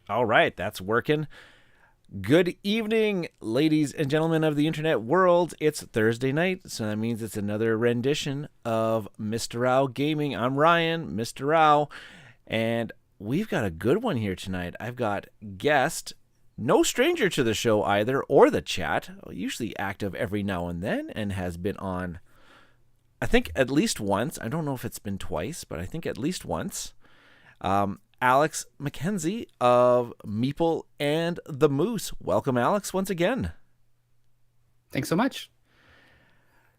All right, that's working. Good evening, ladies and gentlemen of the internet world. It's Thursday night, so that means it's another rendition of Mista Rau Gaming. I'm Ryan, Mista Rau, and we've got a good one here tonight. I've got guest, no stranger to the show either, or the chat, usually active every now and then, and has been on, I think, at least once. I don't know if it's been twice, but I think at least once. Alex McKenzie of Meeple and The Moose. Welcome, Alex, once again. Thanks so much.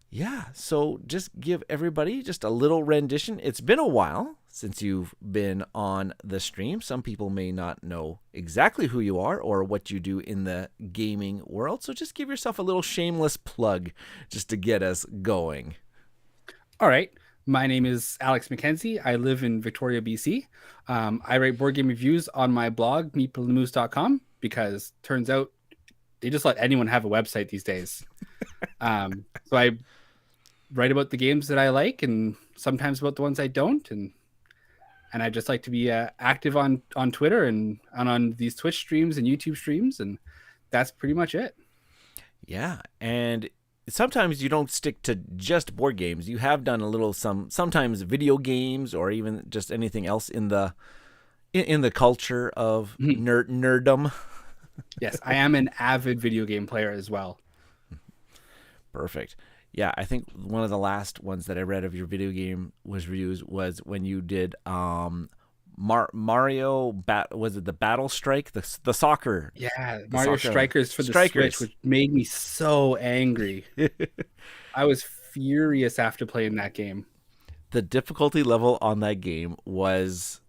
Yeah, so just give everybody just a little rendition. It's been a while since you've been on the stream. Some people may not know exactly who you are or what you do in the gaming world, so just give yourself a little shameless plug just to get us going. All right. My name is Alex McKenzie. I live in Victoria, BC. I write board game reviews on my blog, meeplethemoose.com, because turns out they just let anyone have a website these days. So I write about the games that I like and sometimes about the ones I don't. And I just like to be active on Twitter and on these Twitch streams and YouTube streams. And that's pretty much it. Yeah, and sometimes you don't stick to just board games. You have done a little sometimes video games or even just anything else in the culture of nerddom. Yes, I am an avid video game player as well. Perfect. Yeah, I think one of the last ones that I read of your video game reviews was when you did Mario was it the Battle Strike, the soccer? Yeah, the Mario soccer, Strikers for the Switch, which made me so angry. I was furious after playing that game. The difficulty level on that game was,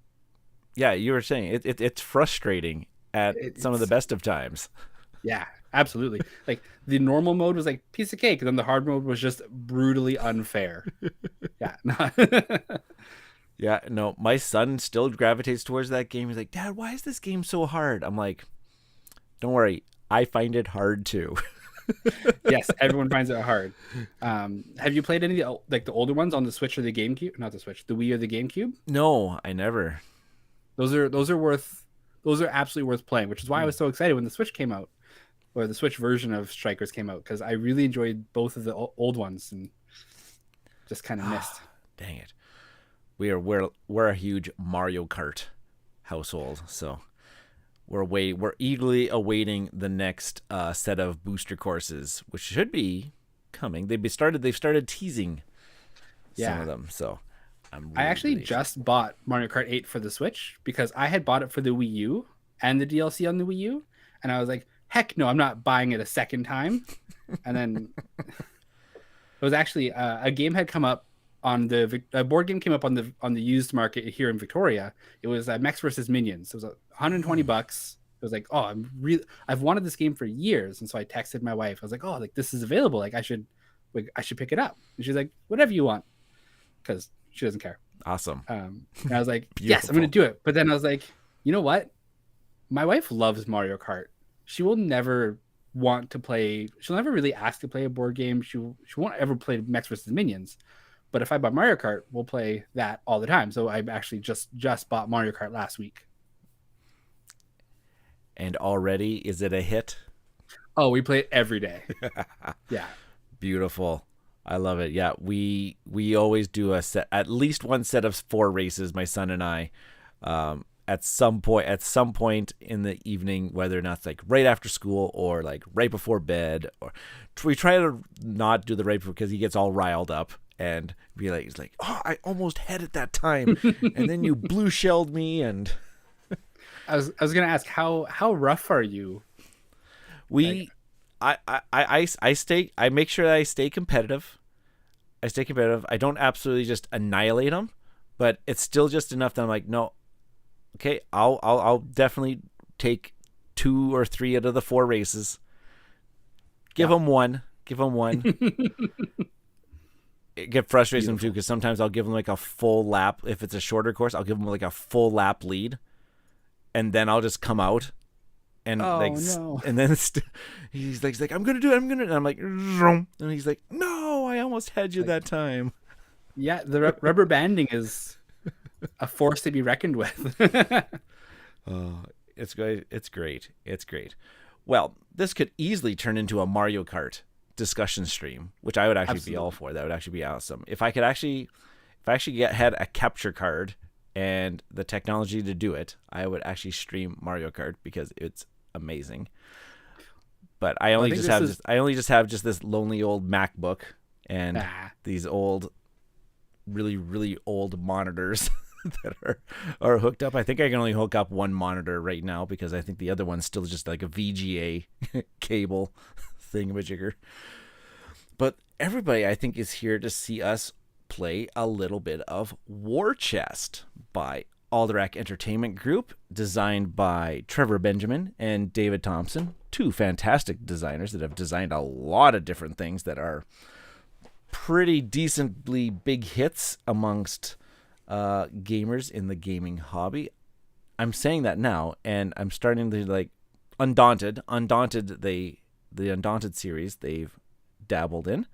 yeah, you were saying it's frustrating at some of the best of times. Yeah, absolutely. Like the normal mode was like piece of cake, and then the hard mode was just brutally unfair. Yeah. Yeah, no, my son still gravitates towards that game. He's like, Dad, why is this game so hard? I'm like, don't worry, I find it hard too. Yes, everyone finds it hard. Have you played any of the older ones on the Switch or the GameCube? Not the Switch, the Wii or the GameCube? No, I never. Those are absolutely worth playing, which is why I was so excited when the Switch came out, or the Switch version of Strikers came out, because I really enjoyed both of the old ones and just kind of missed. Dang it. We're a huge Mario Kart household, so we're eagerly awaiting the next set of booster courses, which should be coming. They've started teasing some of them, so I actually just bought Mario Kart 8 for the Switch because I had bought it for the Wii U and the DLC on the Wii U, and I was like, heck no, I'm not buying it a second time. And then it was actually a game had come up on a board game came up on the used market here in Victoria. It was Mechs versus Minions. It was $120. It was like, oh, I've wanted this game for years, and so I texted my wife. I was like, oh, like this is available. Like I should pick it up. And she's like, whatever you want, because she doesn't care. Awesome. And I was like, yes, I'm going to do it. But then I was like, you know what? My wife loves Mario Kart. She will never want to play. She'll never really ask to play a board game. She won't ever play Mechs versus Minions. But if I buy Mario Kart, we'll play that all the time. So I actually just bought Mario Kart last week. And already, is it a hit? Oh, we play it every day. Yeah. Beautiful. I love it. Yeah, we always do at least one set of 4 races, my son and I, at some point in the evening, whether or not it's like right after school or like right before bed, or we try to not do the right before because he gets all riled up. And he's like, oh, I almost had it that time, and then you blue shelled me. And I was gonna ask, how rough are you? I make sure that I stay competitive. I don't absolutely just annihilate them, but it's still just enough that I'm like, no, okay, I'll definitely take 2 or 3 out of the 4 races. Give them one. It get frustrating too, because sometimes I'll give them like a full lap. If it's a shorter course, I'll give them like a full lap lead, and then I'll just come out and and then he's like, I'm gonna do it. And I'm like, and he's like, no, I almost had you that time. Yeah, the rubber banding is a force to be reckoned with. It's great. It's great. It's great. Well, this could easily turn into a Mario Kart discussion stream, which I would actually be all for. That would actually be awesome. If I had a capture card and the technology to do it, I would actually stream Mario Kart because it's amazing. But I only just have this lonely old MacBook and these old, really, really old monitors that are hooked up. I think I can only hook up one monitor right now because I think the other one's still just like a VGA cable thingamajigger. But everybody, I think, is here to see us play a little bit of War Chest by Alderac Entertainment Group, designed by Trevor Benjimin and David Thompson, two fantastic designers that have designed a lot of different things that are pretty decently big hits amongst gamers in the gaming hobby. I'm saying that now, and I'm starting to like Undaunted. The Undaunted series they've dabbled in,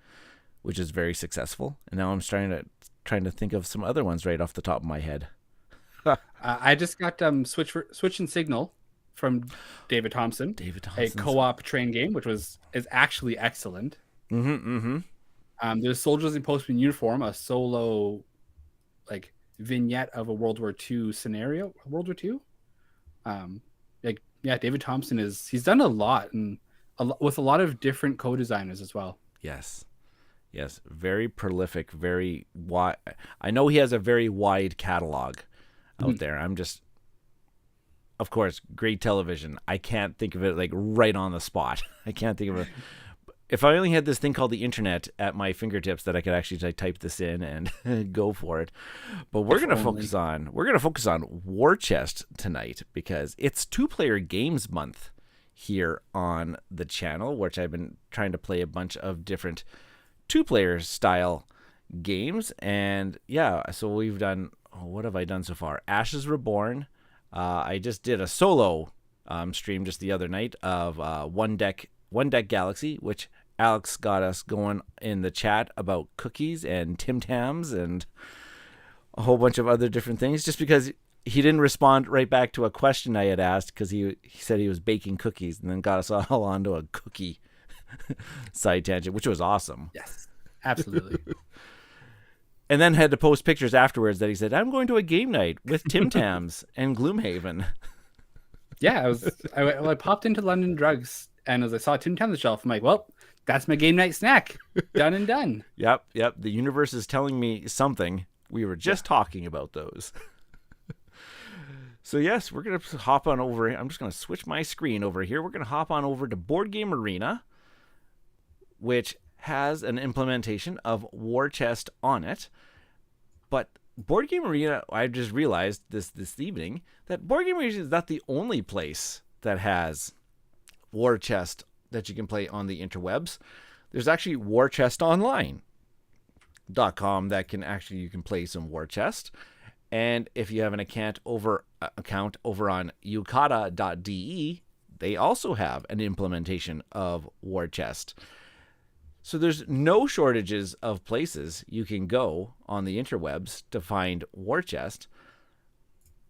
which is very successful. And now I'm trying to think of some other ones right off the top of my head. I just got Switch and Signal from David Thompson. A co-op train game, which is actually excellent. There's Soldiers in Postman Uniform, a solo like vignette of a World War II scenario. World War II. David Thompson he's done a lot and with a lot of different co-designers as well. Yes, very prolific, very wide. I know he has a very wide catalog out there. I'm just, of course, great television. I can't think of it like right on the spot. I can't think of it. If I only had this thing called the internet at my fingertips that I could actually type this in and go for it. But we're gonna focus on War Chest tonight because it's 2-player games month here on the channel, which I've been trying to play a bunch of different 2-player style games. And yeah, so we've done, what have I done so far? Ashes Reborn. I just did a solo stream just the other night of One Deck Galaxy, which Alex got us going in the chat about cookies and Tim Tams and a whole bunch of other different things, just because he didn't respond right back to a question I had asked because he said he was baking cookies, and then got us all onto a cookie side tangent, which was awesome. Yes, absolutely. And then had to post pictures afterwards that he said, I'm going to a game night with Tim Tams and Gloomhaven. Yeah, I popped into London Drugs, and as I saw Tim Tams on the shelf, I'm like, well, that's my game night snack. Done and done. Yep. The universe is telling me something. We were just talking about those. So yes, we're going to hop on over. I'm just going to switch my screen over here. We're going to hop on over to Board Game Arena, which has an implementation of War Chest on it. But Board Game Arena, I just realized this evening that Board Game Arena is not the only place that has War Chest that you can play on the interwebs. There's actually warchestonline.com that you can play some War Chest. And if you have an account over on yukata.de, they also have an implementation of War Chest. So there's no shortages of places you can go on the interwebs to find War Chest.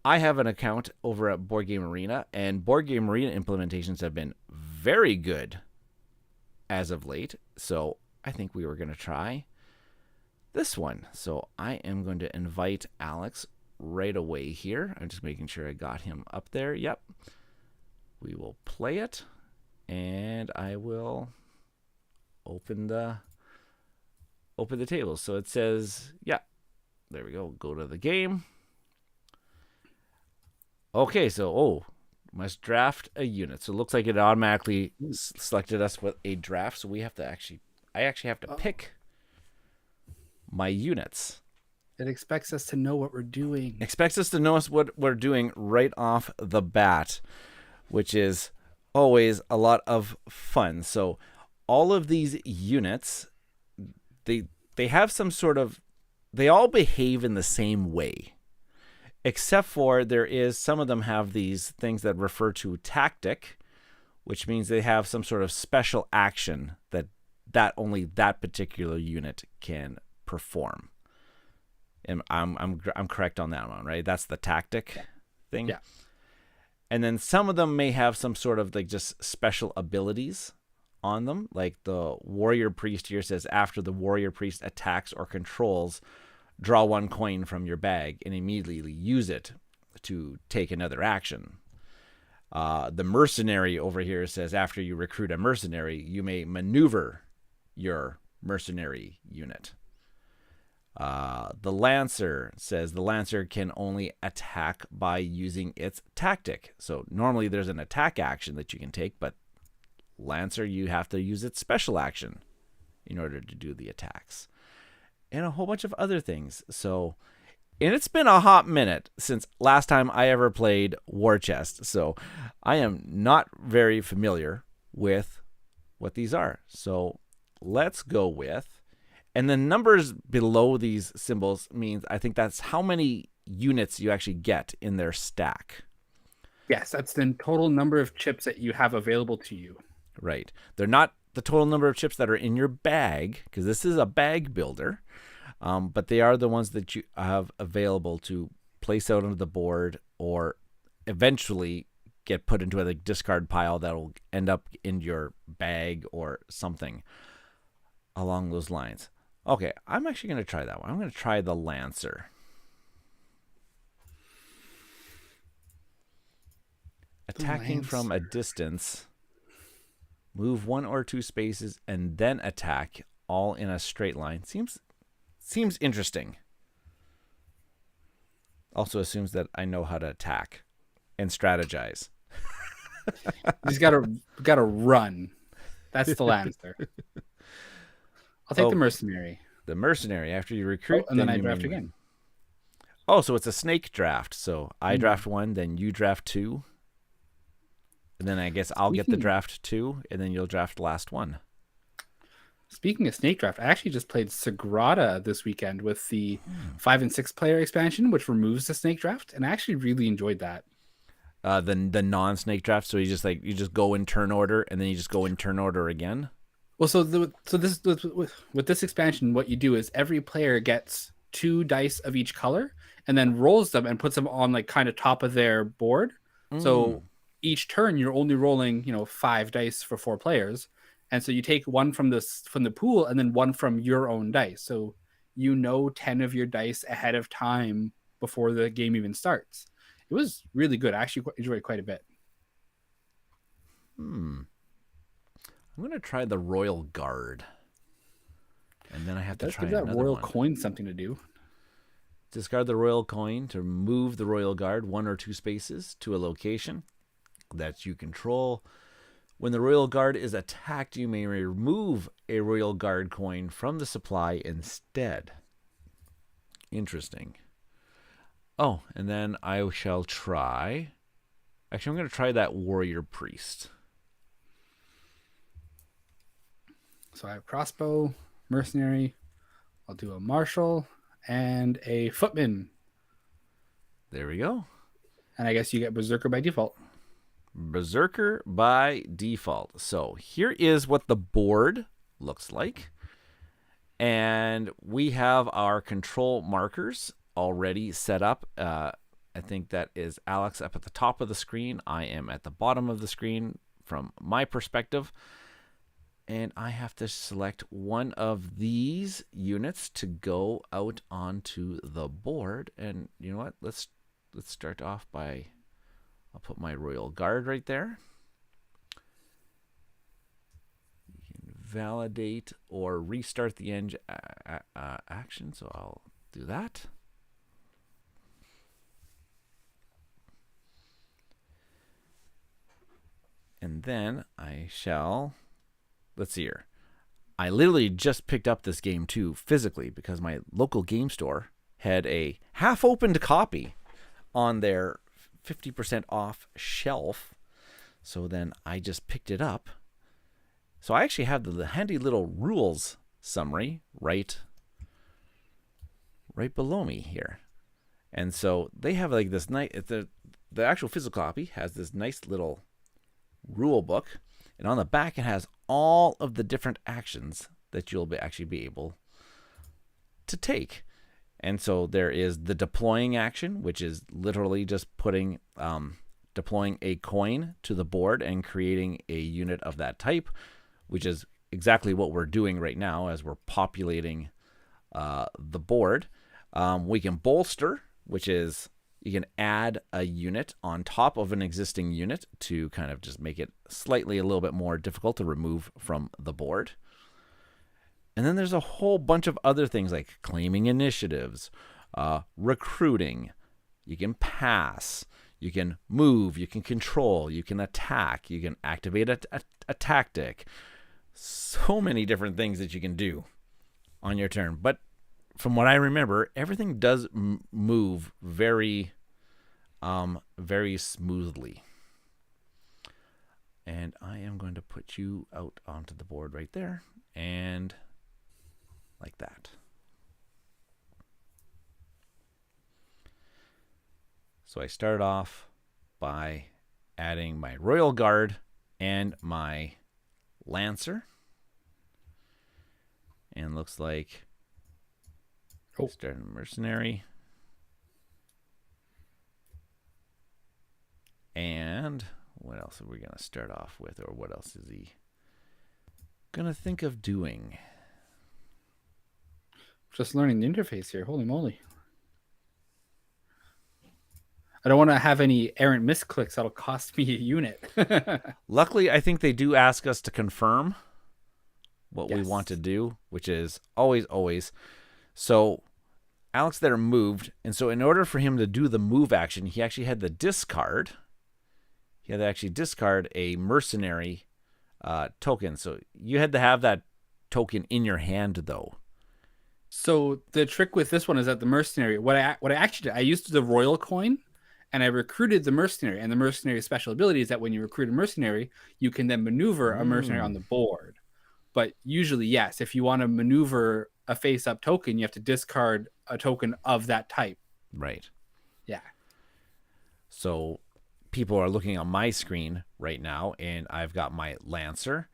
I have an account over at Board Game Arena, and Board Game Arena implementations have been very good as of late. So I think we were going to try this one. So I am going to invite Alex right away here. I'm just making sure I got him up there. Yep. We will play it, and I will open the table. So it says, yeah, there we go. Go to the game. Okay, so must draft a unit. So it looks like it automatically selected us with a draft. So I actually have to pick my units. It expects us to know what we're doing. Expects us to know what we're doing right off the bat, which is always a lot of fun. So all of these units, they have some sort of, they all behave in the same way, except for some of them have these things that refer to tactic, which means they have some sort of special action that only that particular unit can perform. And I'm correct on that one, right? That's the tactic thing. Yeah. And then some of them may have some sort of like just special abilities on them. Like the warrior priest here says, after the warrior priest attacks or controls, draw 1 coin from your bag and immediately use it to take another action. The mercenary over here says, after you recruit a mercenary, you may maneuver your mercenary unit. The Lancer says the Lancer can only attack by using its tactic. So normally there's an attack action that you can take, but Lancer, you have to use its special action in order to do the attacks. And a whole bunch of other things. So, and it's been a hot minute since last time I ever played War Chest. So I am not very familiar with what these are. So let's go with, and the numbers below these symbols means, I think that's how many units you actually get in their stack. Yes, that's the total number of chips that you have available to you. Right. They're not the total number of chips that are in your bag, because this is a bag builder, but they are the ones that you have available to place out onto the board or eventually get put into a discard pile that will end up in your bag or something along those lines. Okay, I'm actually going to try that one. I'm going to try the Lancer. Attacking from a distance, move 1 or 2 spaces, and then attack, all in a straight line. Seems interesting. Also assumes that I know how to attack and strategize. You just gotta run. That's the Lancer. I'll take the mercenary. The mercenary, after you recruit, and then I draft again. Oh, so it's a snake draft. So I draft 1, then you draft 2. And then I guess I'll get the draft 2, and then you'll draft the last one. Speaking of snake draft, I actually just played Sagrada this weekend with the 5 and 6 player expansion, which removes the snake draft, and I actually really enjoyed that. The non-snake draft, so you just go in turn order, and then you just go in turn order again. Well, with this expansion, what you do is every player gets 2 dice of each color, and then rolls them and puts them on like kind of top of their board. So each turn you're only rolling 5 dice for 4 players, and so you take 1 from the pool and then 1 from your own dice. So 10 of your dice ahead of time before the game even starts. It was really good. I actually enjoyed it quite a bit. I'm gonna try the Royal Guard, and then I have to try another one. Give that Royal coin something to do. Discard the Royal coin to move the Royal Guard 1 or 2 spaces to a location that you control. When the Royal Guard is attacked, you may remove a Royal Guard coin from the supply instead. Interesting. Oh, and then I shall try... Actually, I'm going to try that Warrior Priest. So I have crossbow, mercenary, I'll do a marshal, and a footman. There we go. And I guess you get berserker by default. Berserker by default. So here is what the board looks like. And we have our control markers already set up. I think that is Alex up at the top of the screen. I am at the bottom of the screen from my perspective. And I have to select one of these units to go out onto the board. And you know what? Let's start off by... I'll put my Royal Guard right there. You can validate or restart the engine action, so I'll do that. And then I shall, let's see here. I literally just picked up this game too physically because my local game store had a half-opened copy on their 50% off shelf. So then I just picked it up. So I actually have the handy little rules summary right below me here. And so they have like this nice, the actual physical copy has this nice little rule book. And on the back, it has all of the different actions that you'll actually be able to take. And so there is the deploying action, which is literally just putting deploying a coin to the board and creating a unit of that type, which is exactly what we're doing right now as we're populating the board. We can bolster, which is you can add a unit on top of an existing unit to kind of just make it slightly a little bit more difficult to remove from the board. And then there's a whole bunch of other things like claiming initiatives, recruiting. You can pass, you can move, you can control, you can attack, you can activate a tactic. So many different things that you can do on your turn. But from what I remember, everything does move very, very smoothly. And I am going to put you out onto the board right there, and like that. So I start off by adding my Royal Guard and my Lancer. And looks like starting Mercenary. And what else are we going to start off with? Or what else is he going to think of doing? Just learning the interface here. Holy moly. I don't want to have any errant misclicks that'll cost me a unit. Luckily, I think they do ask us to confirm what we want to do, which is always. So Alex there moved, and so in order for him to do the move action, he actually had to discard. He had to actually discard a mercenary token. So you had to have that token in your hand, though. So the trick with this one is that the mercenary, what I actually did, I used the royal coin, and I recruited the mercenary. And the mercenary's special ability is that when you recruit a mercenary, you can then maneuver a mercenary on the board. But usually, yes, if you want to maneuver a face-up token, you have to discard a token of that type. Right. Yeah. So people are looking on my screen right now, and I've got my Lancer,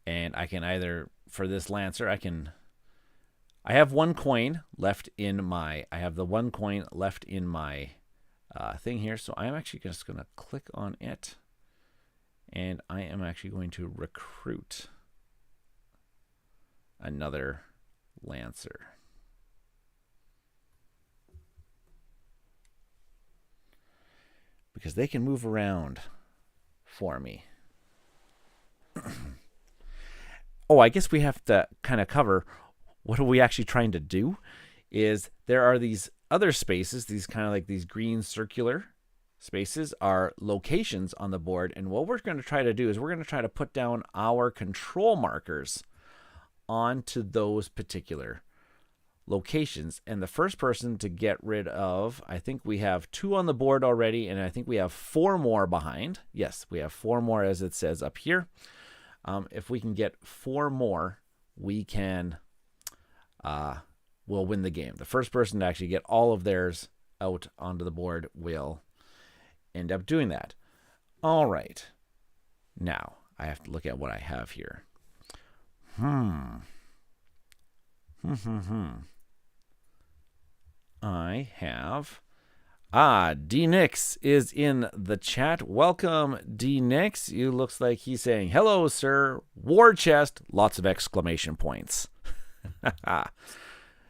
and I can either, for this Lancer, I have one coin left in my, thing here, so I'm actually just going to click on it, and I am actually going to recruit another Lancer. Because they can move around for me. Oh, I guess we have to kind of cover what are we actually trying to do. Is there are these other spaces, these kind of like these green circular spaces are locations on the board. And what we're going to try to do is we're going to try to put down our control markers onto those particular locations. And the first person to get rid of, I think we have 2 on the board already, and I think we have 4 more behind. Yes, we have 4 more as it says up here. If we can get 4 more, we can we'll win the game. The first person to actually get all of theirs out onto the board will end up doing that. All right. Now, I have to look at what I have here. I have... D Nix is in the chat. Welcome, D Nix. You looks like he's saying, hello, sir. War chest. Lots of exclamation points.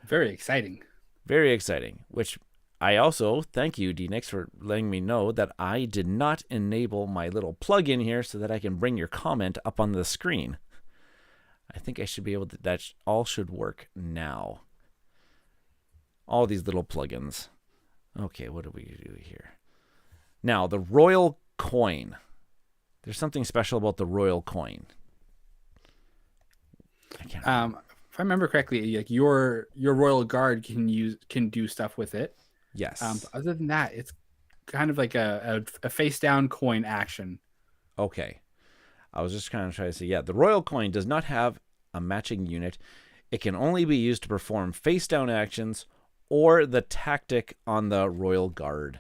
Very exciting. Very exciting. Which I also thank you, D Nix, for letting me know that I did not enable my little plug-in here so that I can bring your comment up on the screen. I think I should be able to, that all should work now. All these little plugins. Okay, what do we do here? Now, the royal coin. There's something special about the royal coin. I can't remember. If I remember correctly, like your royal guard can do stuff with it. Yes. Other than that, it's kind of like a face down coin action. Okay. I was just kind of trying to say, yeah, the royal coin does not have a matching unit. It can only be used to perform face down actions or the tactic on the royal guard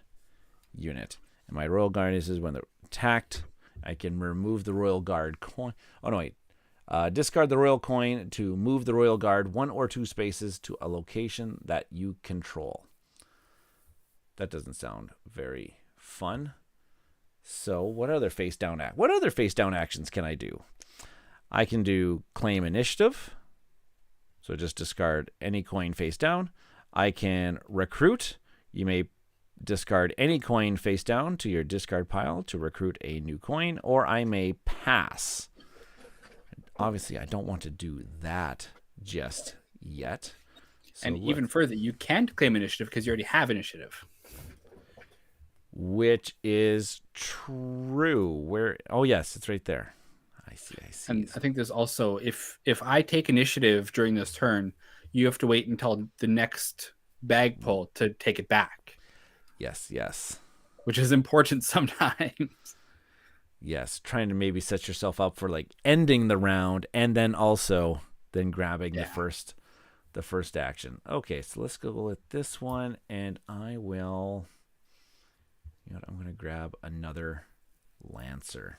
unit. And my royal guard is when they're attacked, I can remove the royal guard coin. Oh, no, wait. Discard the royal coin to move the royal guard 1 or 2 spaces to a location that you control. That doesn't sound very fun. So what other face down actions can I do? I can do claim initiative. So just discard any coin face down. I can recruit. You may discard any coin face down to your discard pile to recruit a new coin, or I may pass. Obviously, I don't want to do that just yet. So and even further, you can't claim initiative because you already have initiative. Which is true. Where? Oh, yes, it's right there. I see. And I think there's also, if I take initiative during this turn, you have to wait until the next bag pull to take it back. Yes. Which is important sometimes. Yes, trying to maybe set yourself up for like ending the round and then also grabbing the first action. Okay, so let's go with this one, and I will. You know what, I'm going to grab another Lancer.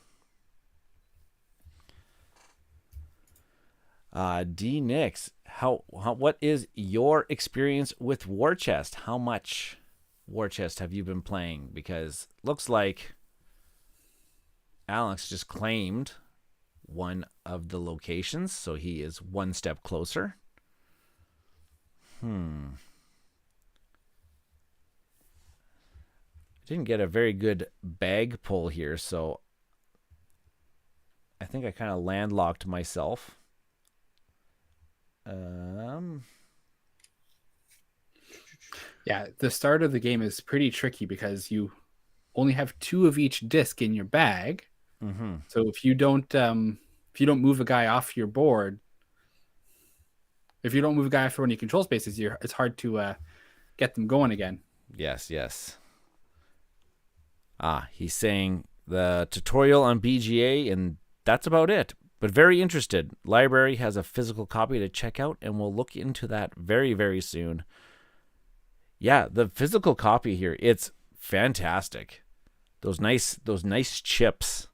D Nix, what is your experience with War Chest? How much War Chest have you been playing? Because looks like Alex just claimed one of the locations, so he is one step closer. Didn't get a very good bag pull here, so I think I kind of landlocked myself. Yeah, the start of the game is pretty tricky because you only have 2 of each disc in your bag. Mm-hmm. So if you don't move a guy off your board, if you don't move a guy after one of your control spaces, it's hard to get them going again. Yes. He's saying the tutorial on BGA, and that's about it. But very interested. Library has a physical copy to check out, and we'll look into that very, very soon. Yeah, the physical copy here, it's fantastic. Those nice chips.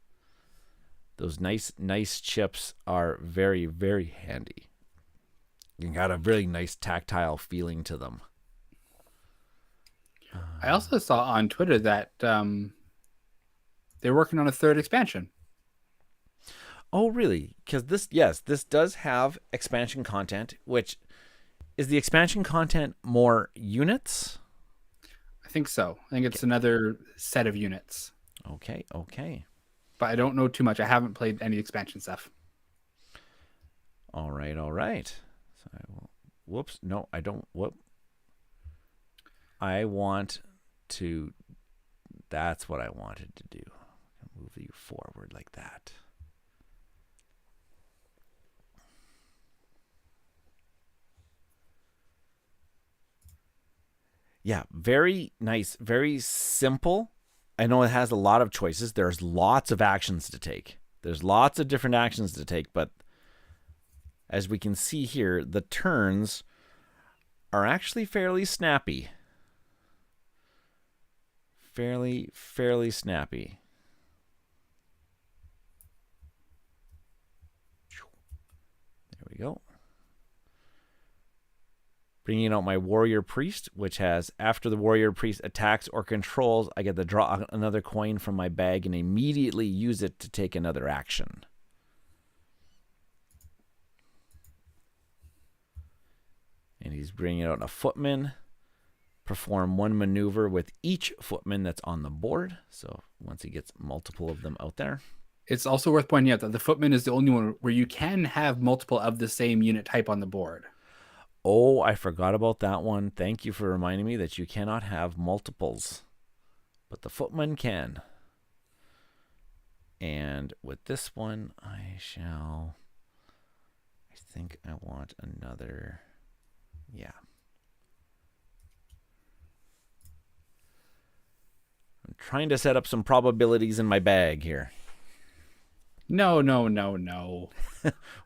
Those nice chips are very, very handy. You got a really nice tactile feeling to them. I also saw on Twitter that they're working on a 3rd expansion. Oh, really? Because this does have expansion content, which is the expansion content more units? I think so. I think it's another set of units. Okay. But I don't know too much. I haven't played any expansion stuff. All right. So I will. Whoops. No, I don't. Whoop. I want to. That's what I wanted to do. Move you forward like that. Yeah, very nice, very simple. I know it has a lot of choices. There's lots of actions to take. There's lots of different actions to take, but as we can see here, the turns are actually fairly snappy. Fairly snappy. There we go. Bringing out my Warrior Priest, which has, after the Warrior Priest attacks or controls, I get to draw another coin from my bag and immediately use it to take another action. And he's bringing out a Footman. Perform 1 maneuver with each Footman that's on the board. So once he gets multiple of them out there. It's also worth pointing out that the Footman is the only one where you can have multiple of the same unit type on the board. Oh, I forgot about that one. Thank you for reminding me that you cannot have multiples. But the Footman can. And with this one, I think I want another. Yeah. I'm trying to set up some probabilities in my bag here. No.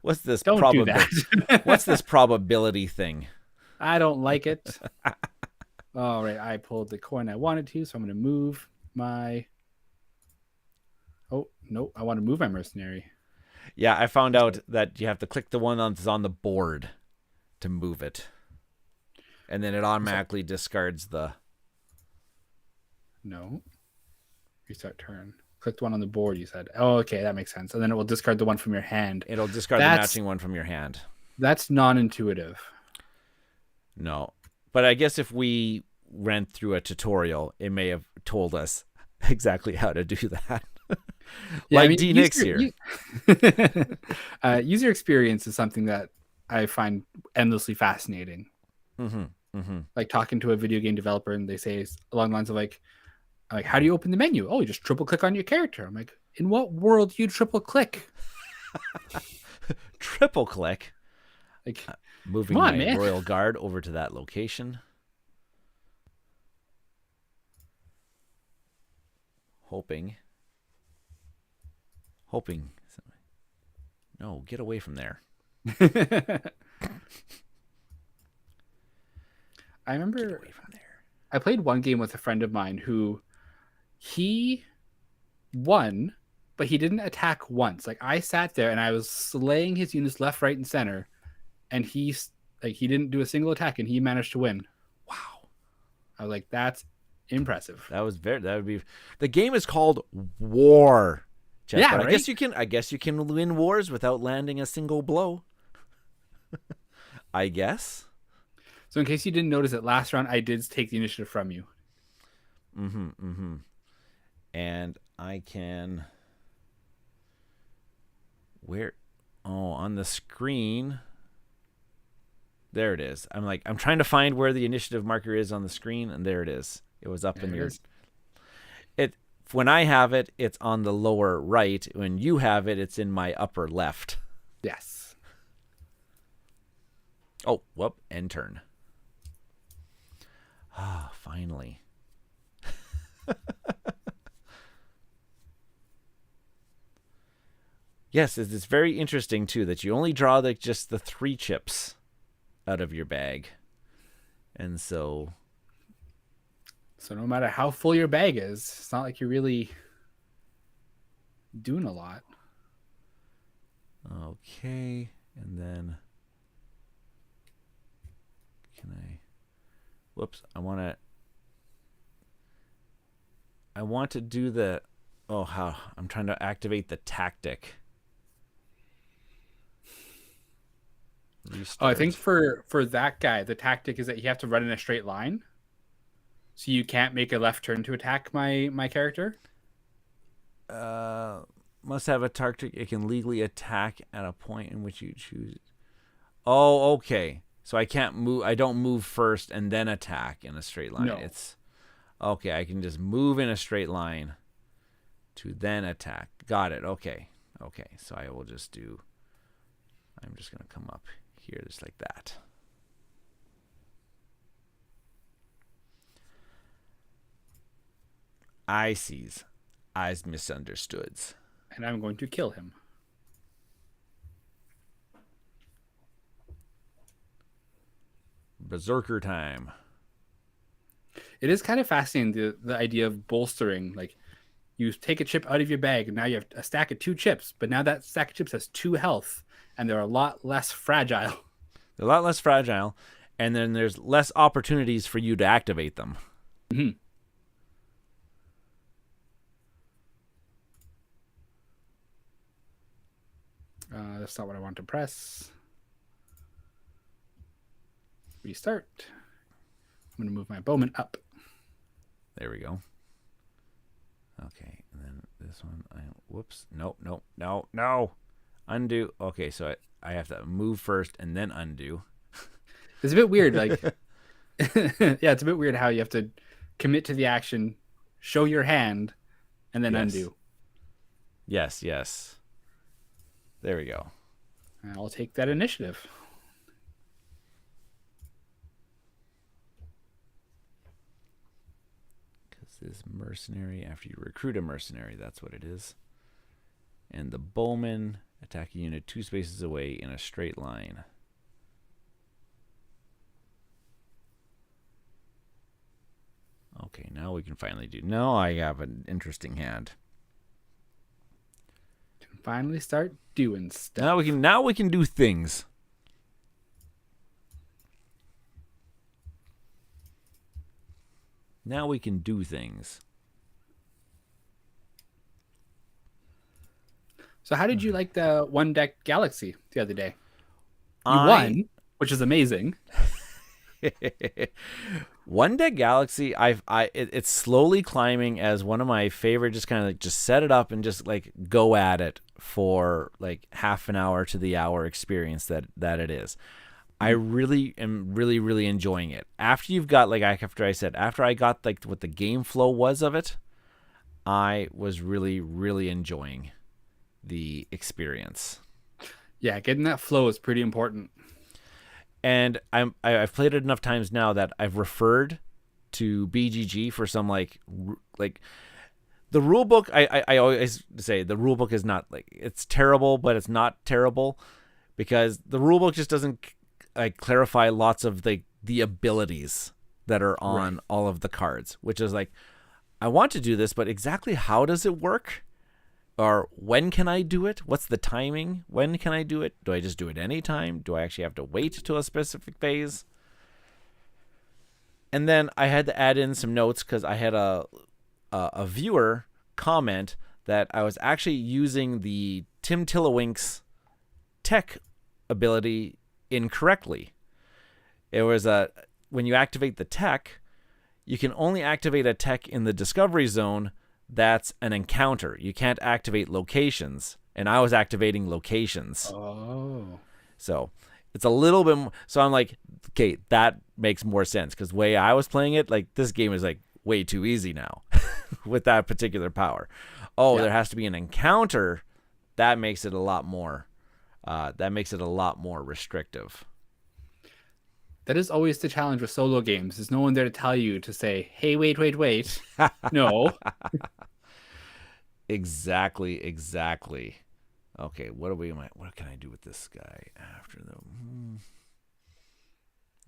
What's this? Don't do that. What's this probability thing? I don't like it. All right, I pulled the coin I wanted to, so I'm going to move my. Oh no, I want to move my mercenary. Yeah, I found out that you have to click the one that's on the board to move it, and then it automatically discards the. No. Restart turn. Clicked one on the board, you said. Oh, okay, that makes sense. And then it will discard the one from your hand. It'll discard the matching one from your hand. That's non-intuitive. No. But I guess if we went through a tutorial, it may have told us exactly how to do that. Yeah, like D-Nix here. User experience is something that I find endlessly fascinating. Mm-hmm. Mm-hmm. Like talking to a video game developer and they say along the lines of like, how do you open the menu? Oh, you just triple click on your character. I'm like, in what world do you triple click? Triple click? Like, moving my Royal Guard over to that location. Hoping. No, get away from there. I remember I played one game with a friend of mine who he won, but he didn't attack once. Like I sat there and I was slaying his units left, right, and center, and he didn't do a single attack and he managed to win. Wow. I was like, that's impressive. That would be. The game is called War. Jeff, yeah, right? Right? I guess you can win wars without landing a single blow. I guess. So in case you didn't notice it, last round I did take the initiative from you. Mm-hmm. Mm-hmm. And I can. Where? Oh, on the screen. There it is. I'm trying to find where the initiative marker is on the screen, and there it is. It was up in your. When I have it, it's on the lower right. When you have it, it's in my upper left. Yes. Oh, whoop! End turn. Ah, finally. Yes, it's very interesting too that you only draw just the 3 chips out of your bag, and so no matter how full your bag is, it's not like you're really doing a lot. Okay, and then can I? Whoops! I want to do the. Oh, how I'm trying to activate the tactic. Restart. Oh, I think for that guy, the tactic is that you have to run in a straight line. So you can't make a left turn to attack my character? Must have a tactic it can legally attack at a point in which you choose. Oh, okay. So I can't move. I don't move first and then attack in a straight line. No. It's okay. I can just move in a straight line to then attack. Got it. Okay. So I will just do. I'm just gonna come up here just like that. I sees. Eyes misunderstoods. And I'm going to kill him. Berserker time. It is kind of fascinating, the idea of bolstering. Like, you take a chip out of your bag, and now you have a stack of 2 chips, but now that stack of chips has 2 health, and they're a lot less fragile. They're a lot less fragile, and then there's less opportunities for you to activate them. Mm-hmm. That's not what I want to press. Restart. I'm going to move my bowman up. There we go. Okay, and then this one. Whoops. No. Undo. Okay, so I have to move first and then undo. It's a bit weird. Like, yeah, it's a bit weird how you have to commit to the action, show your hand, and then undo. Yes. There we go. I'll take that initiative. Because this mercenary, after you recruit a mercenary, that's what it is. And the bowman, attack a unit 2 spaces away in a straight line. Okay, now we can finally do. Now I have an interesting hand. Can finally start doing stuff. Now we can do things. Now we can do things. So how did you like the one deck Galaxy the other day? You I won, which is amazing. One Deck Galaxy, it's slowly climbing as one of my favorite. Just kind of like just set it up and just like go at it for like half an hour to the hour experience that it is. I really am really enjoying it. After you've got like after I got like what the game flow was of it, I was really enjoying the experience. Yeah, getting that flow is pretty important. And I've played it enough times now that I've referred to BGG for some like the rule book. I always say the rule book is not like it's terrible, but it's not terrible because the rule book just doesn't like clarify lots of the abilities that are on all of the cards, which is like I want to do this, but exactly how does it work? Or when can I do it? What's the timing? When can I do it? Do I just do it anytime? Do I actually have to wait till a specific phase? And then I had to add in some notes because I had a viewer comment that I was actually using the Tim Tillawink's tech ability incorrectly. It was when you activate the tech, you can only activate a tech in the discovery zone. That's an encounter. You can't activate locations. And I was activating locations. Oh. So it's a little bit more. So I'm like, okay, that makes more sense. Because the way I was playing it, like this game is like way too easy now with that particular power. Oh, yeah. There has to be an encounter. That makes it a lot more. Restrictive. That is always the challenge with solo games. There's no one there to tell you to say, hey, wait. No. Exactly. Okay, what can I do with this guy after them?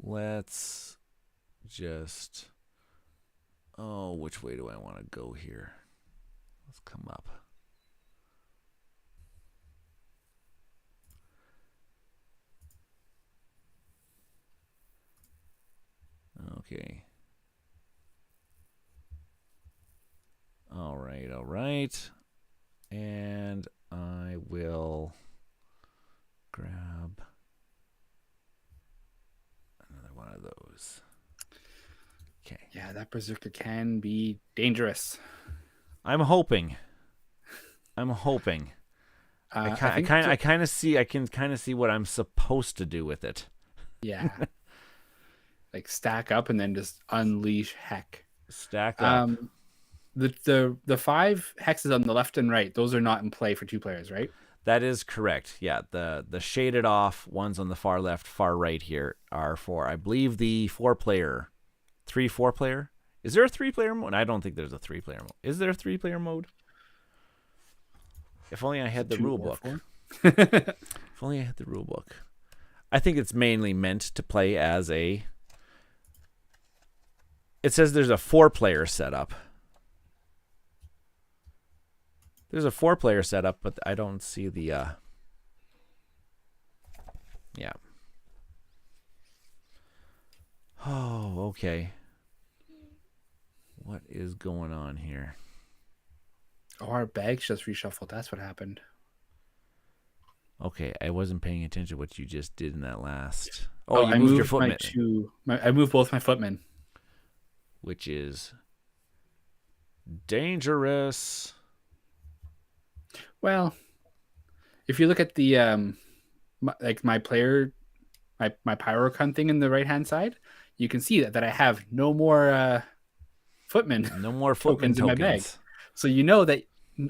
Let's just which way do I want to go here? Let's come up. Okay. All right. And I will grab another one of those. Okay. Yeah, that Berserker can be dangerous. I'm hoping. I can kind of see what I'm supposed to do with it. Yeah. Like stack up and then just unleash heck. Stack up. The 5 hexes on the left and right, those are not in play for 2 players, right? That is correct. Yeah, the shaded off ones on the far left, far right here are for, I believe, the 4-player. 4-player? Is there a 3-player mode? I don't think there's a 3-player mode. Is there a 3-player mode? If only I had the rule book. If only I had the rule book. I think it's mainly meant to play as a... It says there's a 4-player setup. There's a 4-player setup, but I don't see the... Yeah. Oh, okay. What is going on here? Oh, our bags just reshuffled. That's what happened. Okay, I wasn't paying attention to what you just did in that last... Oh, you I moved your footmen. footmen. I moved both my footmen. Which is dangerous. Well, if you look at the my player, my Pyrocon thing in the right hand side, you can see that I have no more footmen. No more footmen tokens in my bag. So you know that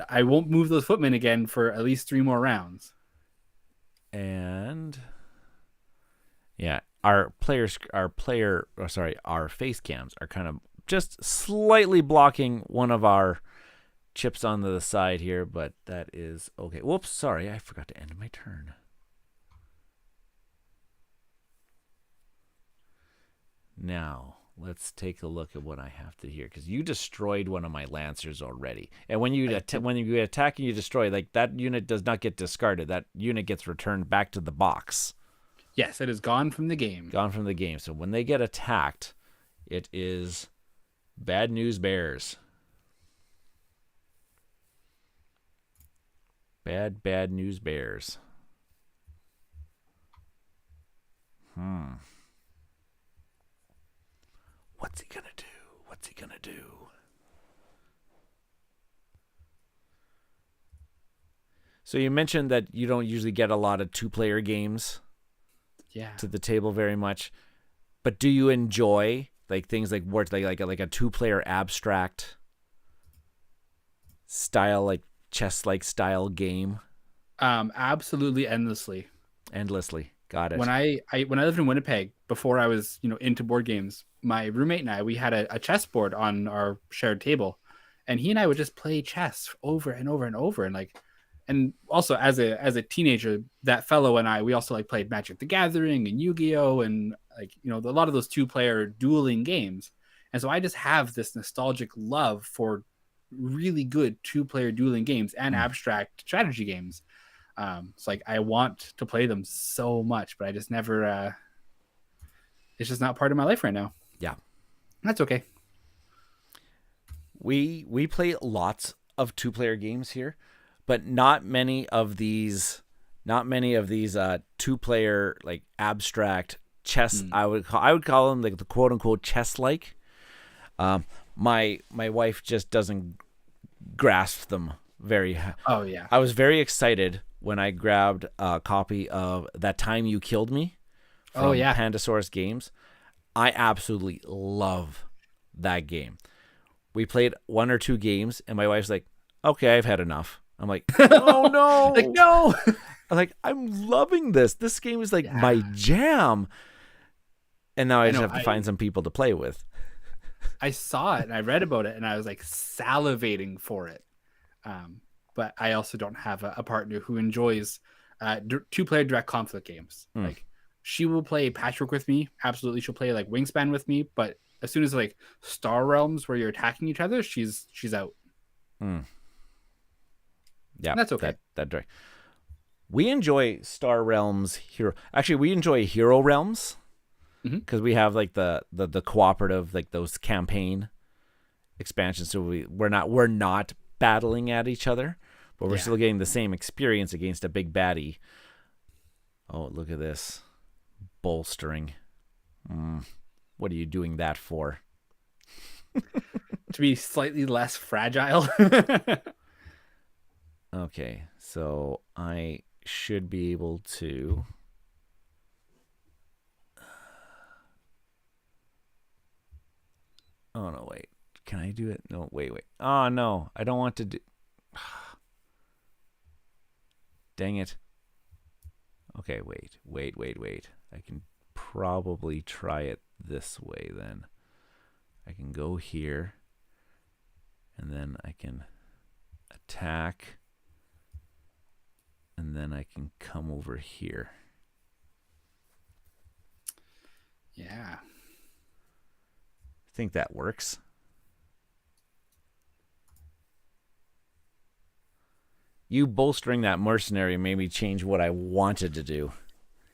I won't move those footmen again for at least 3 more rounds. And yeah, our face cams are kind of just slightly blocking one of our chips on the side here, but that is okay. Whoops, sorry, I forgot to end my turn. Now, let's take a look at what I have to hear, because you destroyed one of my Lancers already. And when you attack and you destroy, like, that unit does not get discarded. That unit gets returned back to the box. Yes, it is gone from the game. So when they get attacked, it is bad news bears. Bad news bears. What's he gonna do? What's he gonna do? So you mentioned that you don't usually get a lot of 2-player games to the table very much, but do you enjoy like things like words like a 2-player abstract style, like chess-like style game? Absolutely endlessly. Got it. When I lived in Winnipeg, before I was into board games, my roommate and I, we had a chessboard on our shared table, and he and I would just play chess over and over and over, and also as a teenager, that fellow and I, we also like played Magic the Gathering and Yu-Gi-Oh, and a lot of those 2-player dueling games. And so I just have this nostalgic love for really good 2-player dueling games and abstract strategy games. It's like I want to play them so much, but I just never it's just not part of my life right now. Yeah. That's okay. We play lots of 2-player games here, but not many of these 2-player like abstract chess. I would call them like the quote unquote chess like. My wife just doesn't grasp them very. Oh yeah. I was very excited when I grabbed a copy of That Time You Killed Me from Pandasaurus Games. I absolutely love that game. We played 1 or 2 games, and my wife's like, "Okay, I've had enough." I'm like, "Oh no!" Like no. I'm like, "I'm loving this. This game is like my jam." And now I just have to find some people to play with. I saw it and I read about it, and I was like salivating for it. But I also don't have a partner who enjoys 2-player direct conflict games. Like she will play Patchwork with me. Absolutely. She'll play like Wingspan with me. But as soon as like Star Realms where you're attacking each other, she's out. Yeah. And that's okay. That direct. We enjoy Star Realms Hero. Actually, we enjoy Hero Realms because we have like the cooperative, like those campaign expansions. So we're not battling at each other, but we're still getting the same experience against a big baddie. Oh, look at this. Bolstering. What are you doing that for? To be slightly less fragile. Okay, so I should be able to... Oh, no, wait. Can I do it? No, wait. Oh, no. I don't want to do... Dang it. Okay, wait. I can probably try it this way then. I can go here, and then I can attack, and then I can come over here. Yeah. I think that works. You bolstering that mercenary made me change what I wanted to do.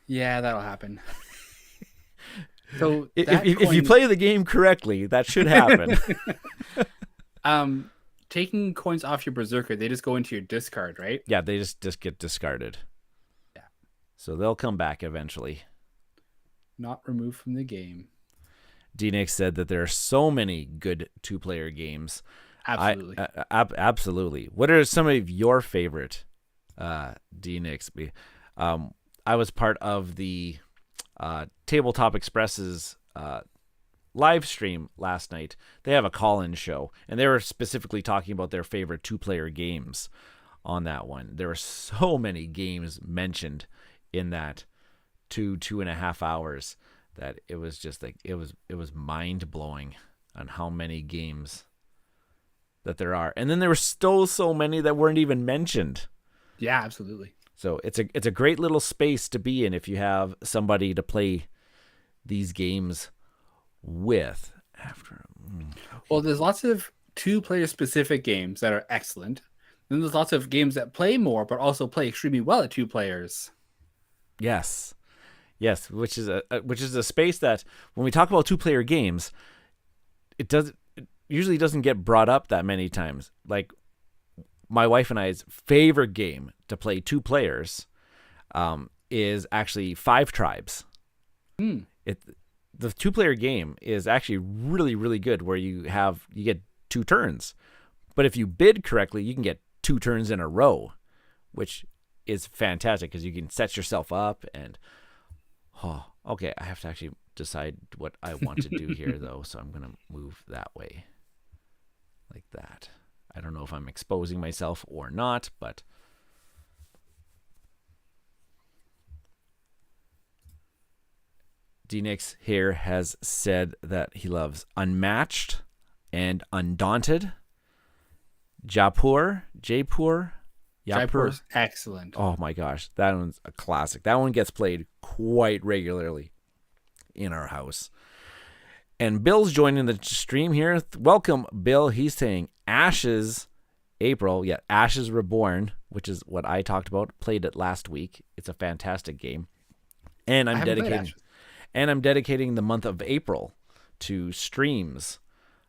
Yeah, that'll happen. So if you play the game correctly, that should happen. Taking coins off your Berserker, they just go into your discard, right? Yeah, they just get discarded. Yeah. So they'll come back eventually. Not removed from the game. D-Nick said that there are so many good 2-player games. Absolutely. Absolutely. What are some of your favorite D-Nicks? I was part of the Tabletop Express's live stream last night. They have a call-in show, and they were specifically talking about their favorite 2-player games on that one. There were so many games mentioned in that 2.5 hours that it was just like it was mind-blowing on how many games that there are. And then there were still so many that weren't even mentioned. Yeah, absolutely. So it's a great little space to be in if you have somebody to play these games with. Well, there's lots of 2-player specific games that are excellent. Then there's lots of games that play more but also play extremely well at 2 players. Yes, which is a space that when we talk about 2-player games, it usually doesn't get brought up that many times. Like my wife and I's favorite game to play 2 players is actually 5 tribes. Hmm. The 2-player game is actually really, really good where you get 2 turns. But if you bid correctly, you can get 2 turns in a row, which is fantastic because you can set yourself up and okay, I have to actually decide what I want to do here though, so I'm going to move that way. Like that. I don't know if I'm exposing myself or not, but D-Nix here has said that he loves Unmatched and Undaunted. Jaipur's excellent. Oh my gosh, that one's a classic. That one gets played quite regularly in our house. And Bill's joining the stream here. Welcome, Bill. He's saying Ashes April. Yeah, Ashes Reborn, which is what I talked about. Played it last week. It's a fantastic game. And I'm dedicating the month of April to streams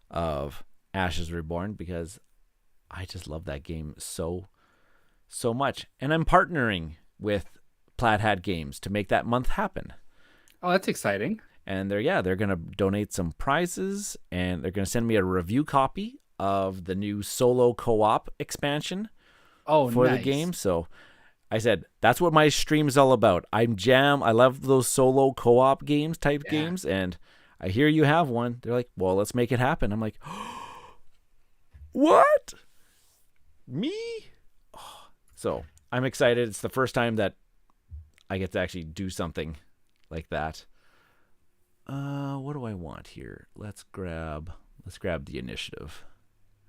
of Ashes Reborn because I just love that game so much. And I'm partnering with Plaid Hat Games to make that month happen. Oh, that's exciting. And they're going to donate some prizes, and they're going to send me a review copy of the new solo co-op expansion for the game. So I said, that's what my stream is all about. I love those solo co-op games, games, and I hear you have one. They're like, well, let's make it happen. I'm like, what? Me? So I'm excited. It's the first time that I get to actually do something like that. What do I want here? Let's grab the initiative.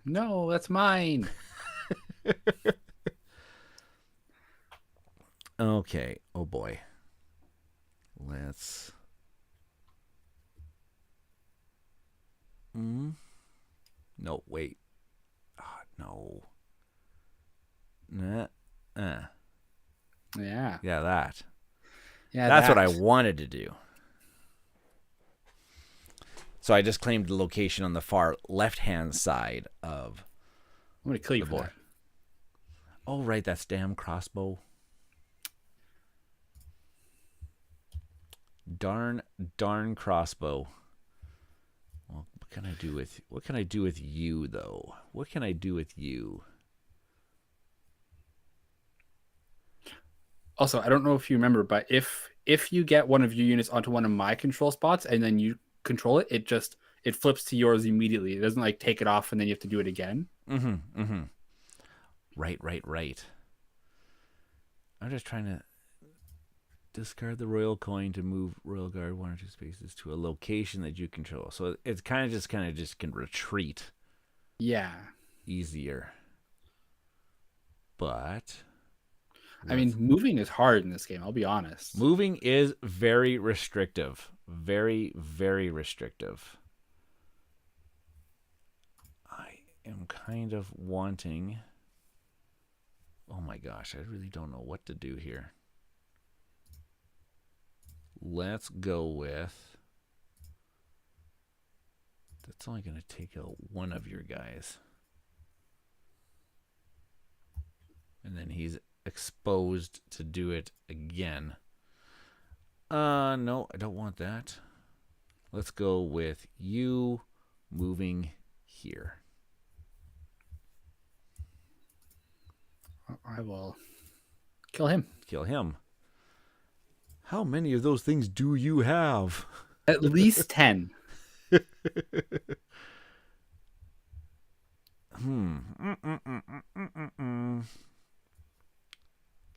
No, that's mine. Okay. Oh boy. Let's. No, wait. No. Nah. Yeah. Yeah, that. Yeah, that's what I wanted to do. So I just claimed the location on the far left-hand side of. I'm gonna kill you for that. Oh, right, that's damn crossbow. Darn crossbow. Well, what can I do with you though? What can I do with you? Also, I don't know if you remember, but if you get one of your units onto one of my control spots and then you control it, it flips to yours immediately. It doesn't like take it off and then you have to do it again. Right. I'm just trying to discard the royal coin to move royal guard 1 or 2 spaces to a location that you control. So it's kind of just can retreat. Yeah. Easier. But I mean, moving is hard in this game, I'll be honest. Moving is very restrictive. Very, very restrictive. I am kind of wanting. Oh my gosh, I really don't know what to do here. Let's go with. That's only going to take out one of your guys. And then he's exposed to do it again. No, I don't want that. Let's go with you moving here. I will kill him. Kill him. How many of those things do you have? At least 10.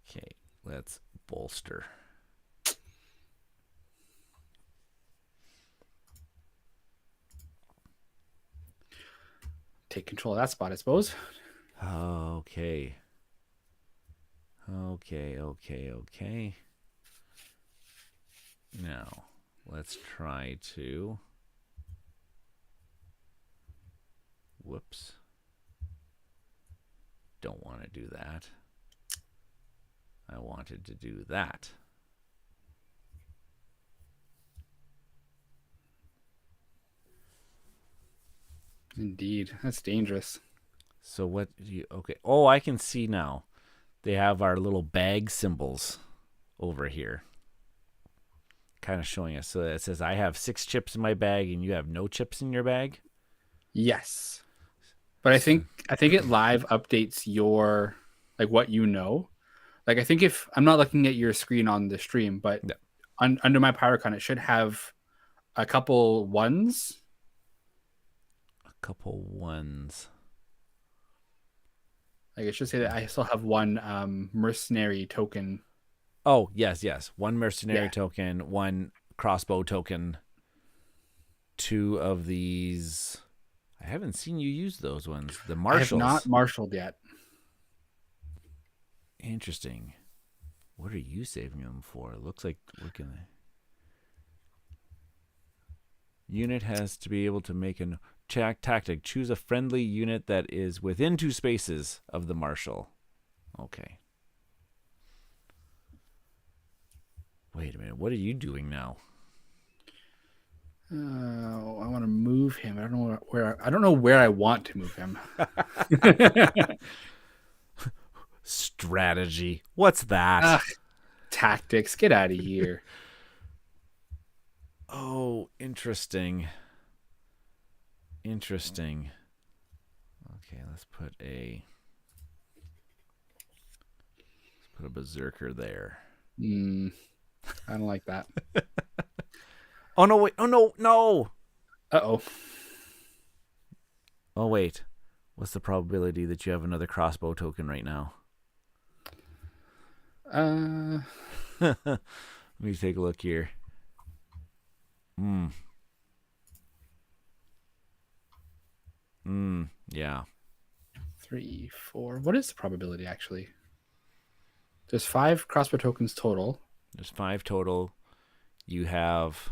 Okay, let's bolster. Take control of that spot, I suppose. Okay. Now, let's try to. Whoops. Don't want to do that. I wanted to do that. Indeed. That's dangerous. So what do you... Okay. Oh, I can see now. they have our little bag symbols over here, kind of showing us. So it says I have 6 chips in my bag, and you have no chips in your bag. Yes, but I think it live updates your like what you know. Like I think if I'm not looking at your screen on the stream, but Yeah. under my power icon, it should have a couple ones. A couple ones. Like it should say that I still have one mercenary token. Oh, yes. 1 mercenary token, 1 crossbow token, 2 of these. I haven't seen you use those ones. The marshals. I have not marshaled yet. Interesting. What are you saving them for? It looks like unit has to be able to make an tactic. Choose a friendly unit that is within 2 spaces of the marshal. Okay. Wait a minute. What are you doing now? I want to move him. I don't know where. I don't know where I want to move him. Strategy. What's that? Tactics. Get out of here. Oh, interesting. Okay, let's put a berserker there. I don't like that. Oh no! Wait! Oh no! Uh-oh. Oh wait. What's the probability that you have another crossbow token right now? Let me take a look here. Yeah. 3, 4. What is the probability actually? There's 5 crossbow tokens total. There's 5 total. You have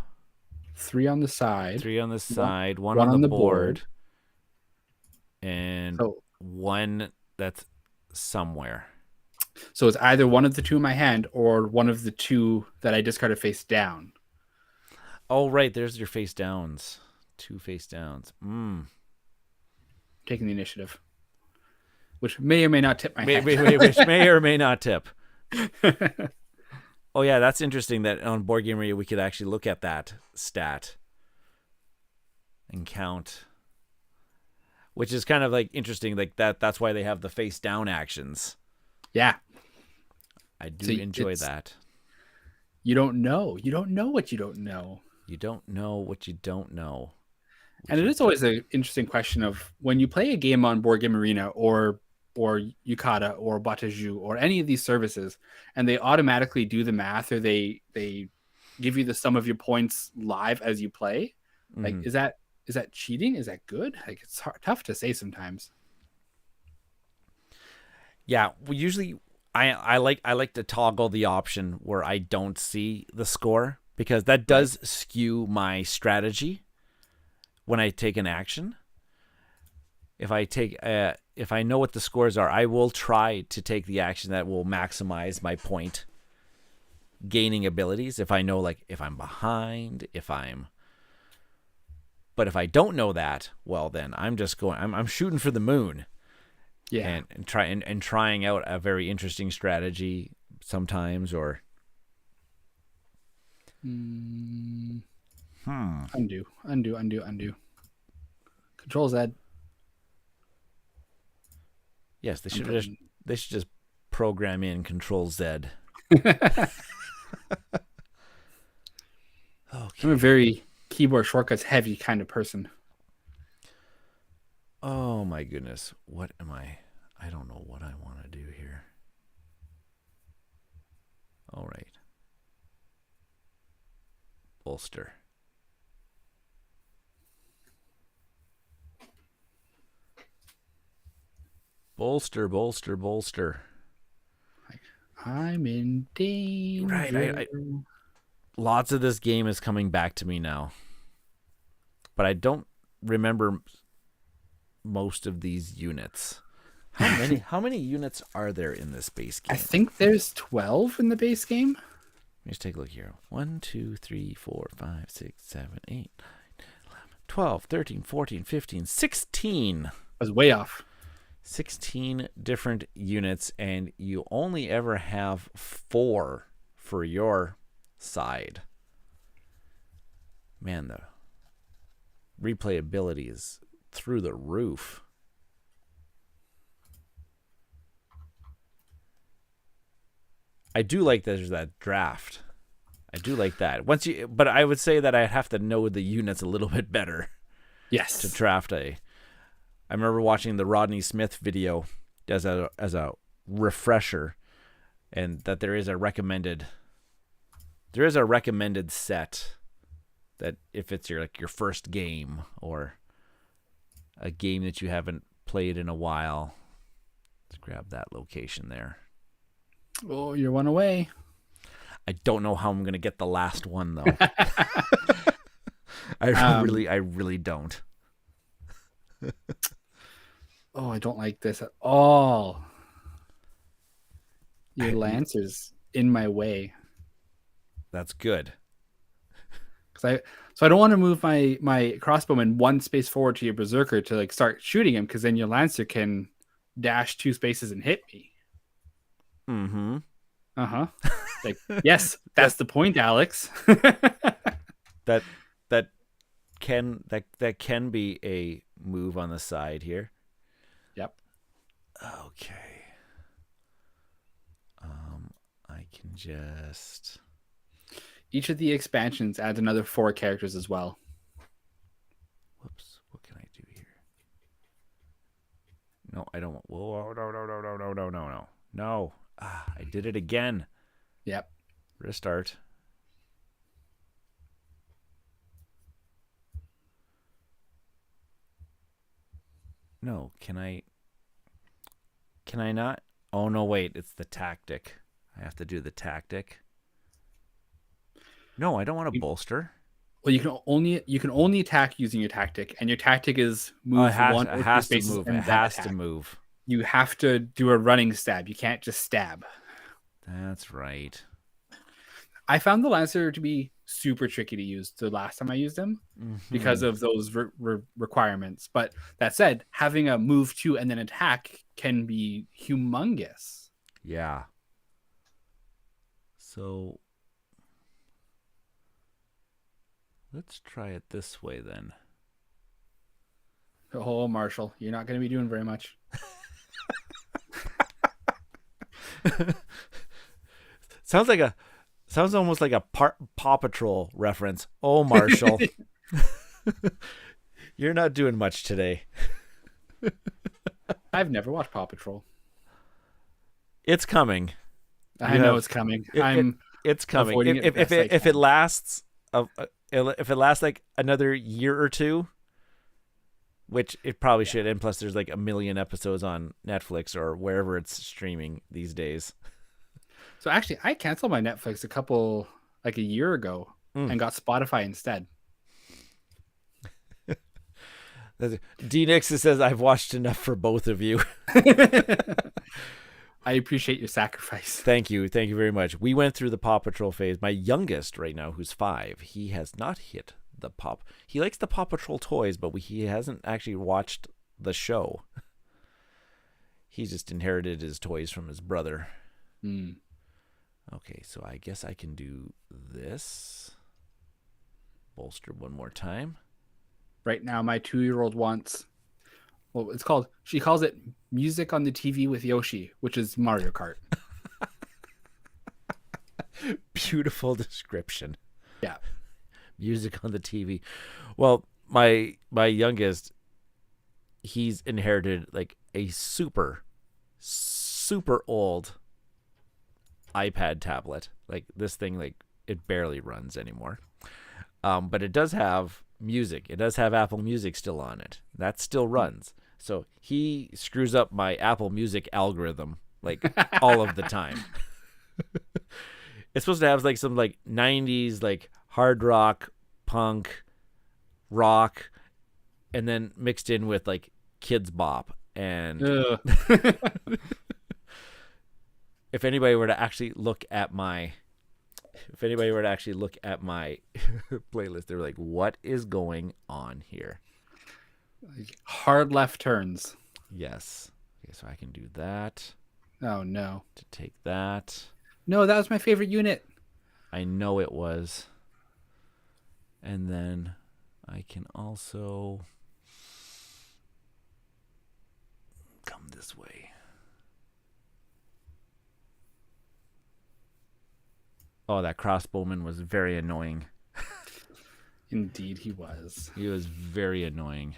3 on the side. 3 on the side, 1 on the board. And so, 1 that's somewhere. So it's either one of the 2 in my hand or one of the 2 that I discarded face down. Oh, right. There's your face downs. 2 face downs. Taking the initiative. Which may or may not tip my hand. Which may or may not tip. Oh, yeah. That's interesting that on Board Game Radio we could actually look at that stat and count. Which is kind of like interesting. Like that's why they have the face down actions. Yeah. I do enjoy that. You don't know. You don't know what you don't know. You don't know what you don't know. And it is always an interesting question of when you play a game on Board Game Arena or Yucata or Bataju or any of these services, and they automatically do the math or they give you the sum of your points live as you play. Like, is that cheating? Is that good? Like, it's tough to say sometimes. Yeah, well, usually I like to toggle the option where I don't see the score because that does skew my strategy when I take an action. If I know what the scores are, I will try to take the action that will maximize my point gaining abilities. If I know, like, if I'm behind, but if I don't know that, well, then I'm just going. I'm shooting for the moon. Yeah, and trying out a very interesting strategy sometimes, or undo. Control Z. Yes, they should just program in Control Z. Okay. I'm a very keyboard shortcuts heavy kind of person. Oh my goodness. What am I? I don't know what I want to do here. All right. Bolster. Bolster. I'm in danger. Right. Lots of this game is coming back to me now. But I don't remember most of these units. How many units are there in this base game? I think there's 12 in the base game. Let me just take a look here. 1, 2, 3, 4, 5, 6, 7, 8, 9, 10, 11, 12, 13, 14, 15, 16. I was way off. 16 different units, and you only ever have 4 for your side. Man, the replayability is through the roof. I do like that there's that draft. I do like that. But I would say that I'd have to know the units a little bit better. Yes. To draft I remember watching the Rodney Smith video as a refresher, and that there is a recommended set that if it's your first game or a game that you haven't played in a while, let's grab that location there. Oh, you're one away. I don't know how I'm going to get the last one though. I really don't. Oh, I don't like this at all. Your Lancer's in my way. That's good. So I don't want to move my crossbowman 1 space forward to your berserker to start shooting him, because then your Lancer can dash 2 spaces and hit me. Mm-hmm. Uh-huh. Yes, that's the point, Alex. that can be a move on the side here. Yep. Okay. I can just... Each of the expansions adds another 4 characters as well. Whoops. What can I do here? No, I don't. Whoa, no. No. I did it again. Yep. Restart. No, can I not? Oh, no, wait. It's the tactic. I have to do the tactic. No, I don't want to bolster. Well, you can only attack using your tactic, and your tactic is move it has, 1 it or 2 has to spaces move. and It then has attack. to move. You have to do a running stab. You can't just stab. That's right. I found the Lancer to be super tricky to use the last time I used him because of those requirements. But that said, having a move 2 and then attack can be humongous. Yeah. So let's try it this way then. Oh, Marshall, you're not going to be doing very much. Sounds almost like a Paw Patrol reference. Oh, Marshall. You're not doing much today. I've never watched Paw Patrol. It's coming. I know it's coming. It's coming. If it lasts like another year or two, which it probably should, and plus there's like 1 million episodes on Netflix or wherever it's streaming these days. So actually, I canceled my Netflix a year ago and got Spotify instead. D Nixon says, I've watched enough for both of you. I appreciate your sacrifice. Thank you. Thank you very much. We went through the Paw Patrol phase. My youngest right now, who's 5, he has not hit the Pop. He likes the Paw Patrol toys, but he hasn't actually watched the show. He just inherited his toys from his brother. Okay, so I guess I can do this. Bolster one more time. Right now, my 2-year-old wants... Well, she calls it music on the TV with Yoshi, which is Mario Kart. Beautiful description. Yeah. Music on the TV. Well, my youngest, he's inherited like a super old iPad tablet. Like this thing, like it barely runs anymore. But it does have music. It does have Apple Music still on it. That still runs. So he screws up my Apple Music algorithm like all of the time. It's supposed to have like some like 90s like hard rock, punk, rock, and then mixed in with like kids bop. And if anybody were to actually look at my playlist, they're like, what is going on here? Hard left turns. Yes. so I can do that Oh, no. to take that. No, that was my favorite unit. I know it was. And then I can also come this way. Oh, that crossbowman was very annoying. Indeed, he was. He was very annoying.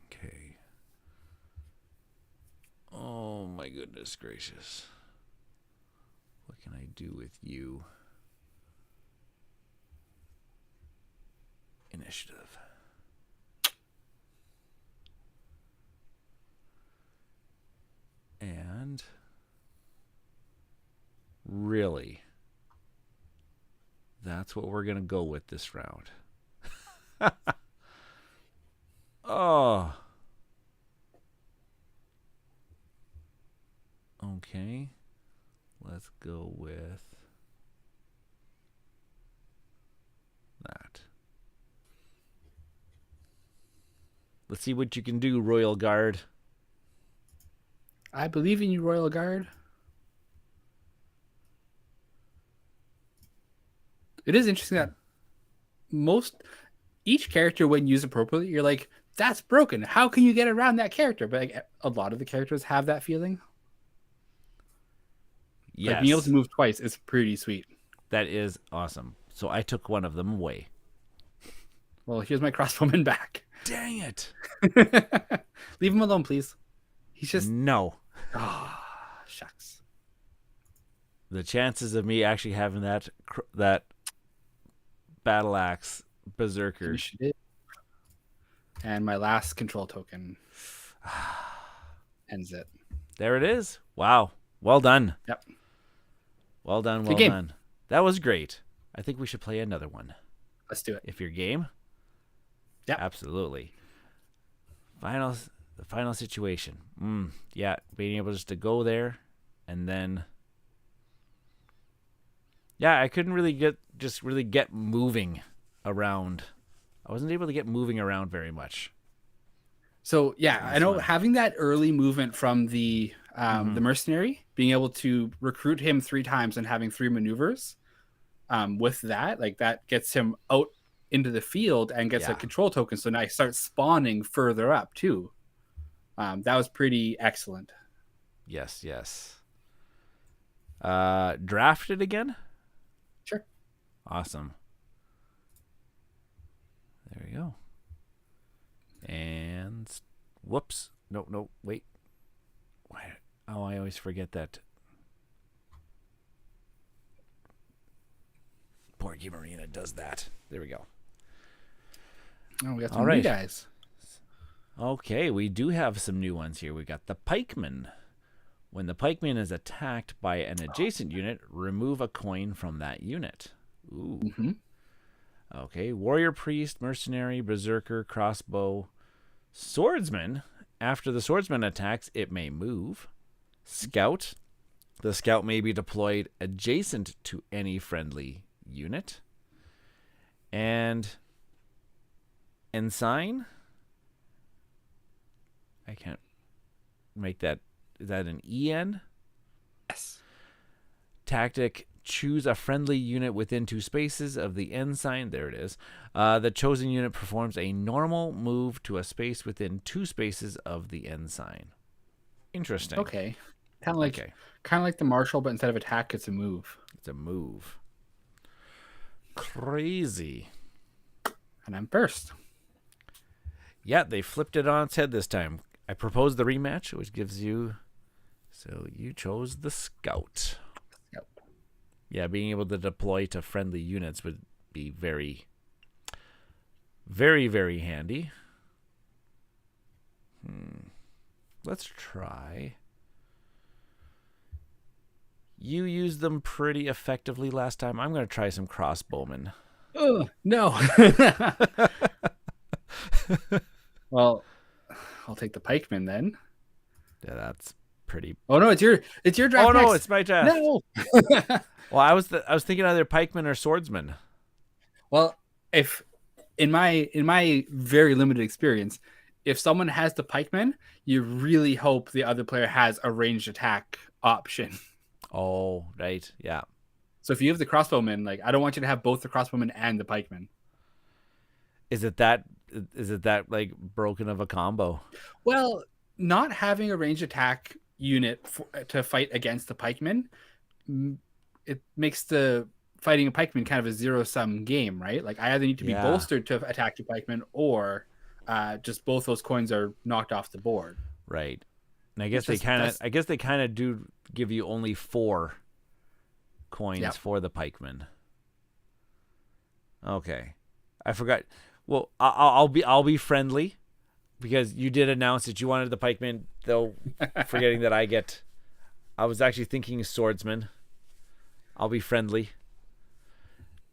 Okay. Oh my goodness gracious. What can I do with you? Initiative. And really, that's what we're going to go with this round. Oh. Okay. Let's go with that. Let's see what you can do, Royal Guard. I believe in you, Royal Guard. It is interesting that each character, when used appropriately, you're like, that's broken. How can you get around that character? But like, a lot of the characters have that feeling. Yes. Like being able to move twice is pretty sweet. That is awesome. So I took one of them away. Well, here's my crossbowman back. Dang it. Leave him alone, please. He's just... No. Oh, shucks. The chances of me actually having that battle axe berserker. And my last control token ends it. There it is. Wow. Well done. Yep. Well done. Well done. That was great. I think we should play another one. Let's do it. If you're game. Yeah. Absolutely. The final situation. Yeah. Being able just to go there and then. Yeah, I couldn't really get moving around. I wasn't able to get moving around very much. So yeah, I know having that early movement from the mercenary, being able to recruit him 3 times and having 3 maneuvers, with that, like that gets him out into the field and gets a control token. So now I start spawning further up too. That was pretty excellent. Yes. Drafted again? Sure. Awesome. There we go. And whoops. No, wait. Why? Oh, I always forget that. Board Game Arena does that. There we go. Oh, we got some new guys. Okay, we do have some new ones here. We got the Pikeman. When the Pikeman is attacked by an adjacent unit, remove a coin from that unit. Ooh. Mm-hmm. Okay, Warrior Priest, Mercenary, Berserker, Crossbow, Swordsman. After the Swordsman attacks, it may move. Scout. The Scout may be deployed adjacent to any friendly unit. And Ensign. I can't make that. Is that an EN? Yes. Tactic. Choose a friendly unit within 2 spaces of the ensign. There it is. The chosen unit performs a normal move to a space within 2 spaces of the ensign. Interesting. Okay. Kind of like the marshal, but instead of attack, it's a move. It's a move. Crazy. And I'm first. Yeah, they flipped it on its head this time. I proposed the rematch, which gives you... So you chose the Scout. Yeah, being able to deploy to friendly units would be very, very, very handy. Let's try. You used them pretty effectively last time. I'm going to try some crossbowmen. Oh, no. Well, I'll take the pikeman then. Yeah, that's pretty... Oh, no, it's your draft. Oh, no, next. it's my draft. No. Well, I was thinking either pikeman or swordsman. Well, if in my very limited experience, if someone has the pikeman, you really hope the other player has a ranged attack option. Oh, right. Yeah. So if you have the crossbowman, like I don't want you to have both the crossbowman and the pikeman. Is it that like broken of a combo? Well, not having a ranged attack unit to fight against the pikeman, it makes the fighting a pikeman kind of a zero-sum game, right? Like I either need to be bolstered to attack your pikeman, or just both those coins are knocked off the board. Right. And I guess they kind of do give you only 4 coins for the pikeman. Okay. I forgot. Well, I'll be friendly, because you did announce that you wanted the pikeman, though forgetting that I was actually thinking swordsman. I'll be friendly.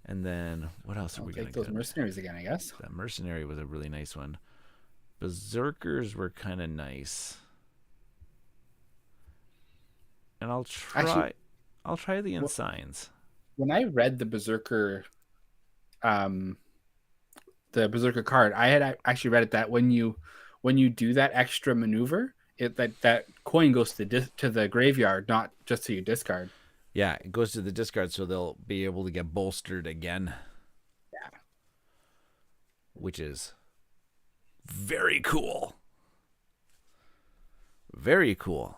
And then what else are we going to take those mercenaries again, I guess. That mercenary was a really nice one. Berserkers were kind of nice. And I'll try the ensigns. When I read the Berserker card, I had actually read it that when you do that extra maneuver, that coin goes to the graveyard, not just to your discard. Yeah, it goes to the discard, so they'll be able to get bolstered again. Yeah. Which is very cool. Very cool.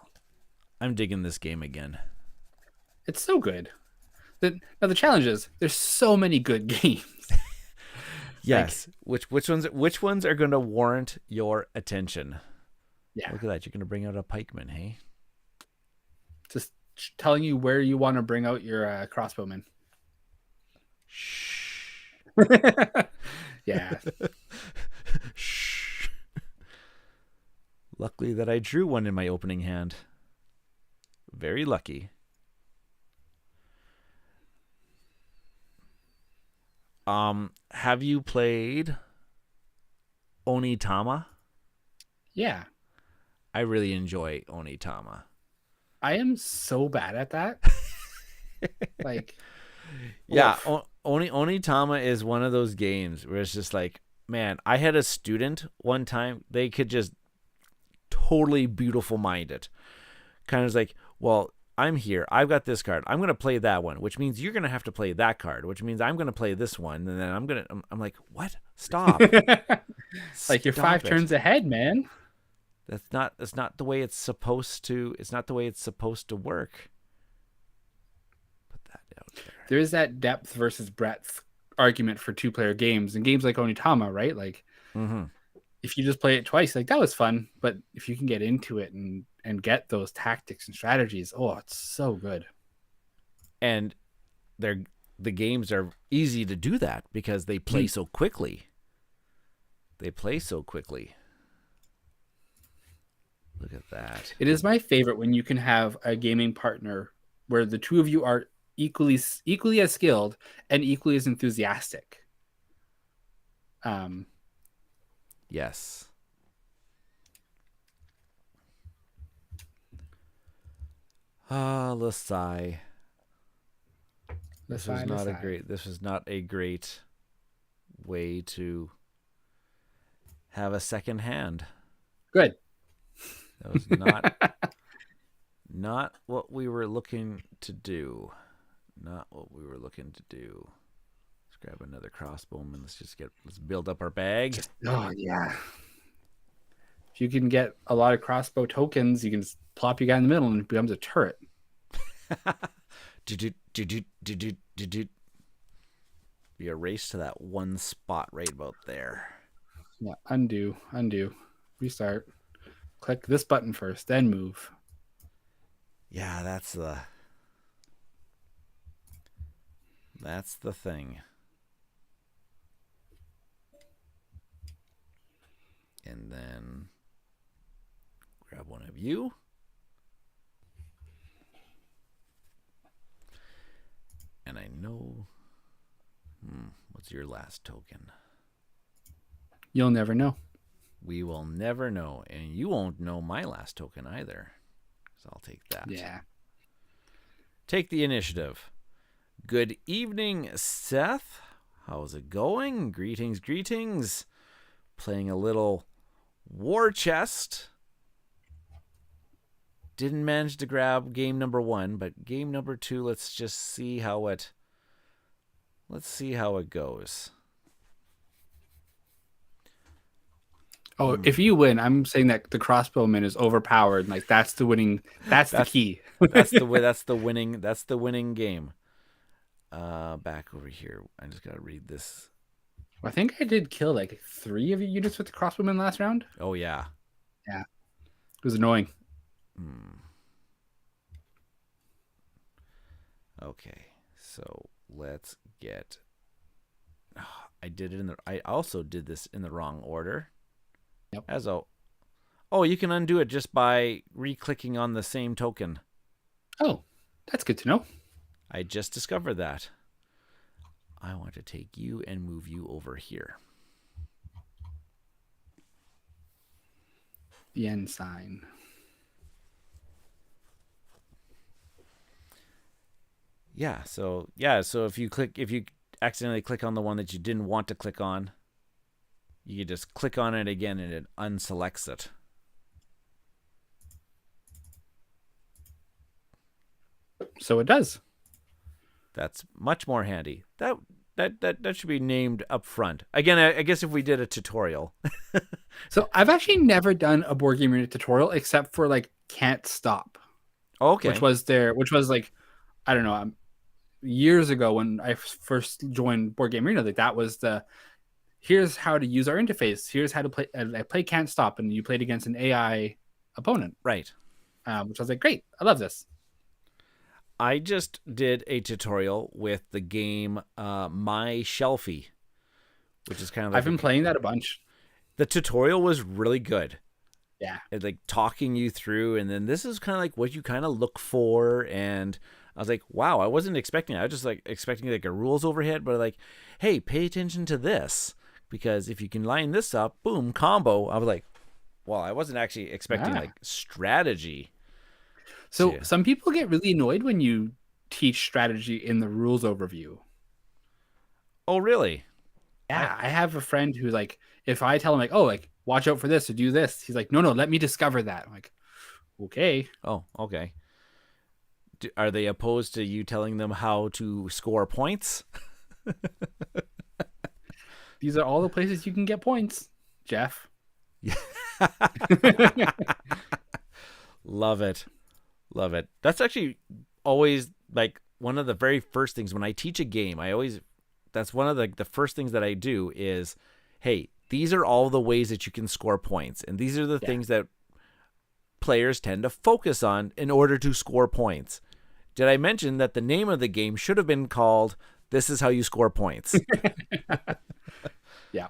I'm digging this game again. It's so good. Now the challenge is there's so many good games. Yes. Like, which ones are going to warrant your attention? Yeah. Look at that. You're going to bring out a pikeman, hey? Just telling you where you want to bring out your crossbowman. Shh. Yeah. Shh. Luckily that I drew one in my opening hand. Very lucky. Have you played Onitama? Yeah. I really enjoy Onitama. I am so bad at that. Like, yeah, Onitama is one of those games where it's just like, man, I had a student one time, they could just totally beautiful mind it. Kind of like, well, I'm here. I've got this card. I'm going to play that one, which means you're going to have to play that card, which means I'm going to play this one. And then I'm like, what? Stop. Like you're 5 turns ahead, man. That's not the way it's supposed to. It's not the way it's supposed to work. Put that out there. There is that depth versus breadth argument for 2-player games, and games like Onitama, right? Like, if you just play it twice, like that was fun. But if you can get into it and get those tactics and strategies, oh, it's so good. And the games are easy to do that because they play so quickly. They play so quickly. Look at that. It is my favorite when you can have a gaming partner where the two of you are equally as skilled and equally as enthusiastic. Yes. Lasai. This was not a great way to have a second hand. Good. That was not what we were looking to do. Not what we were looking to do. Let's grab another crossbowman. Let's build up our bag. Oh yeah. If you can get a lot of crossbow tokens, you can just plop your guy in the middle and it becomes a turret. Be a race to that one spot right about there. Yeah, undo, restart. Click this button first, then move. Yeah, that's the thing. And then grab one of you. And I know... what's your last token? You'll never know. We will never know. And you won't know my last token either. So I'll take that. Yeah. Take the initiative. Good evening, Seth. How's it going? Greetings. Playing a little War Chest. Didn't manage to grab game number 1, but game number 2, let's just see how it goes. Oh, if you win, I'm saying that the crossbowman is overpowered. Like that's the winning. That's the key. That's the winning game. Back over here. I just gotta read this. I think I did kill like 3 of your units with the crossbowman last round. Oh yeah. Yeah. It was annoying. Okay, so let's get. I also did this in the wrong order. Yep. You can undo it just by re-clicking on the same token. Oh, that's good to know. I just discovered that. I want to take you and move you over here. The end sign. So if you accidentally click on the one that you didn't want to click on, you can just click on it again and it unselects it. So it does. That's much more handy. That should be named up front. Again, I guess if we did a tutorial. So I've actually never done a board game unit tutorial except for like Can't Stop. Okay. Which was like, I don't know, years ago when I first joined Board Game Arena. Like that was here's how to use our interface. Here's how to play. I play Can't Stop, and you played against an AI opponent. Right. Which I was like, great. I love this. I just did a tutorial with the game My Shelfie, which is kind of like I've been playing that a bunch. The tutorial was really good. Yeah. It, like talking you through, and then this is kind of like what you kind of look for, and I was like, wow, I wasn't expecting it. I was just like expecting like a rules overhead, but like, hey, pay attention to this, because if you can line this up, boom, combo. I was like, well, I wasn't actually expecting like strategy. So some people get really annoyed when you teach strategy in the rules overview. Oh, really? Yeah, I have a friend who like, if I tell him like, oh, like watch out for this or do this, he's like, no, let me discover that. I'm like, okay. Oh, okay. Are they opposed to you telling them how to score points? These are all the places you can get points, Jeff. Love it. That's actually always like one of the very first things when I teach a game. That's one of the first things that I do is, hey, these are all the ways that you can score points, and these are the things that players tend to focus on in order to score points. Did I mention that the name of the game should have been called "This is how you score points"? Yeah.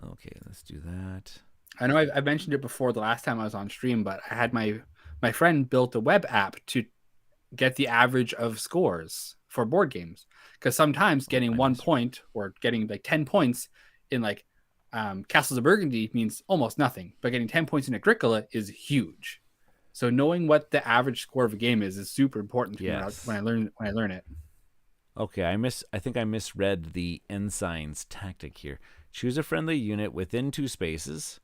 Okay, let's do that. I know I mentioned it before the last time I was on stream, but I had my friend built a web app to get the average of scores for board games, because sometimes getting 1 point or getting like 10 points in like Castles of Burgundy means almost nothing, but getting 10 points in Agricola is huge. So knowing what the average score of a game is super important to me when I learn it. Okay, I think I misread the ensign's tactic here. Choose a friendly unit within 2 spaces.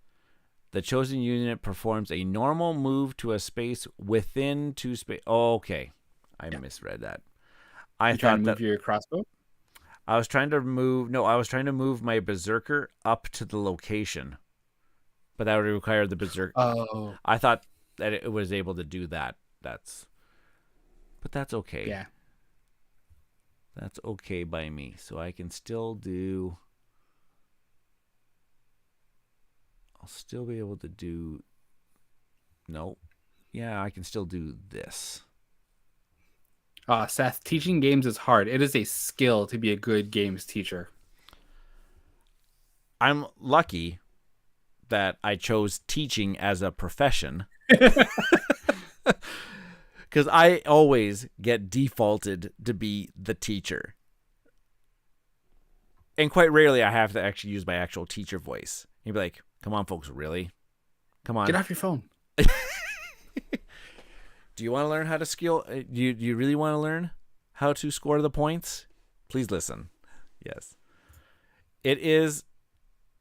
The chosen unit performs a normal move to a space within 2 spaces. Oh, okay, I misread that. I thought to move your crossbow. I was trying to move my berserker up to the location, but that would require the berserker. Oh, I thought that it was able to do that. But that's okay. Yeah, that's okay by me. So I can still do. I'll still be able to do. No, yeah, I can still do this. Seth, teaching games is hard. It is a skill to be a good games teacher. I'm lucky that I chose teaching as a profession, because I always get defaulted to be the teacher. And quite rarely I have to actually use my actual teacher voice. You'd be like, come on, folks, really? Come on. Get off your phone. Do you want to learn how to skill? Do you really want to learn how to score the points? Please listen. Yes. It is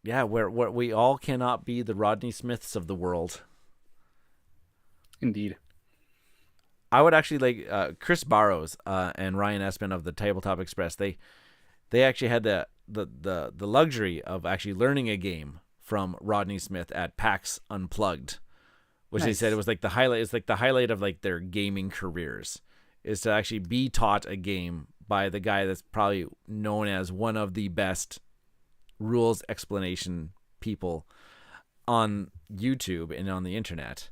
Yeah, where we all cannot be the Rodney Smiths of the world. Indeed. I would actually like Chris Barrows and Ryan Espin of the Tabletop Express. They actually had the luxury of actually learning a game from Rodney Smith at PAX Unplugged, which they said it was like the highlight. It's like the highlight of like their gaming careers is to actually be taught a game by the guy that's probably known as one of the best rules explanation people on YouTube and on the internet.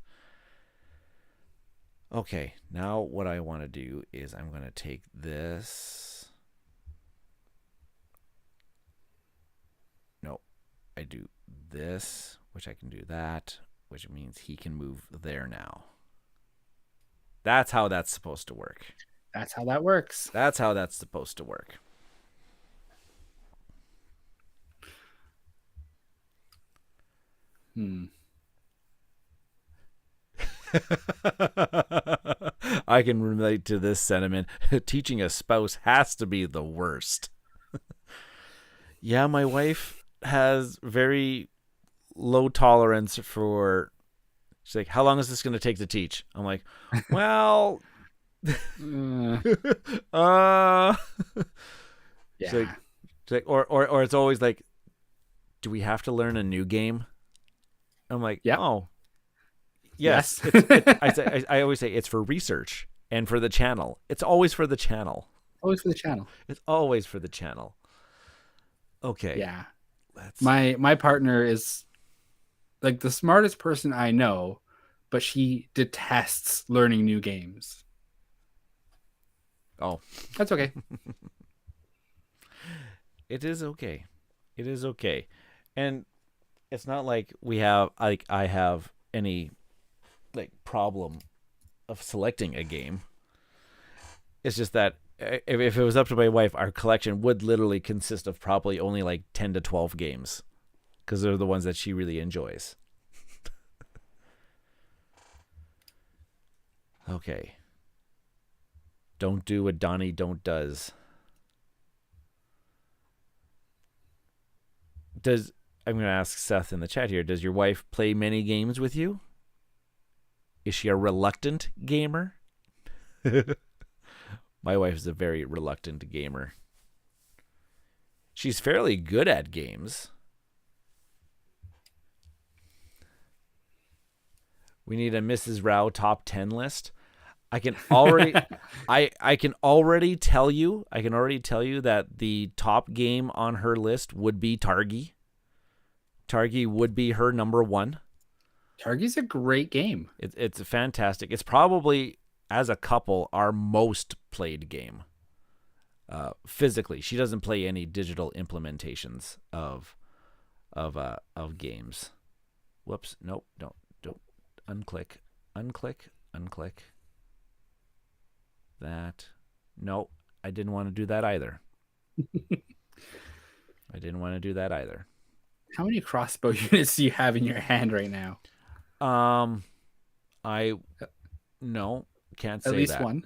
Okay, now what I want to do is I'm going to take this. No, I do this, which I can do that, which means he can move there now. That's how that's supposed to work. That's how that works. That's how that's supposed to work. I can relate to this sentiment. Teaching a spouse has to be the worst. Yeah, my wife has very low tolerance for. She's like, "How long is this going to take to teach?" I'm like, "Well, Yeah. She's like, or it's always like, "Do we have to learn a new game?" I'm like, yeah. "Oh, yes." I always say it's for research and for the channel. It's always for the channel. Always for the channel. It's always for the channel. Okay. Yeah. My partner is like the smartest person I know, but she detests learning new games. Oh, that's okay. It is okay. It is okay. And it's not like I have any like problem of selecting a game. It's just that if it was up to my wife, our collection would literally consist of probably only like 10 to 12 games because they're the ones that she really enjoys. Okay. Don't do what Donnie don't does. I'm going to ask Seth in the chat here, does your wife play many games with you? Is she a reluctant gamer? My wife is a very reluctant gamer. She's fairly good at games. We need a Mrs. Rau top 10 list. I can already I can already tell you that the top game on her list would be Targi. Targi would be her number one. Targi's a great game. It's fantastic. It's probably, as a couple, our most played game. Physically, she doesn't play any digital implementations of games. Whoops! Nope. Don't unclick. That. No, I didn't want to do that either. How many crossbow units do you have in your hand right now? I can't say at least that. One.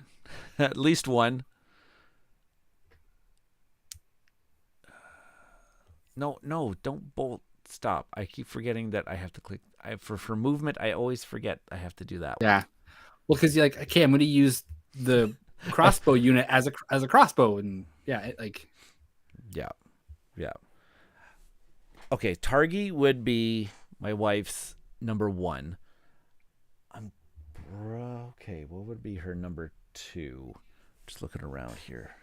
At least one. No, don't bolt. Stop. I keep forgetting that I have to click. For movement, I always forget I have to do that. Yeah. Well, because you're like, okay, I'm going to use the crossbow unit as a crossbow, and yeah. Okay, Targi would be my wife's number one. Okay, what would be her number two? Just looking around here.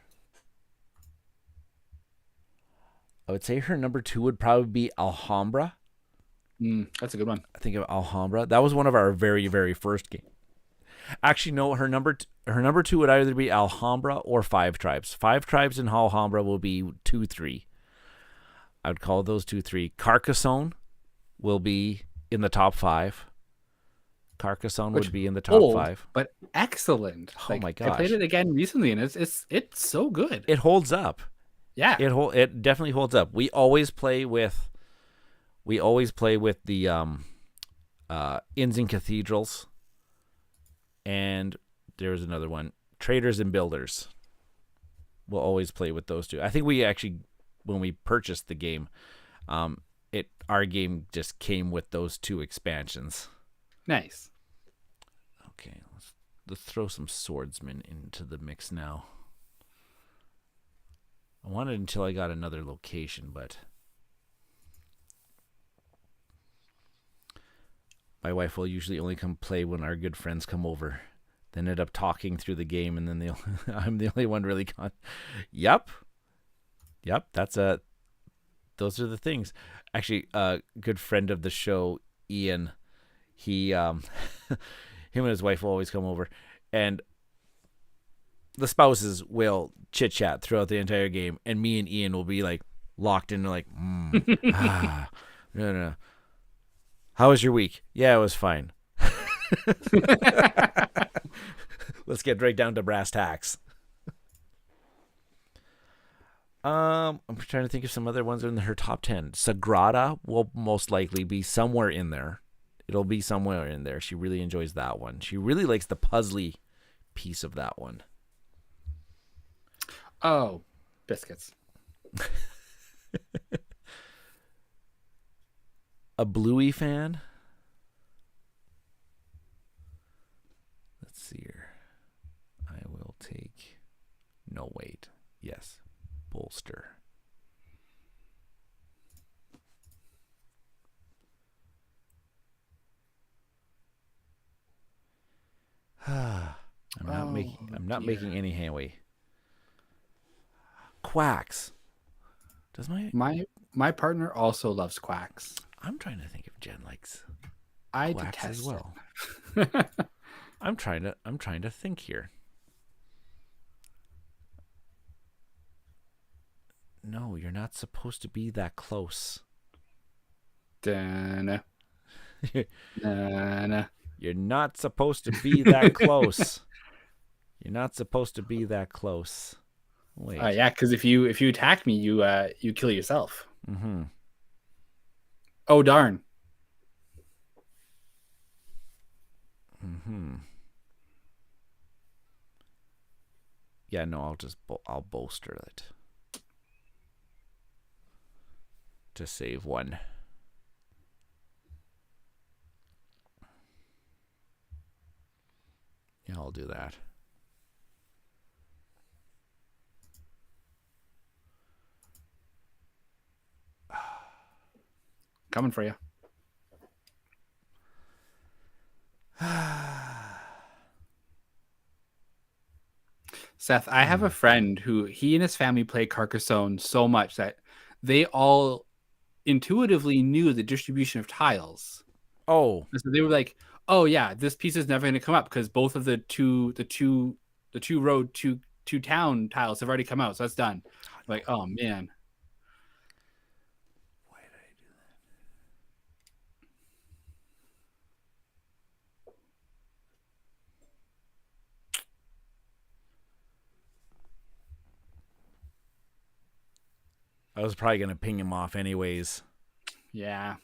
I would say her number two would probably be Alhambra. That's a good one. I think of Alhambra. That was one of our very, very first games. Actually, no, her number two would either be Alhambra or Five Tribes. Five Tribes and Alhambra will be 2-3. I would call those 2-3. Carcassonne will be in the top 5. Carcassonne would be in the top 5. But excellent. Oh my gosh. I played it again recently, and it's so good. It holds up. Yeah. It definitely holds up. We always play with the Inns and Cathedrals. And there's another one, Traders and Builders. We'll always play with those two. I think we actually, when we purchased the game, our game just came with those 2 expansions. Nice. Okay, let's throw some swordsmen into the mix now. I wanted until I got another location, but my wife will usually only come play when our good friends come over. They end up talking through the game, and then I'm the only one really gone. Yep. Those are the things. Actually, a good friend of the show, Ian, he him and his wife will always come over, and the spouses will chit chat throughout the entire game, and me and Ian will be like locked into like, no. How was your week? Yeah, it was fine. Let's get right down to brass tacks. I'm trying to think of some other ones in her top 10. Sagrada will most likely be somewhere in there. It'll be somewhere in there. She really enjoys that one. She really likes the puzzly piece of that one. Oh, biscuits. A Bluey fan? Let's see here. I will take... No, wait. Yes. Bolster. I'm not making any headway. Quacks. Does my partner also loves quacks. I'm trying to think if Jen likes I quacks detest as well. it. I'm trying to think here. No, you're not supposed to be that close. Dana. Dana. You're not supposed to be that close. You're not supposed to be that close. Wait. Yeah, because if you attack me, you kill yourself. Mm-hmm. Oh darn. Mm-hmm. Yeah, no, I'll bolster it to save one. Yeah, I'll do that. Coming for you. Seth, I have a friend who he and his family play Carcassonne so much that they all intuitively knew the distribution of tiles. Oh, so they were like, "Oh yeah, this piece is never going to come up because both of the two road, two town tiles have already come out, so that's done." Like, oh man. Why did I do that? I was probably gonna ping him off anyways. Yeah.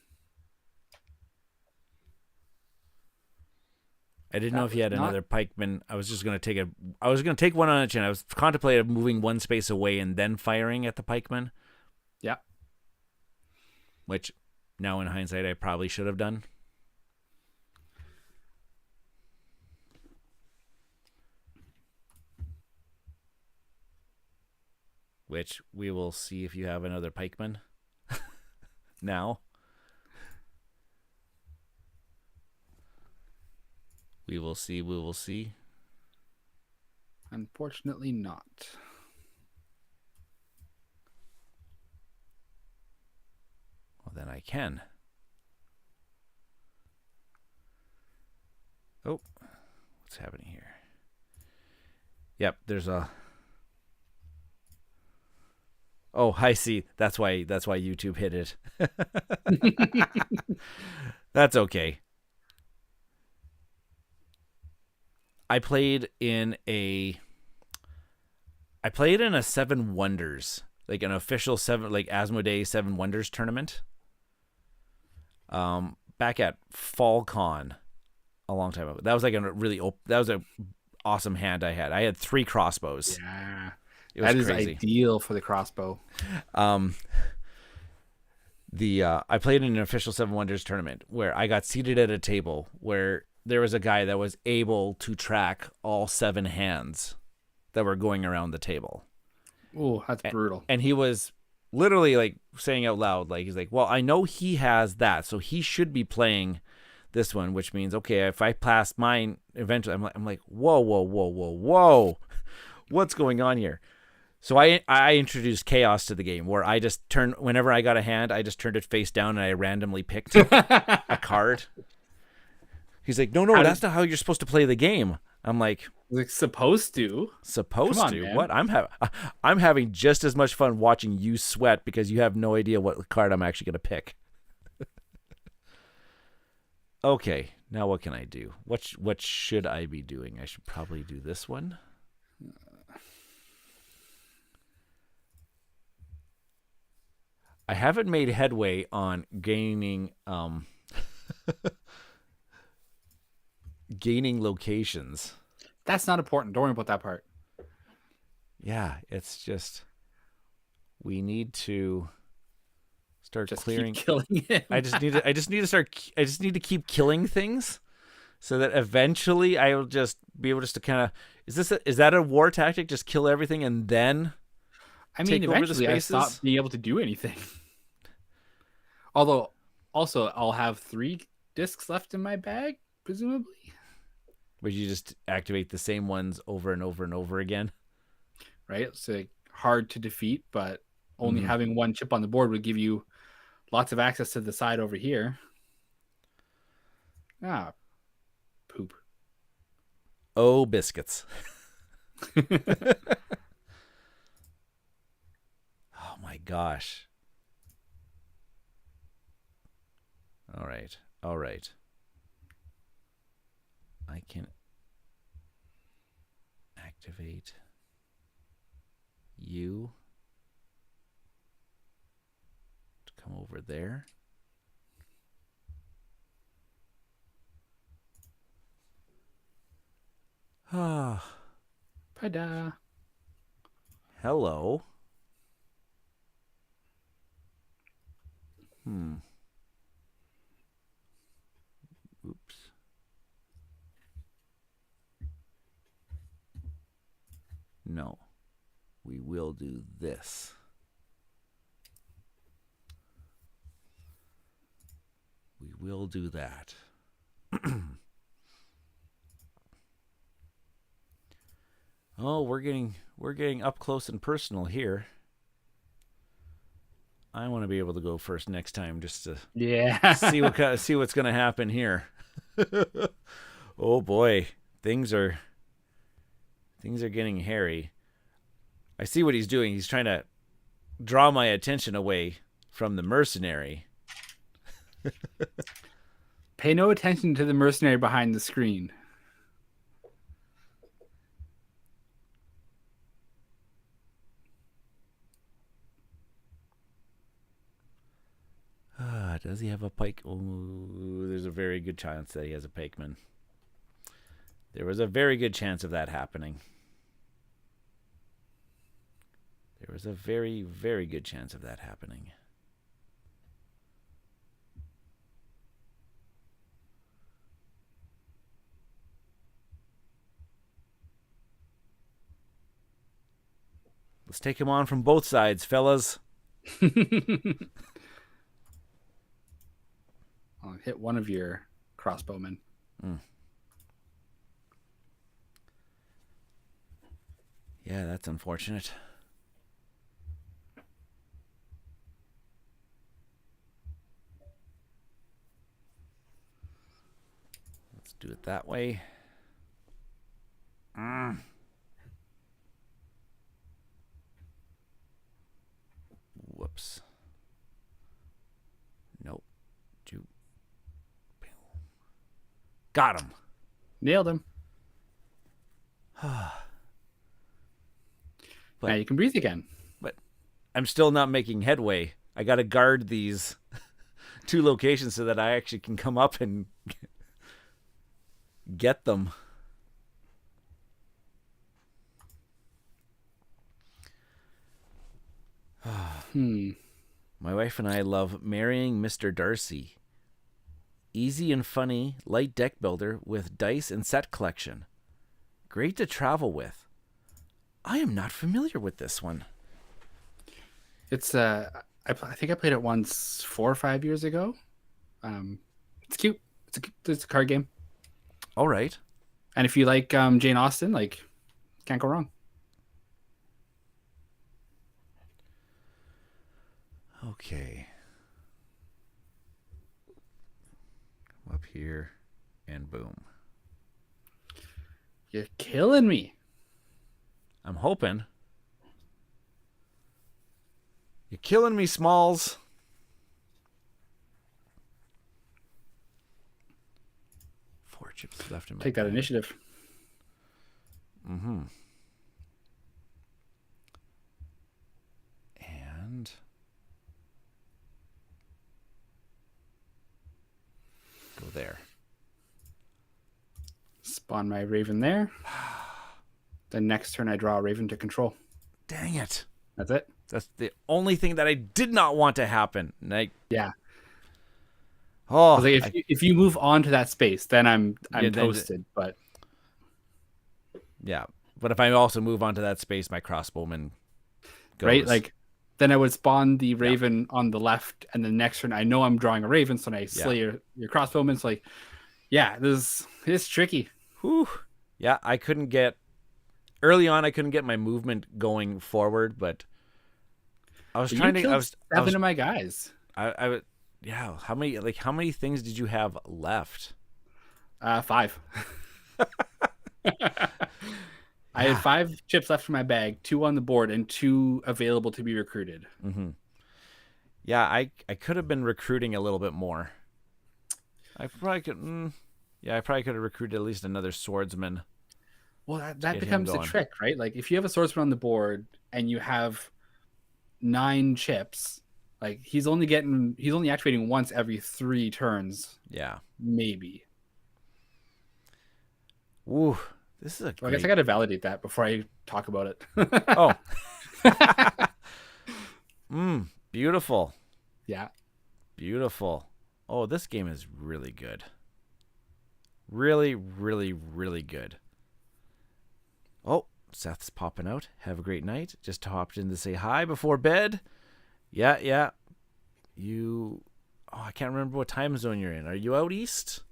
I didn't know if he had another pikeman. I was just gonna take one on a chin. I was contemplating moving one space away and then firing at the pikeman. Yeah. Which, now in hindsight, I probably should have done. Which we will see if you have another pikeman. Now. We will see. Unfortunately not. Well, then I can. Oh, what's happening here? Yep, there's a... Oh, I see. That's why YouTube hit it. That's okay. I played in a Seven Wonders, like an official Asmodee Seven Wonders tournament. Back at FallCon a long time ago. That was like that was an awesome hand I had. I had 3 crossbows. Yeah. It was that is crazy. Ideal for the crossbow. I played in an official Seven Wonders tournament where I got seated at a table where there was a guy that was able to track all 7 hands that were going around the table. Oh, that's brutal. And he was literally like saying out loud, like, he's like, well, I know he has that, so he should be playing this one, which means, okay, if I pass mine eventually, I'm like, whoa. What's going on here? So I introduced chaos to the game where I just whenever I got a hand, I just turned it face down and I randomly picked a card. He's like, no, that's not how you're supposed to play the game. I'm like supposed to. Man. What? I'm having just as much fun watching you sweat because you have no idea what card I'm actually going to pick. Okay, now what can I do? What should I be doing? I should probably do this one. I haven't made headway on gaining gaining locations. That's not important. Don't worry about that part. Yeah, it's just we need to start clearing. Keep killing it. I just need to keep killing things so that eventually I will just be able to kind of is that a war tactic? Just kill everything and then eventually I stopped being able to do anything. Although, also, I'll have 3 discs left in my bag, presumably. Would you just activate the same ones over and over and over again? Right? So hard to defeat, but only having 1 chip on the board would give you lots of access to the side over here. Ah, poop. Oh, biscuits. Oh my gosh. All right. I can activate you to come over there. Ah. Ta-da. Hello. Oops. No. We will do this. We will do that. Oh, we're getting up close and personal here. I want to be able to go first next time just to see what's going to happen here. Oh boy, things are getting hairy. I see what he's doing. He's trying to draw my attention away from the mercenary. Pay no attention to the mercenary behind the screen. Does he have a pike? Oh, there's a very good chance that he has a pikeman. There was a very good chance of that happening. There was a very, very good chance of that happening. Let's take him on from both sides, fellas. I'll hit one of your crossbowmen. Yeah, that's unfortunate. Let's do it that way. Whoops. Nope. Got him. Nailed him. Now you can breathe again. But I'm still not making headway. I got to guard these 2 locations so that I actually can come up and get them. My wife and I love marrying Mr. Darcy. Easy and funny, light deck builder with dice and set collection. Great to travel with. I am not familiar with this one. It's I think I played it once 4 or 5 years ago. It's cute. It's a card game. All right. And if you like Jane Austen, like, can't go wrong. Okay. Come up here and boom. You're killing me. I'm hoping. You're killing me, Smalls. Four chips left in my Take that bag. initiative. Mm-hmm. And go there. Spawn my Raven there. Then next turn I draw a Raven to control. Dang it. That's it. That's the only thing that I did not want to happen. Yeah. Oh, Like if you move on to that space, then I'm Yeah, then- toasted. But yeah. But if I also move on to that space, my crossbowman goes. right, like then I would spawn the Raven on the left, and the next turn I know I'm drawing a Raven, so I slay your crossbowman. So like, yeah, it's tricky. Whew. Yeah, I couldn't get early on. I couldn't get my movement going forward, but I was But trying you to. killed seven of my guys. I would. Yeah. How many things did you have left? 5. I had 5 chips left in my bag, 2 on the board, and 2 available to be recruited. Mm-hmm. Yeah, I could have been recruiting a little bit more. I probably could. I probably could have recruited at least another swordsman. Well, that Get him becomes the going. trick, right? Like if you have a swordsman on the board and you have 9 chips, like he's only activating once every 3 turns, Yeah. maybe. Ooh, this is a. So I guess I got to validate that before I talk about it. Oh. Beautiful. Yeah. Beautiful. Oh, this game is really good. Really, really, really good. Oh, Seth's popping out. Have a great night. Just hopped in to say hi before bed. Yeah. I can't remember what time zone you're in. Are you out east?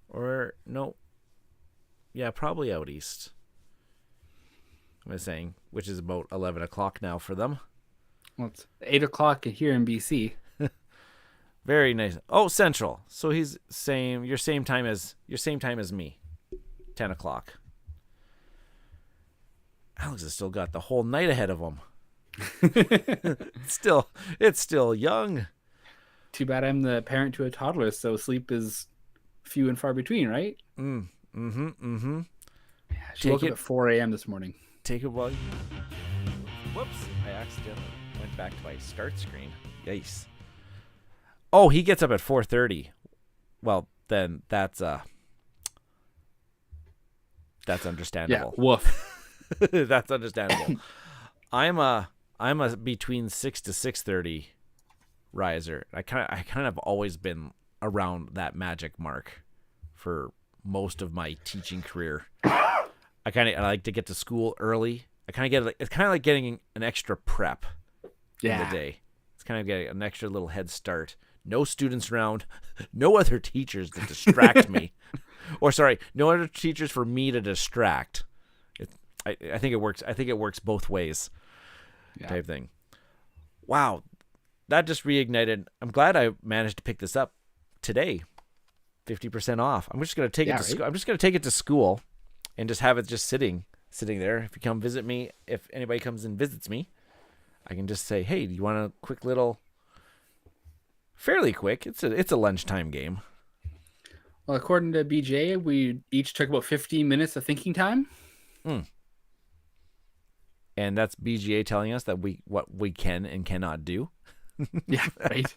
Or no? Yeah, probably out east. I'm saying, which is about 11 o'clock now for them. Well, it's 8 o'clock here in BC. Very nice. Oh, Central. So he's your same time as me. 10 o'clock. Alex has still got the whole night ahead of him. It's still young. Too bad I'm the parent to a toddler, so sleep is few and far between, right? Yeah, She woke up at 4 a.m. this morning. Take it while you... Whoops. I accidentally went back to my start screen. Yikes. Oh, he gets up at 4:30. Well, then that's understandable. Yeah, woof. That's understandable. I'm a between 6 to 6:30 riser. I kind of always been around that magic mark for most of my teaching career. I like to get to school early. It's kind of like getting an extra prep in the day. It's kind of getting an extra little head start. No students around, no other teachers to distract me. Or sorry, no other teachers for me to distract. I think it works. I think it works both ways. Type thing. Wow, that just reignited. I'm glad I managed to pick this up today. 50% off. I'm just gonna take it to school. I'm just gonna take it to school, and just have it just sitting there. If you come visit me, if anybody comes and visits me, I can just say, hey, do you want a quick little? Fairly quick. It's a lunchtime game. Well, according to BJ, we each took about 15 minutes of thinking time. And that's BGA telling us that what we can and cannot do. Yeah, right.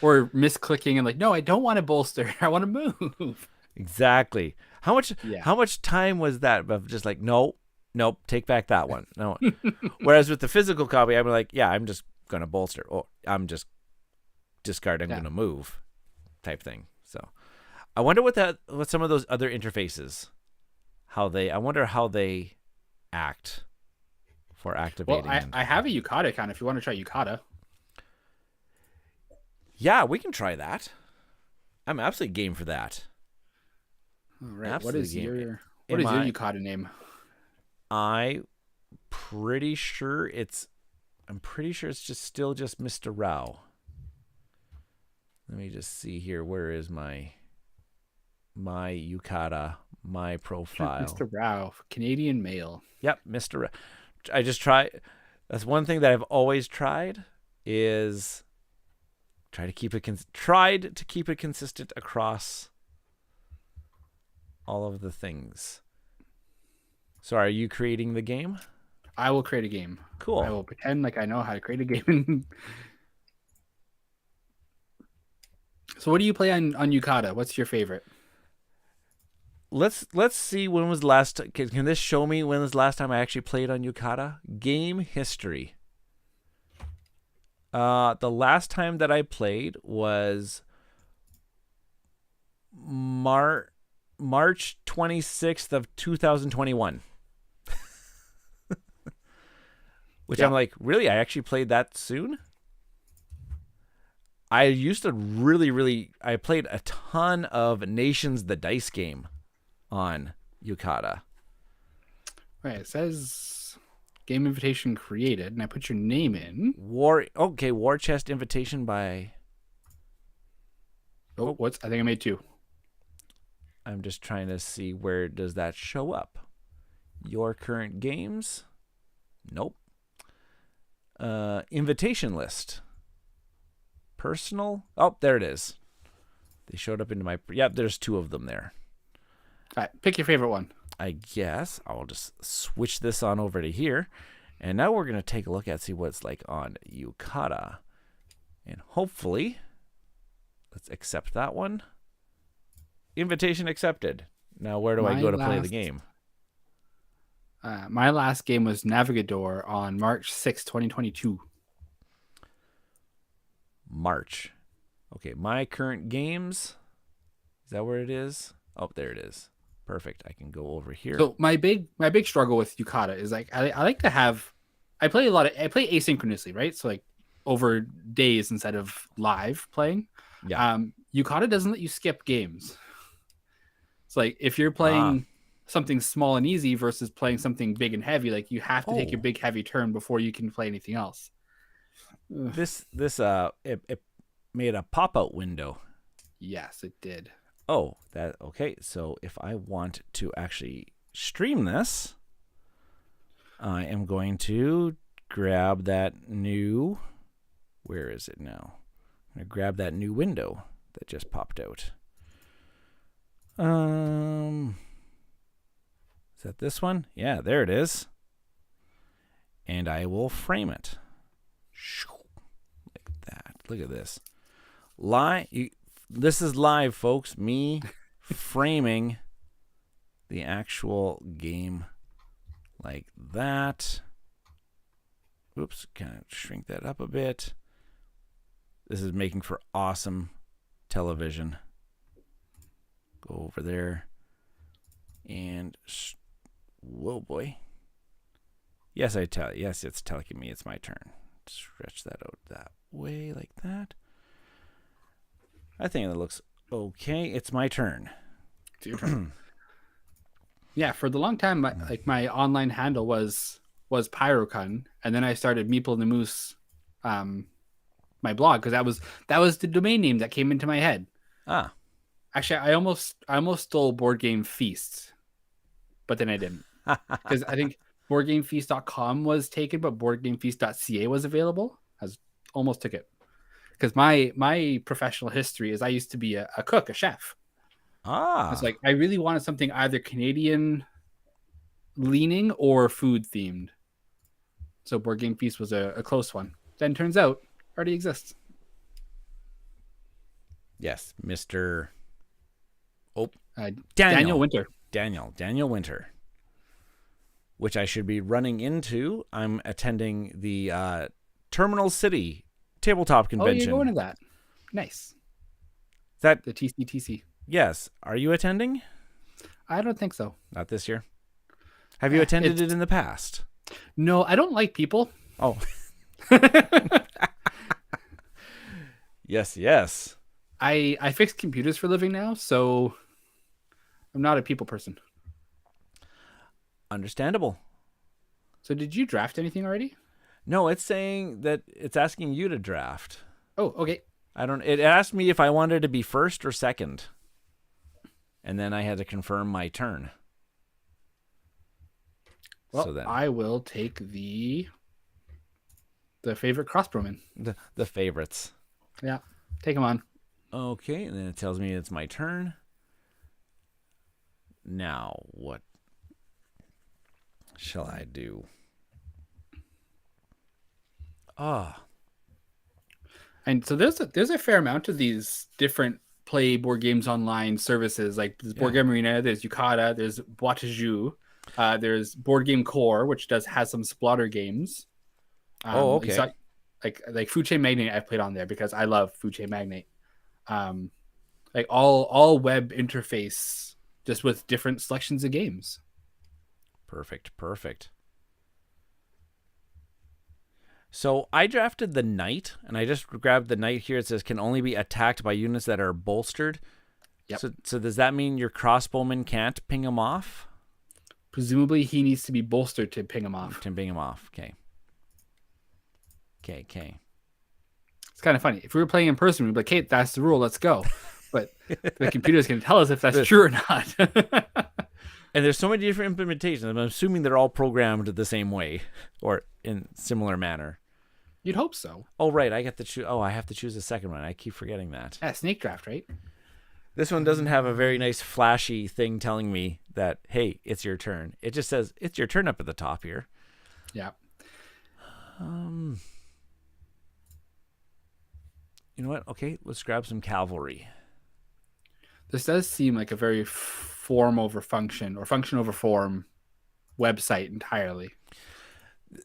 Or misclicking and like, no, I don't want to bolster. I want to move. Exactly. How much time was that of just like, nope, take back that one. No. Whereas with the physical copy, I'm like, yeah, I'm just going to bolster. Oh, I'm just discard. I'm going to move, type thing. So, I wonder what some of those other interfaces, I wonder how they act for activating. Well, I have a Yukata account if you want to try Yukata. Yeah, we can try that. I'm absolutely game for that. All right. Absolutely what is your Yukata name? I'm pretty sure it's still just Mista Rau. Let me just see here. Where is my Yukata, my profile? Mista Rau, Canadian male. Yep, Mista Rau. I just try. That's one thing that I've always tried is tried to keep it consistent across all of the things. So are you creating the game? I will create a game. Cool. I will pretend like I know how to create a game. So what do you play on Yukata? What's your favorite? Let's see when was the last. Can this show me when was the last time I actually played on Yukata? Game history. The last time that I played was March 26th of 2021. Which I'm like, really? I actually played that soon? I used to I played a ton of Nations the Dice game on Yukata. Right, it says game invitation created, and I put your name in. War Chest invitation by... I think I made 2. I'm just trying to see where does that show up. Your current games? Nope. Invitation list. Personal? Oh, there it is. They showed up into my... Yep, there's 2 of them there. All right, pick your favorite one. I guess I'll just switch this on over to here. And now we're going to take a look at see what it's like on Yukata. And hopefully, let's accept that one. Invitation accepted. Now where do I go to play the game? My last game was Navigador on March 6, 2022. March. Okay, my current games. Is that where it is? Oh, there it is. Perfect. I can go over here. So my big struggle with Yukata is like I like to have I play asynchronously, right? So like over days instead of live playing. Yeah. Yukata doesn't let you skip games. It's like if you're playing something small and easy versus playing something big and heavy, like you have to take your big heavy turn before you can play anything else. This it made a pop-out window. Yes, it did. Oh, that okay. So if I want to actually stream this, I am going to grab that new... Where is it now? I'm going to grab that new window that just popped out. Is that this one? Yeah, there it is. And I will frame it. Like that. Look at this. This is live, folks. Me framing the actual game like that. Oops, kind of shrink that up a bit. This is making for awesome television. Go over there. And, whoa, boy. Yes, it's telling me it's my turn. Stretch that out that way, like that. I think that looks okay. It's my turn. It's your turn. Yeah, for the long time, my online handle was Pyrocon, and then I started Meeple The Moose, my blog, because that was the domain name that came into my head. Actually, I almost stole Board Game Feast, but then I didn't, because I think BoardGameFeast.com was taken, but BoardGameFeast.ca was available. I almost took it. Because my professional history is I used to be a cook, a chef. It's like I really wanted something either Canadian leaning or food themed. So Board Game Feast was a close one. Then turns out already exists. Yes, Mr. Daniel Winter. Daniel Winter. Which I should be running into. I'm attending the Terminal City Tabletop Oh, you're Convention. going to that. Nice. That The TCTC. Yes. Are you attending? I don't think so. Not this year. Have you attended it in the past? No, I don't like people. Oh. Yes. I fix computers for a living now, so I'm not a people person. Understandable. So did you draft anything already? No, it's saying that it's asking you to draft. Oh, okay. It asked me if I wanted to be first or second. And then I had to confirm my turn. Well, so then, I will take the favorite crossbowman. The favorites. Yeah, take them on. Okay, and then it tells me it's my turn. Now, what shall I do? And so there's a fair amount of these different play board games online services, like there's Board Game Arena, there's Yucata, there's Boitejou, there's Board Game Core, which has some Splotter games. Okay. So like Food Chain Magnate I've played on there because I love Food Chain Magnate. Like all web interface, just with different selections of games. Perfect. So I drafted the knight, and I just grabbed the knight here. It says can only be attacked by units that are bolstered. Yep. So does that mean your crossbowman can't ping him off? Presumably he needs to be bolstered to ping him off. Okay. It's kind of funny. If we were playing in person, we'd be like, hey, that's the rule, let's go. But the computer's going to tell us if that's true or not. And there's so many different implementations. I'm assuming they're all programmed the same way or in similar manner. You'd hope so. Oh, right. I get to choose. Oh, I have to choose the second one. I keep forgetting that. Yeah, snake draft, right? This one doesn't have a very nice flashy thing telling me that, hey, it's your turn. It just says it's your turn up at the top here. Yeah. You know what? Okay, let's grab some cavalry. This does seem like a very form over function or function over form website entirely.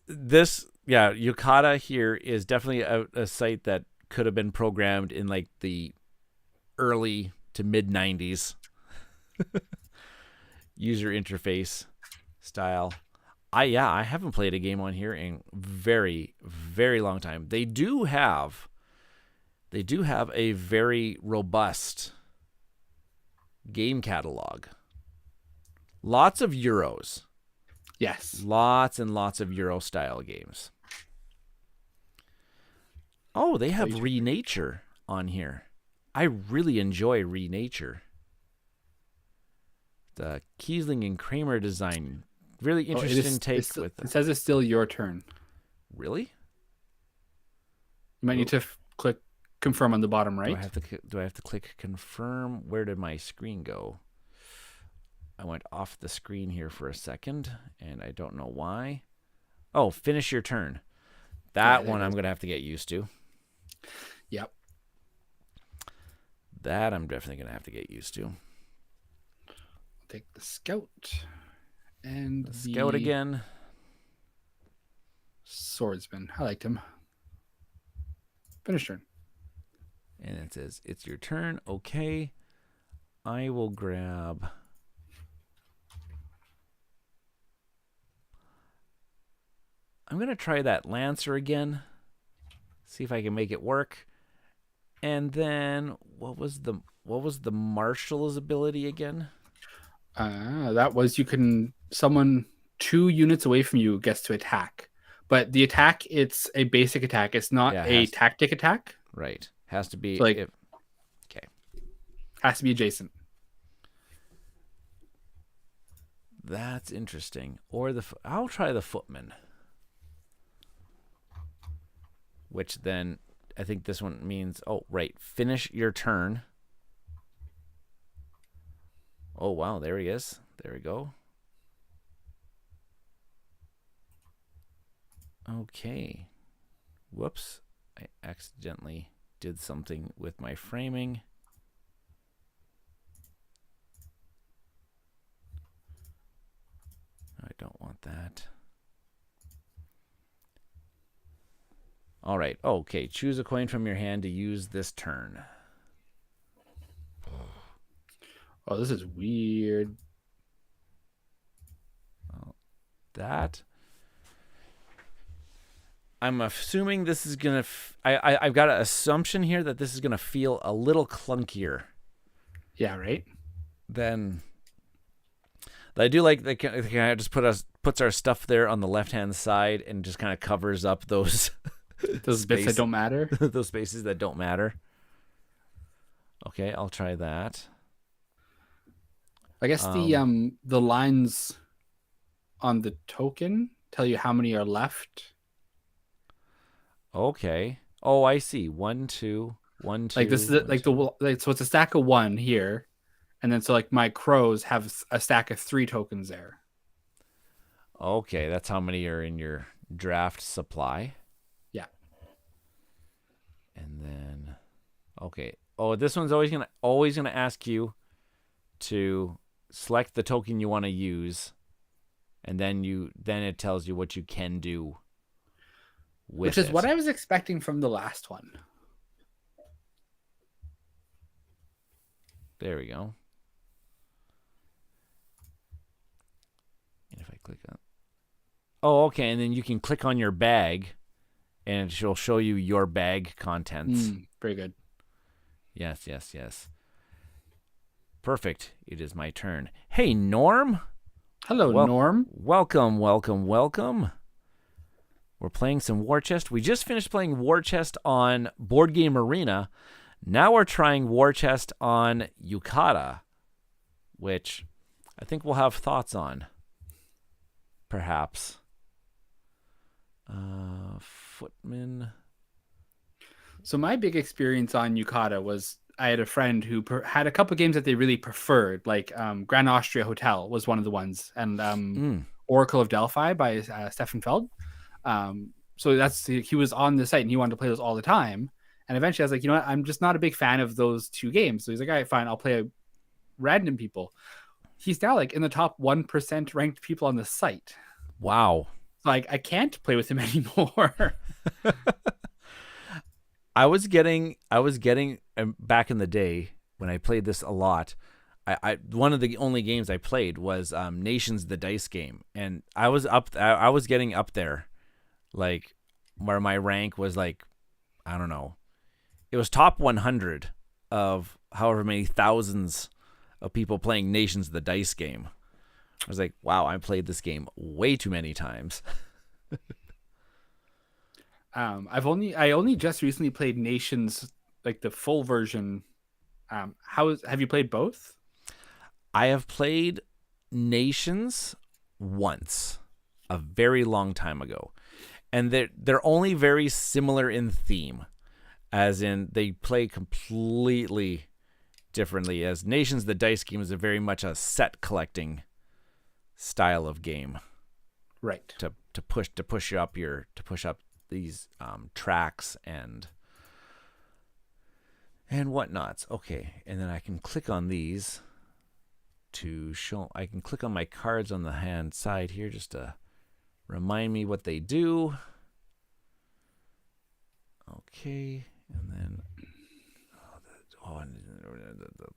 Yucata here is definitely a site that could have been programmed in like the early to mid 90s. User interface style. I haven't played a game on here in very, very long time. They do have a very robust game catalog. Lots of Euros. Yes. Lots and lots of Euro style games. Oh, they have Renature on here. I really enjoy Renature. The Kiesling and Kramer design. Really interesting take with it says it's still your turn. Really? You might need to click confirm on the bottom right. Do I have to click confirm? Where did my screen go? I went off the screen here for a second, and I don't know why. Oh, finish your turn. That one I'm going to have to get used to. Yep. That I'm definitely going to have to get used to. I'll take the scout and the scout again. Swordsman. I liked him. Finish turn. And it says, it's your turn. Okay. I will grab... I'm going to try that Lancer again. See if I can make it work. And then what was the Marshal's ability again? That was someone 2 units away from you gets to attack. But the attack, it's a basic attack. It's not a tactic attack. Right. Has to be so okay. Has to be adjacent. That's interesting. Or I'll try the footman. Which then I think this one means finish your turn. Oh wow, there he is. There we go. Okay. Whoops. I accidentally did something with my framing. I don't want that. All right. Okay. Choose a coin from your hand to use this turn. Oh, this is weird. That. I'm assuming this is gonna. I've got an assumption here that this is gonna feel a little clunkier. Yeah. Right. Than. I do like they kind of just puts our stuff there on the left hand side and just kind of covers up those Those bits that don't matter. those spaces that don't matter. Okay, I'll try that. I guess the lines on the token tell you how many are left. Okay. Oh, I see. 1, 2, 1, 2. Like this is so it's a stack of 1 here, and then so like my crows have a stack of 3 tokens there. Okay, that's how many are in your draft supply. Yeah. And then, okay. Oh, this one's always gonna ask you to select the token you want to use, and then it tells you what you can do with Which is it. what I was expecting from the last one. There we go. And if I click on, oh, okay, and then you can click on your bag, and it will show you your bag contents. Very good. Yes. Perfect. It is my turn. Hey, Norm. Hello, Norm. Welcome. We're playing some War Chest. We just finished playing War Chest on Board Game Arena. Now we're trying War Chest on Yukata, which I think we'll have thoughts on. Perhaps. Footman. So my big experience on Yukata was I had a friend who had a couple games that they really preferred, like Grand Austria Hotel was one of the ones, and Oracle of Delphi by Stefan Feld. So he was on the site and he wanted to play those all the time. And eventually I was like, you know what? I'm just not a big fan of those 2 games. So he's like, all right, fine. I'll play random people. He's now like in the top 1% ranked people on the site. Wow. Like I can't play with him anymore. I was getting back in the day when I played this a lot. I one of the only games I played was Nations the dice game, and I was getting up there, like where my rank was like, I don't know, it was top 100 of however many thousands of people playing Nations the dice game. I was like, wow, I played this game way too many times. I only just recently played Nations, like the full version. Have you played both? I have played Nations once, a very long time ago, and they're only very similar in theme, as in they play completely differently. As Nations, the dice game is very much a set collecting style of game, right? To push up these tracks and whatnots. Okay, and then I can click on these to show. I can click on my cards on the hand side here just to remind me what they do. Okay, and then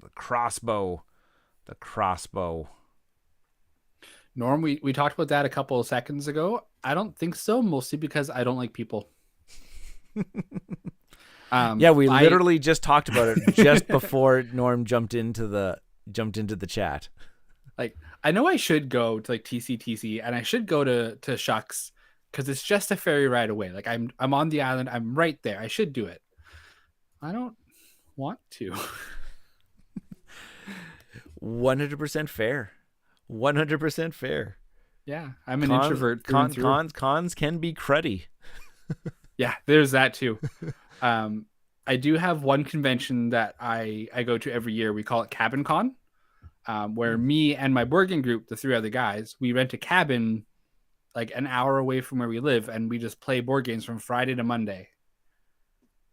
the crossbow. The crossbow. Norm, we talked about that a couple of seconds ago. I don't think so, mostly because I don't like people. Yeah, we literally just talked about it just before Norm jumped into the chat. Like, I know I should go to like TCTC and I should go to Shucks because it's just a ferry ride away. Like I'm on the island, I'm right there. I should do it. I don't want to. 100% fair. 100% fair. Yeah, I'm an introvert. Cons can be cruddy. Yeah, there's that too. I do have one convention that I go to every year. We call it Cabin Con, where me and my board game group, the 3 other guys, we rent a cabin like an hour away from where we live, and we just play board games from Friday to Monday,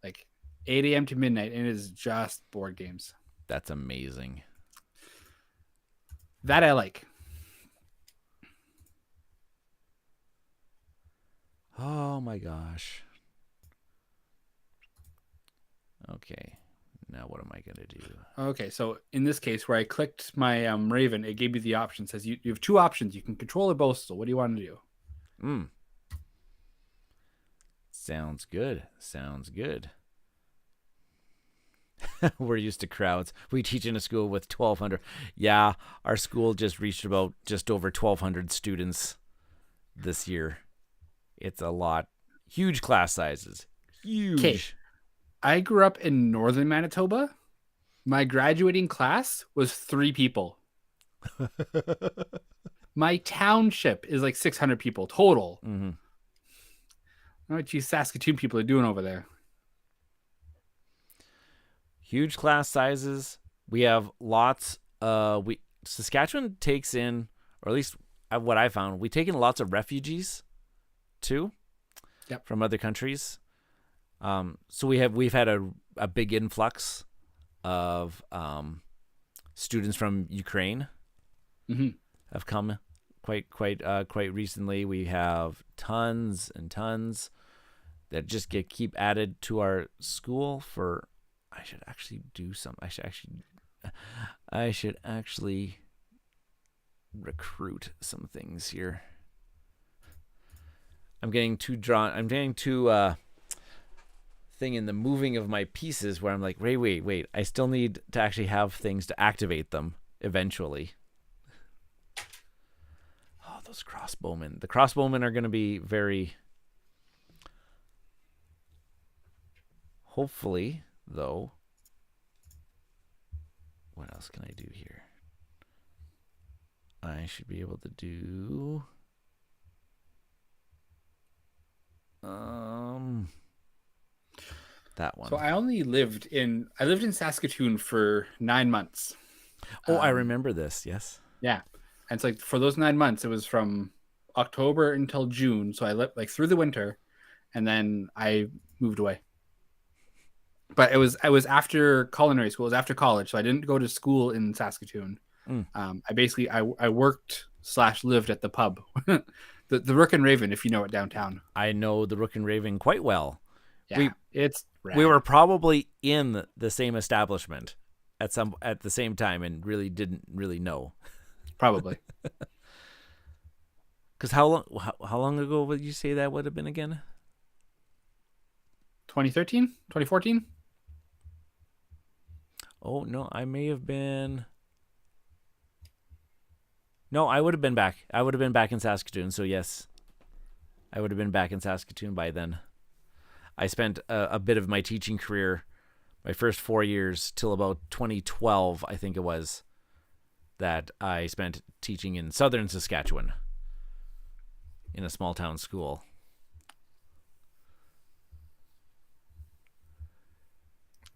like 8 a.m. to midnight, and it is just board games. That's amazing. That I like. Oh my gosh. Okay. Now what am I going to do? Okay, so in this case where I clicked my Raven, it gave me the option. It says you have two options. You can control or boastal. What do you want to do? Sounds good. We're used to crowds. We teach in a school with 1,200. Yeah, our school just reached about just over 1,200 students this year. It's a lot. Huge class sizes. Huge. Okay. I grew up in northern Manitoba. My graduating class was 3 people. My township is like 600 people total. Mm-hmm. I don't know what you Saskatoon people are doing over there. Huge class sizes. We have lots. Saskatchewan takes in, or at least what I found, we take in lots of refugees too. Yep. From other countries. So we've had a big influx of students from Ukraine have come quite recently. We have tons and tons that just keep added to our school. For I should actually do some. I should actually recruit some things here. I'm getting too thing in the moving of my pieces where I'm like, wait. I still need to actually have things to activate them eventually. Oh, those crossbowmen. The crossbowmen are going to be very... Hopefully, though... What else can I do here? I should be able to do... that one. So I lived in Saskatoon for 9 months. Oh, I remember this. Yes. Yeah. And it's like for those 9 months, it was from October until June. So I lived like through the winter, and then I moved away. But I was after culinary school. It was after college, so I didn't go to school in Saskatoon. I worked / lived at the pub, the Rook and Raven, if you know it, downtown. I know the Rook and Raven quite well. Yeah, it's rad. We were probably in the same establishment at the same time and really didn't really know. Probably. Because how long ago would you say that would have been again? 2013, 2014. Oh no, I may have been. No, I would have been back. I would have been back in Saskatoon. So yes, I would have been back in Saskatoon by then. I spent a bit of my teaching career, my first 4 years till about 2012, I think it was, that I spent teaching in southern Saskatchewan in a small town school.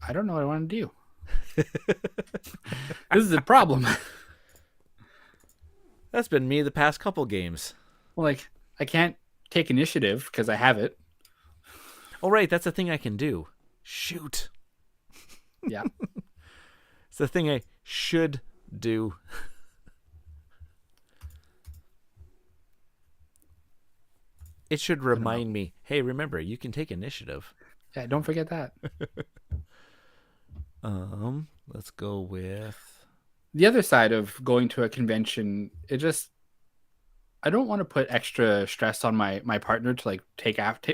I don't know what I want to do. This is a problem. That's been me the past couple games. Well, like, I can't take initiative because I have it. Oh, right. That's the thing I can do. Shoot. Yeah. It's the thing I should do. It should remind me, hey, remember, you can take initiative. Yeah, don't forget that. Let's go with... The other side of going to a convention, I don't want to put extra stress on my partner to like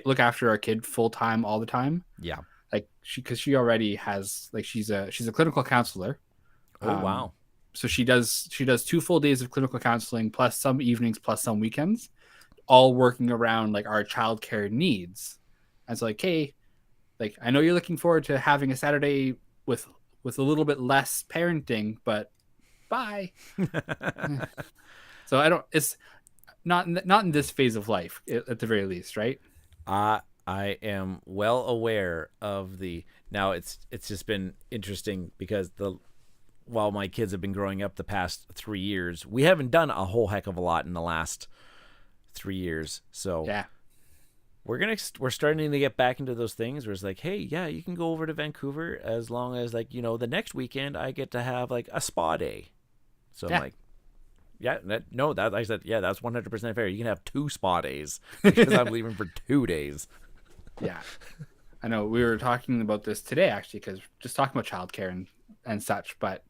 look after our kid full time all the time. Yeah. Like because she already has like she's a clinical counselor. Oh wow. So she does 2 full days of clinical counseling plus some evenings plus some weekends, all working around like our childcare needs. And so like, hey, like I know you're looking forward to having a Saturday with a little bit less parenting, but bye. So it's not in this phase of life at the very least, right? I am well aware of now it's just been interesting because while my kids have been growing up the past 3 years, we haven't done a whole heck of a lot in the last 3 years. So yeah, we're starting to get back into those things where it's like, hey, yeah, you can go over to Vancouver as long as like, the next weekend I get to have like a spa day. So yeah. I'm like, yeah, I said, yeah, that's 100% fair. You can have 2 spa days because I'm leaving for 2 days. Yeah. I know we were talking about this today, actually, because just talking about childcare and such. But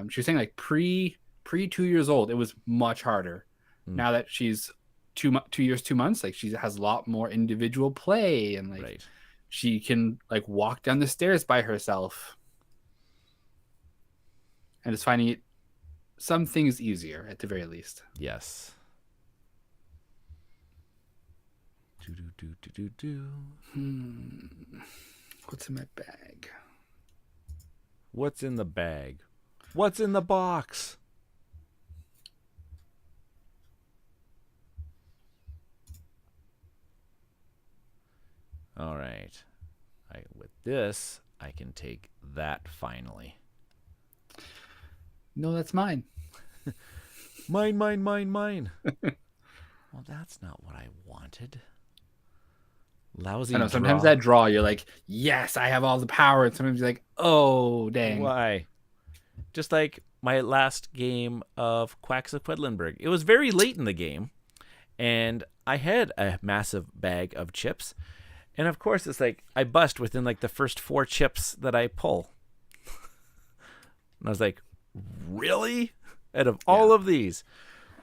she was saying like pre 2 years old, it was much harder. Now that she's 2 years 2 months, like she has a lot more individual play, and like she can like walk down the stairs by herself, and it's finding it some things easier at the very least. Yes. What's in my bag? What's in the bag? What's in the box? All right. With this, I can take that finally. No, that's mine. Mine. Well, that's not what I wanted. Lousy. I know. Sometimes that draw, you're like, yes, I have all the power. And sometimes you're like, oh, dang. Why? Just like my last game of Quacks of Quedlinburg. It was very late in the game, and I had a massive bag of chips. And of course, it's like I bust within like the first 4 chips that I pull. And I was like, really? Out of all of these?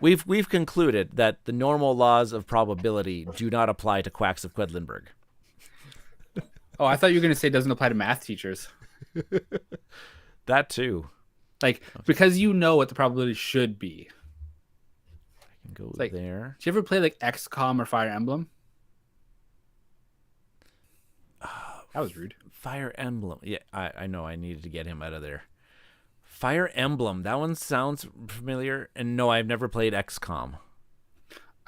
We've concluded that the normal laws of probability do not apply to Quacks of Quedlinburg. Oh, I thought you were going to say it doesn't apply to math teachers. That too. Like, because you know what the probability should be. I can go like, there. Did you ever play like XCOM or Fire Emblem? That was rude. Fire Emblem. Yeah, I know. I needed to get him out of there. Fire Emblem. That one sounds familiar. And no, I've never played XCOM.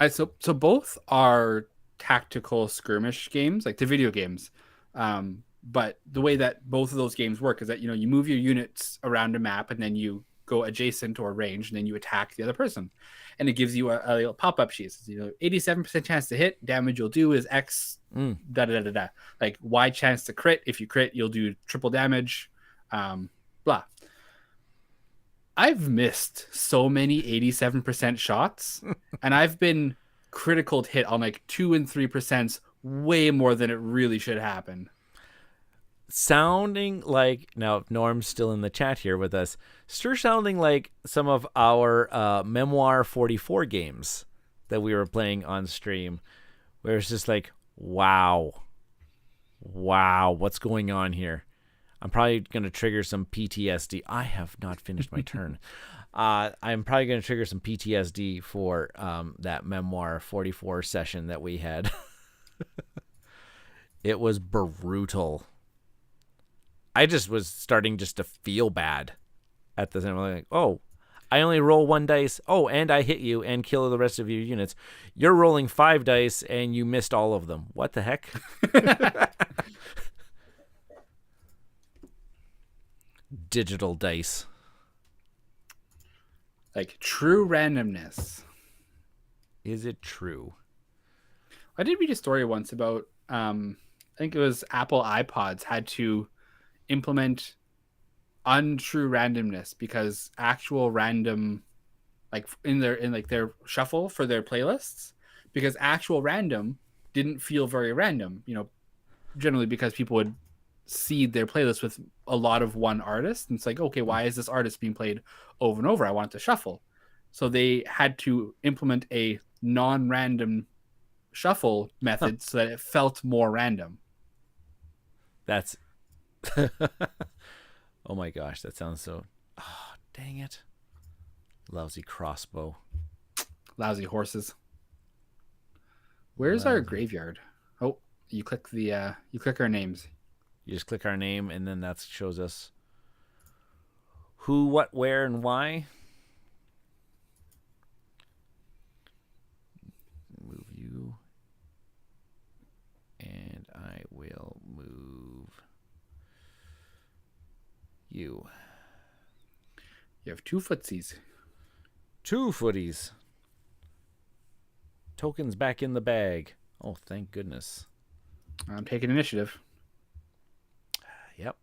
So both are tactical skirmish games, like the video games. But the way that both of those games work is that, you move your units around a map and then you go adjacent or range and then you attack the other person. And it gives you a little pop-up sheet. It's, 87% chance to hit. Damage you'll do is X, da-da-da-da-da. Like Y chance to crit. If you crit, you'll do triple damage, blah. I've missed so many 87% shots, and I've been critical hit on like 2 and 3% way more than it really should happen. Sounding like, now Norm's still in the chat here with us, sure sounding like some of our Memoir 44 games that we were playing on stream, where it's just like, wow, what's going on here? I'm probably going to trigger some PTSD. I have not finished my turn. I'm probably going to trigger some PTSD for that Memoir 44 session that we had. It was brutal. I just was starting just to feel bad at the time. I'm like, oh, I only roll 1 dice. Oh, and I hit you and kill the rest of your units. You're rolling 5 dice and you missed all of them. What the heck? Digital dice. Like true randomness. Is it true? I did read a story once about, I think it was Apple iPods had to implement untrue randomness because actual random, like in their shuffle for their playlists, because actual random didn't feel very random, generally because people would seed their playlist with a lot of one artist, and it's like, okay, why is this artist being played over and over? I want it to shuffle. So they had to implement a non-random shuffle method so that it felt more random. That's oh my gosh, that sounds so, oh, dang it. Lousy crossbow. Lousy horses. Where's our graveyard? Oh, you click our names. You just click our name, and then that shows us who, what, where, and why. Move you. And I will move you. You have 2 footsies. 2 footies. Tokens back in the bag. Oh, thank goodness. I'm taking initiative. Yep.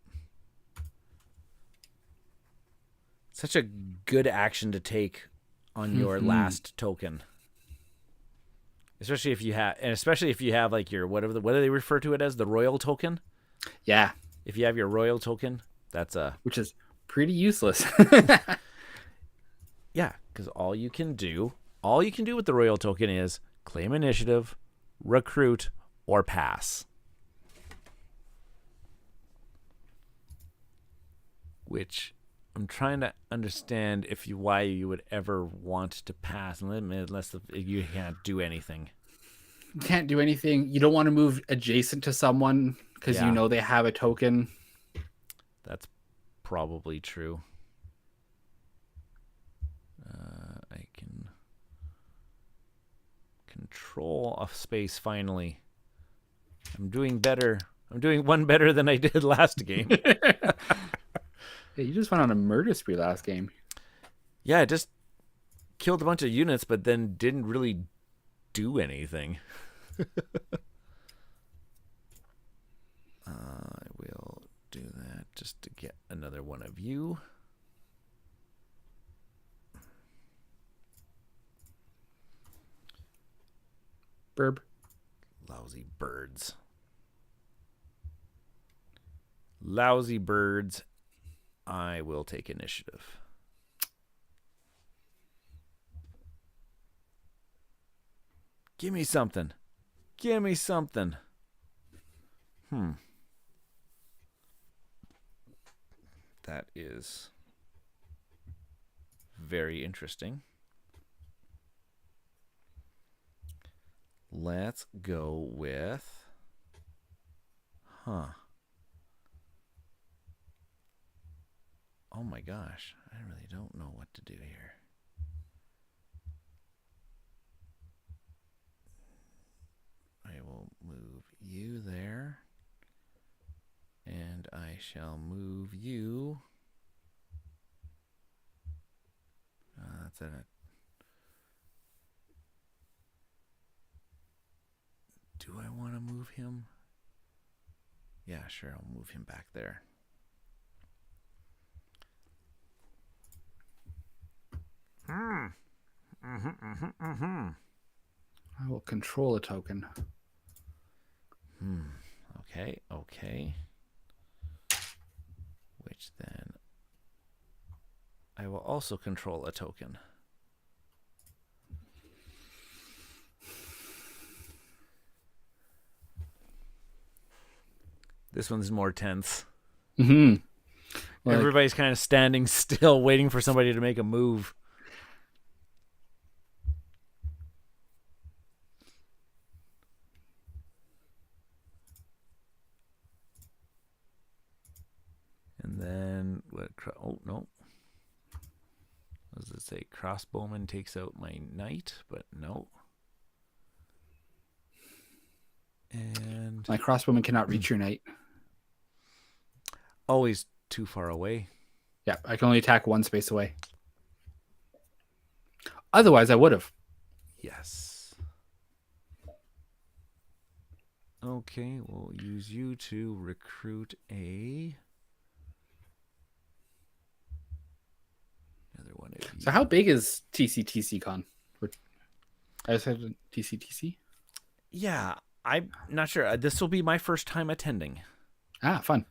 Such a good action to take on your last token. especially if you have like your whatever what do they refer to it as, the royal token? Yeah, If you have your royal token, that's which is pretty useless. yeah, because all you can do with the royal token is claim initiative, recruit, or pass. Which I'm trying to understand why you would ever want to pass unless you can't do anything. You can't do anything. You don't want to move adjacent to someone because you know they have a token. That's probably true. I can control a space finally. I'm doing better. I'm doing one better than I did last game. Yeah, you just went on a murder spree last game. Yeah, I just killed a bunch of units, but then didn't really do anything. I will do that just to get another one of you. Burb. Lousy birds. Lousy birds. I will take initiative. Give me something. Give me something. That is very interesting. Let's go with... Oh my gosh. I really don't know what to do here. I will move you there. And I shall move you. That's it. Do I want to move him? Yeah, sure. I'll move him back there. I will control a token. Okay. Which then I will also control a token. This one's more tense. Like, everybody's kind of standing still, waiting for somebody to make a move. And then, oh, no. What does it say? Crossbowman takes out my knight, but no. And my crossbowman cannot reach your knight. Always too far away. Yeah, I can only attack one space away. Otherwise, I would have. Yes. Okay, we'll use you to recruit another one of you. So how big is TCTC Con? I said TCTC? Yeah, I'm not sure. This will be my first time attending. Ah, fun.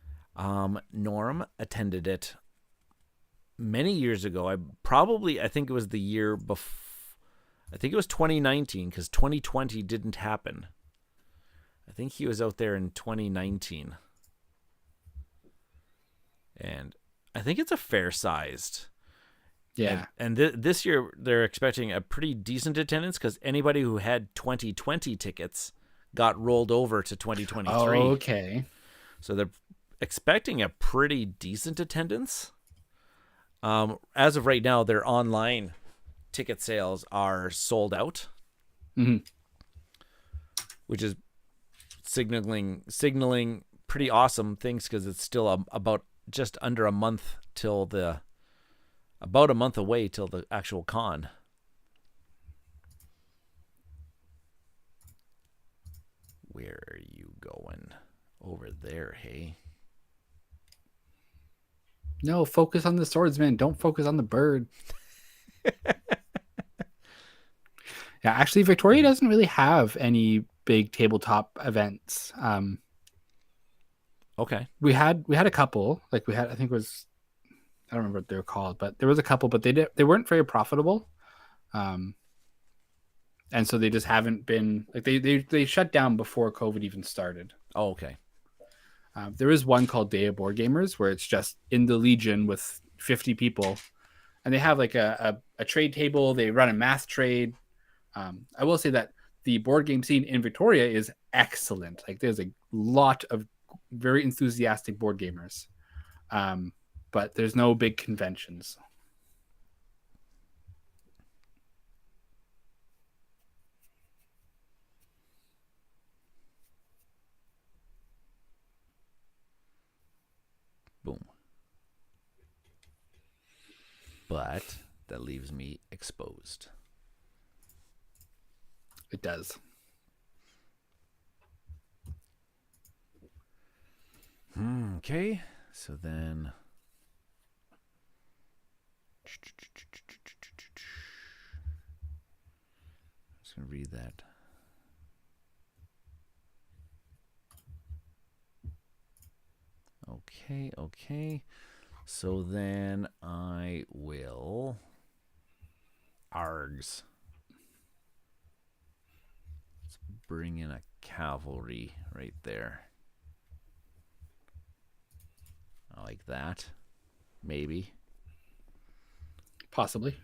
Norm attended it many years ago. I think it was the year before. I think it was 2019 because 2020 didn't happen. I think he was out there in 2019. And I think it's a fair-sized. Yeah. And this year they're expecting a pretty decent attendance because anybody who had 2020 tickets got rolled over to 2023. Oh, okay. So they're expecting a pretty decent attendance. As of right now, their online ticket sales are sold out, which is signaling pretty awesome things because it's still about just under a month about a month away till the actual con. Where are you going? Over there, hey? No, focus on the swordsman. Don't focus on the bird. Yeah, actually, Victoria doesn't really have any big tabletop events. Okay. We had a couple. Like we had, I think it was, I don't remember what they were called, but there was a couple, but they weren't very profitable. Um, and so they just haven't been like they shut down before COVID even started. Oh, okay. There is one called Day of Board Gamers where it's just in the Legion with 50 people, and they have like a trade table. They run a math trade. I will say that the board game scene in Victoria is excellent. Like there's a lot of very enthusiastic board gamers, but there's no big conventions. Boom. But that leaves me exposed. It does. Okay. So then. I'm just going to read that. Okay. So then I will. Args. Let's bring in a cavalry right there. I like that. Maybe. Possibly.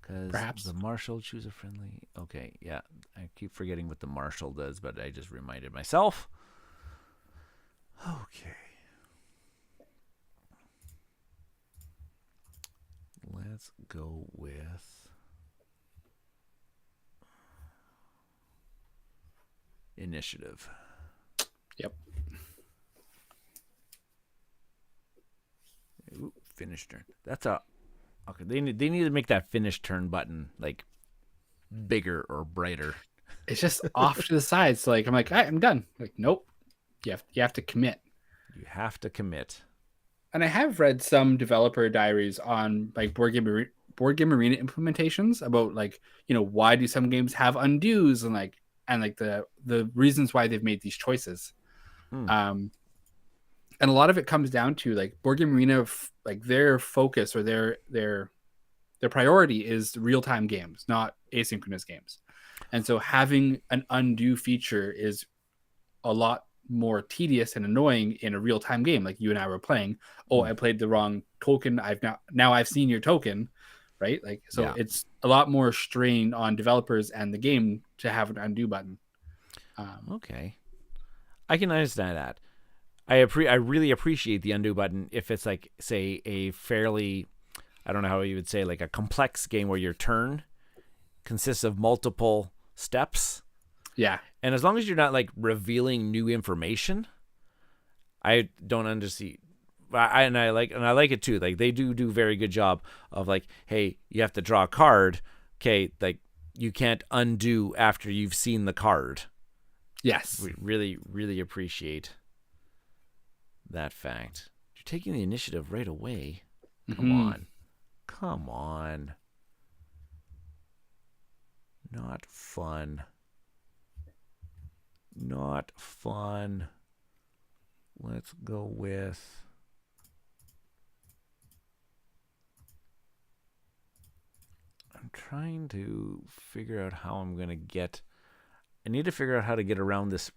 Because Perhaps. the marshal, choose a friendly. Okay, yeah. I keep forgetting what the marshal does, but I just reminded myself. Okay. Let's go with initiative. Yep. Ooh, finish turn. That's a okay. They need to make that finish turn button like bigger or brighter. It's just off to the side. So like I'm like, I'm done. Like, nope. You have to commit. You have to commit. And I have read some developer diaries on like board game arena implementations about like, why do some games have undos and the reasons why they've made these choices. And a lot of it comes down to like board game arena, like their focus or their priority is real-time games, not asynchronous games. And so having an undo feature is a lot more tedious and annoying in a real-time game like you and I were playing. I played the wrong token. I've seen your token, right? Like, so yeah. It's a lot more strain on developers and the game to have an undo button. Okay, I can understand that. I really appreciate the undo button if it's like, say, a fairly, I don't know how you would say, like a complex game where your turn consists of multiple steps. Yeah. And as long as you're not like revealing new information, I don't understand. I like it too. Like they do very good job of like, hey, you have to draw a card. Okay, like you can't undo after you've seen the card. Yes. We really appreciate that fact. You're taking the initiative right away. Come on. Not fun. Let's go with I'm trying to figure out how I'm going to get I need to figure out how to get around this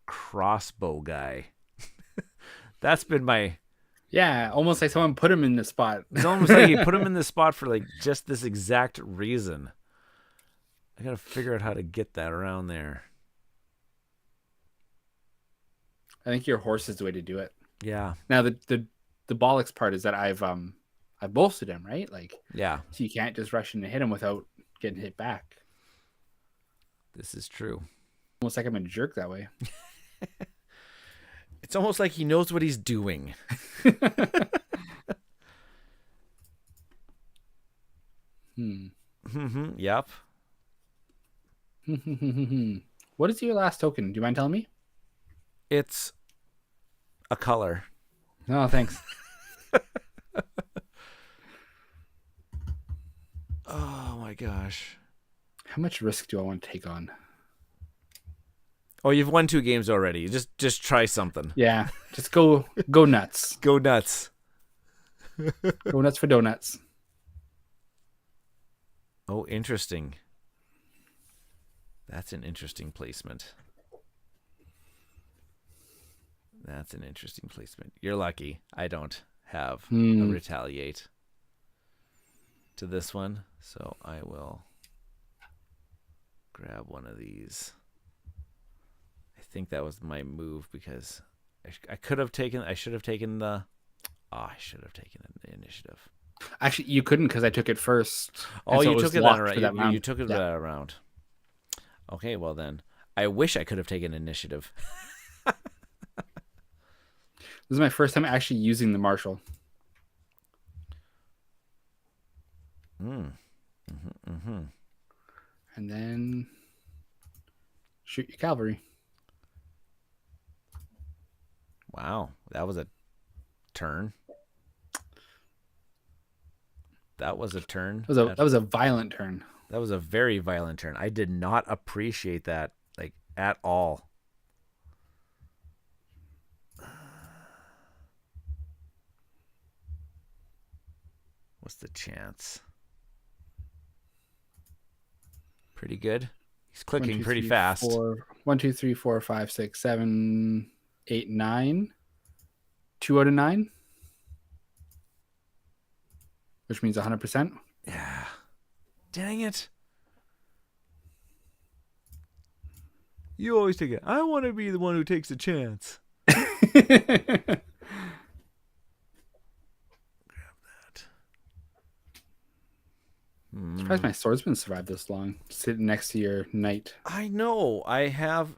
crossbow guy. That's been my almost like someone put him in the spot. It's almost like he put him in this spot for like just this exact reason. I got to figure out how to get that around there. I think your horse is the way to do it. Yeah. Now the bollocks part is that I've bolstered him, right? Like, yeah. So you can't just rush in and hit him without getting hit back. This is true. Almost like I'm a jerk that way. It's almost like he knows what he's doing. Yep. What is your last token? Do you mind telling me? It's a color. Oh, thanks. Oh my gosh. How much risk do I want to take on? Oh, you've won 2 games already. Just try something. Yeah, just go nuts. Go nuts. Go nuts for donuts. Oh, interesting. That's an interesting placement. You're lucky. I don't have a retaliate to this one, so I will grab one of these. I think that was my move because I should have taken the initiative. Actually, you couldn't because I took it first. Oh, so you took it that round. You took it Yeah. that round. Okay, well then, I wish I could have taken initiative. This is my first time actually using the marshal. And then shoot your cavalry. Wow, that was a turn. That was a turn. That was a violent turn. That was a very violent turn. I did not appreciate that, like, at all. What's the chance? Pretty good. He's clicking pretty fast. 1, 2, 3, 4, 5, 6, 7, 8, 9. 2 out of 9. Which means 100%. Yeah. Dang it. You always take it. I want to be the one who takes a chance. Grab that. Surprised my swordsman survived this long. Sitting next to your knight. I know. I have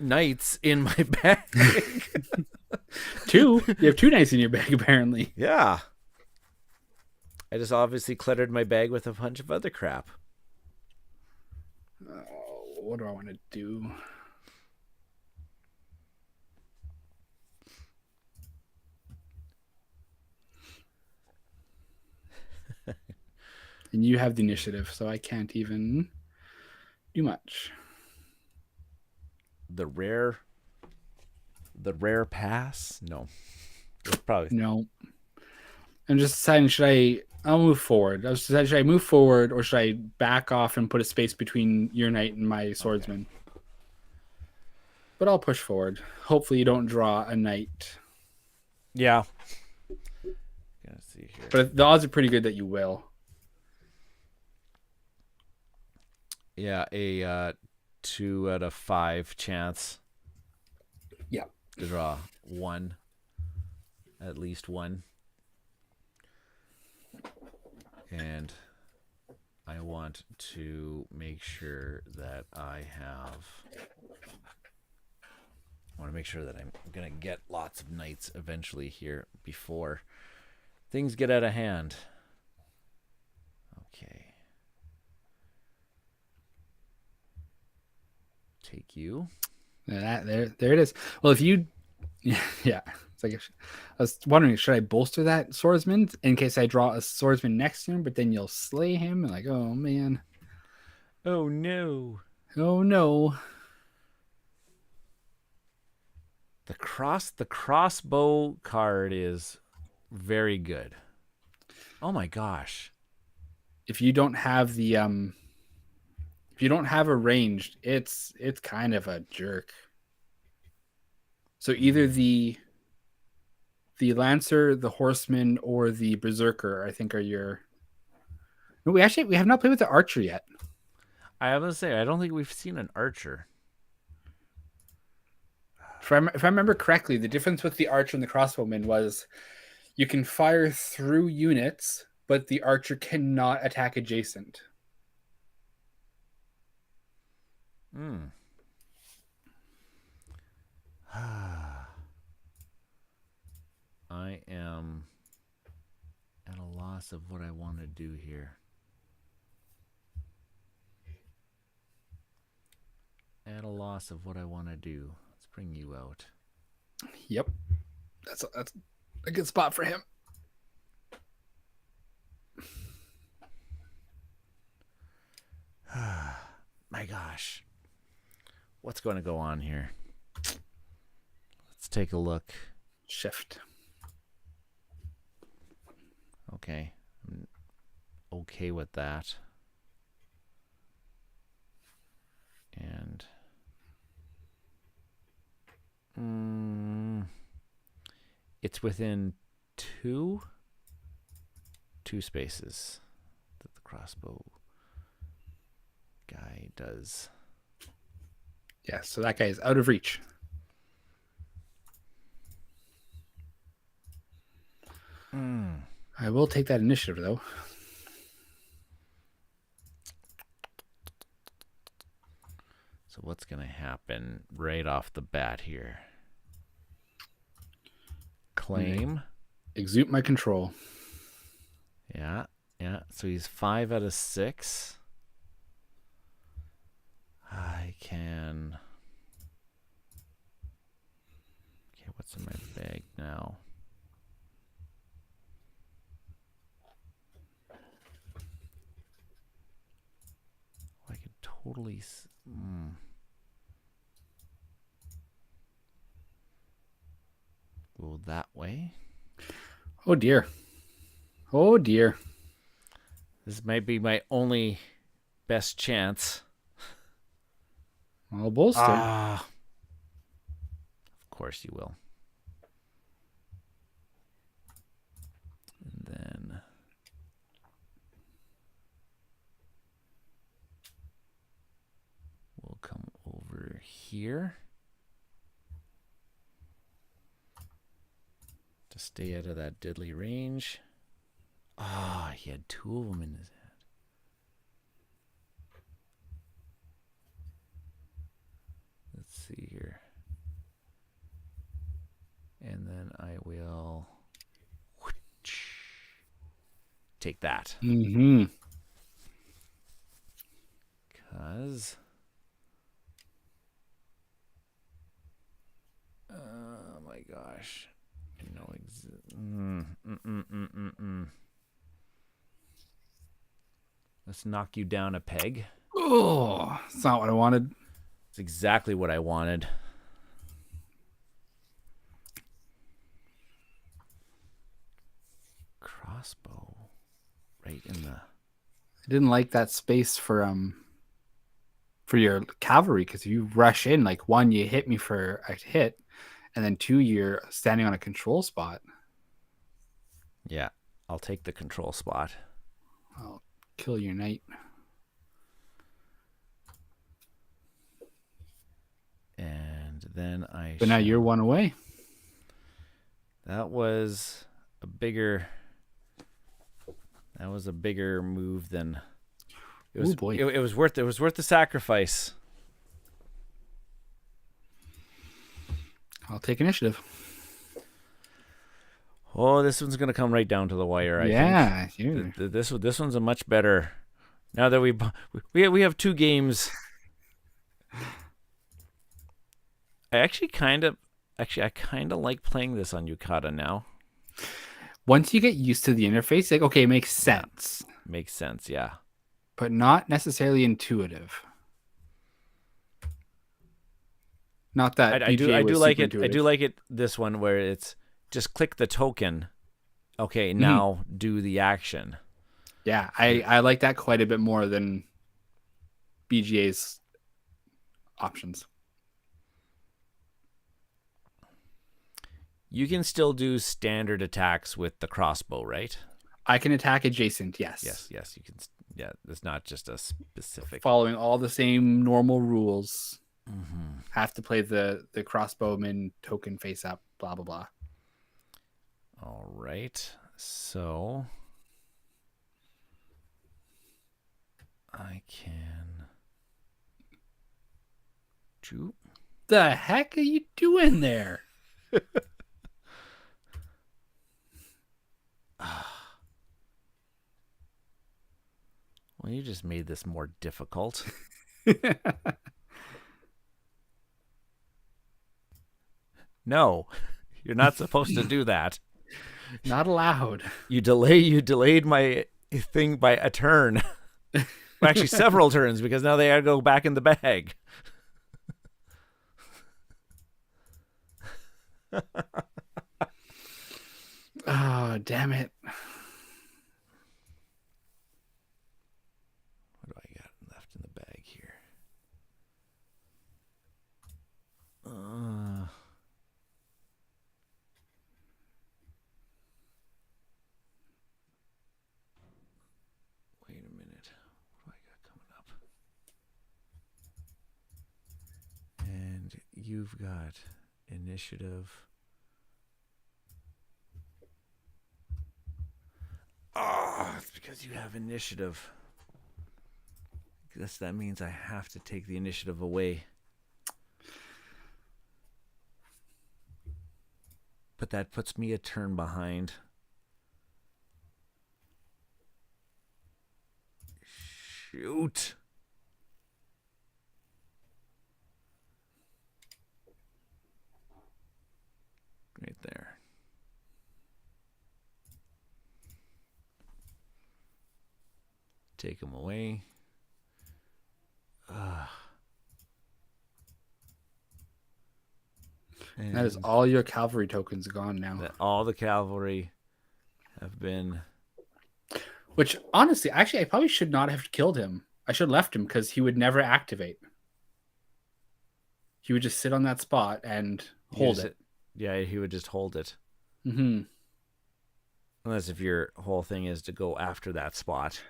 knights in my bag. 2? You have 2 knights in your bag, apparently. Yeah. I just obviously cluttered my bag with a bunch of other crap. What do I want to do? And you have the initiative, so I can't even do much. The rare pass? No. It's probably No. I'm just deciding, I'll move forward. I was deciding, should I move forward or should I back off and put a space between your knight and my swordsman? Okay. But I'll push forward. Hopefully you don't draw a knight. Yeah. Gonna see here. But the odds are pretty good that you will. Yeah, a 2 out of 5 chance. Yeah. To draw one. At least one. And I want to make sure that I want to make sure that I'm going to get lots of knights eventually here before things get out of hand. Okay. Take you. There it is. Well, if you... Yeah. It's like I was wondering, should I bolster that swordsman in case I draw a swordsman next to him, but then you'll slay him? And like, oh man. Oh no. Oh no. The crossbow card is very good. Oh my gosh. If you don't have the if you don't have a ranged, it's kind of a jerk. So either the Lancer, the Horseman, or the Berserker, I think, are your... No, we have not played with the Archer yet. I have to say, I don't think we've seen an Archer. If I remember correctly, the difference with the Archer and the Crossbowman was you can fire through units, but the Archer cannot attack adjacent. I am at a loss of what I want to do here. At a loss of what I want to do. Let's bring you out. Yep. That's a good spot for him. My gosh. What's going to go on here? Let's take a look. Shift. Okay. I'm okay with that. And it's within two spaces that the crossbow guy does. Yeah, so that guy is out of reach. I will take that initiative, though. So what's going to happen right off the bat here? Claim. Exude my control. Yeah. So he's 5 out of 6. I can... Okay, what's in my bag now? I could totally... Go that way. Oh, dear. Oh, dear. This might be my only best chance. I'll bolster. Of course you will. And then... we'll come over here. To stay out of that deadly range. He had 2 of them in his head. Let's see here. And then I will take that. Mm-hmm. Because... oh my gosh. No Let's knock you down a peg. Oh, that's not what I wanted. It's exactly what I wanted. Crossbow. Right in the... I didn't like that space for your cavalry, because if you rush in, like, 1, you hit me for a hit, and then 2, you're standing on a control spot. Yeah, I'll take the control spot. I'll kill your knight. And then But now you're 1 away. That was a bigger move than it was. Oh boy. It was worth the sacrifice. I'll take initiative. Oh, this one's gonna come right down to the wire. I think. This one's a much better. Now that we have 2 games. I kind of like playing this on Yukata now. Once you get used to the interface, like, okay, it makes sense. Yeah, makes sense, yeah. But not necessarily intuitive. Not that I do like it. intuitive. I do like it. This one where it's just click the token. Okay, now do the action. Yeah, I like that quite a bit more than BGA's options. You can still do standard attacks with the crossbow, right? I can attack adjacent, yes. Yes, you can. Yeah, it's not just a specific. Following all the same normal rules. Mm-hmm. Have to play the crossbowman token face up, blah, blah, blah. All right. So I can... The heck are you doing there? Well, you just made this more difficult. No, you're not supposed to do that. Not allowed. You delayed my thing by a turn. Well, actually, several turns because now they gotta go back in the bag. Oh, damn it. What do I got left in the bag here? Wait a minute. What do I got coming up? And you've got initiative. Oh, it's because you have initiative. I guess that means I have to take the initiative away. But that puts me a turn behind. Shoot. Right there. Take them away. And that is all your cavalry tokens gone now. All the cavalry have been. Which, honestly, actually, I probably should not have killed him. I should have left him because he would never activate. He would just sit on that spot and hold it. Yeah, he would just hold it. Mm-hmm. Unless if your whole thing is to go after that spot.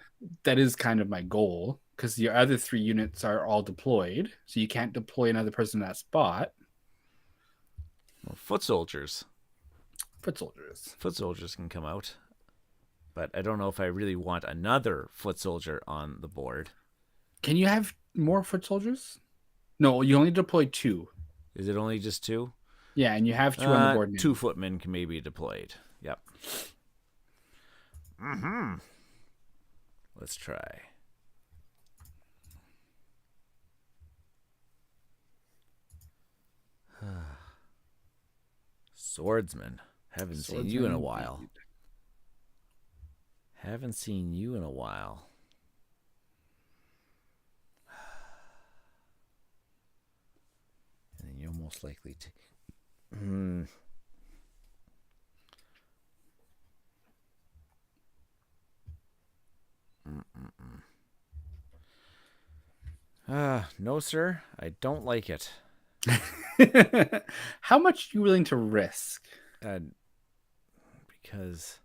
That is kind of my goal, because your other 3 units are all deployed, so you can't deploy another person in that spot. Well, foot soldiers. Foot soldiers. Foot soldiers can come out. But I don't know if I really want another foot soldier on the board. Can you have more foot soldiers? No, you only deploy 2. Is it only just 2? Yeah, and you have 2 on the board now. 2 footmen can maybe be deployed. Yep. Mm-hmm. Let's try. Swordsman. Haven't seen you in a while. Haven't seen you in a while. And then you're most likely to. No, sir. I don't like it. How much are you willing to risk? Because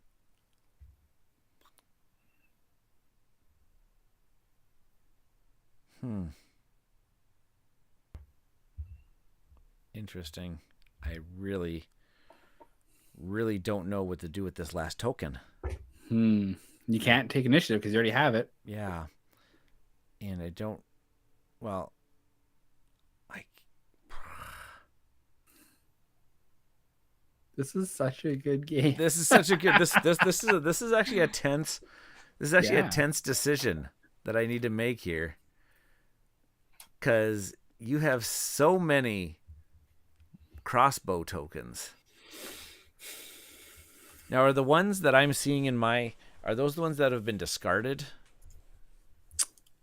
interesting. I really don't know what to do with this last token. You can't take initiative because you already have it. Yeah. And I don't. Well, this is such a good game. This is such a good. This is actually a tense. This is actually a tense decision that I need to make here, because you have so many crossbow tokens. Now, are the ones that I'm seeing in my, are those the ones that have been discarded?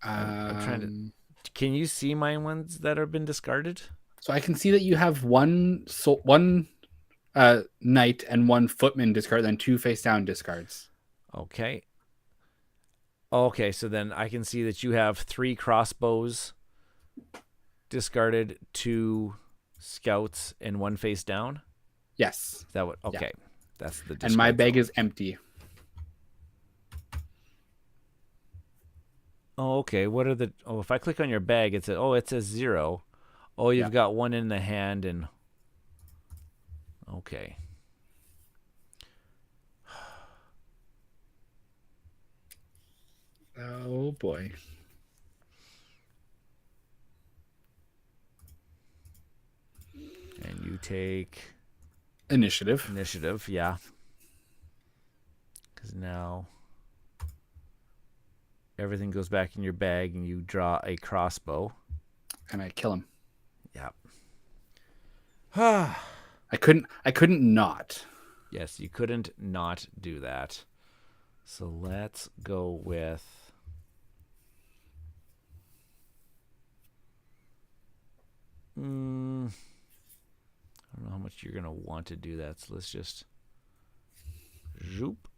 I'm trying to. Can you see my ones that have been discarded? So I can see that you have one knight and 1 footman discard, then 2 face down discards. Okay. Okay, so then I can see that you have 3 crossbows discarded, 2 scouts, and 1 face down. Yes. Is that what? Okay, yeah. That's the. And my bag is empty. Oh, okay. What are the? Oh, if I click on your bag, it says, oh, it says 0. Oh, you've got 1 in the hand and. Okay. Oh boy. And you take initiative. Initiative, yeah. Because now everything goes back in your bag and you draw a crossbow. And I kill him. Yep. I couldn't not. Yes, you couldn't not do that. So let's go with you're going to want to do that. So let's just zoop.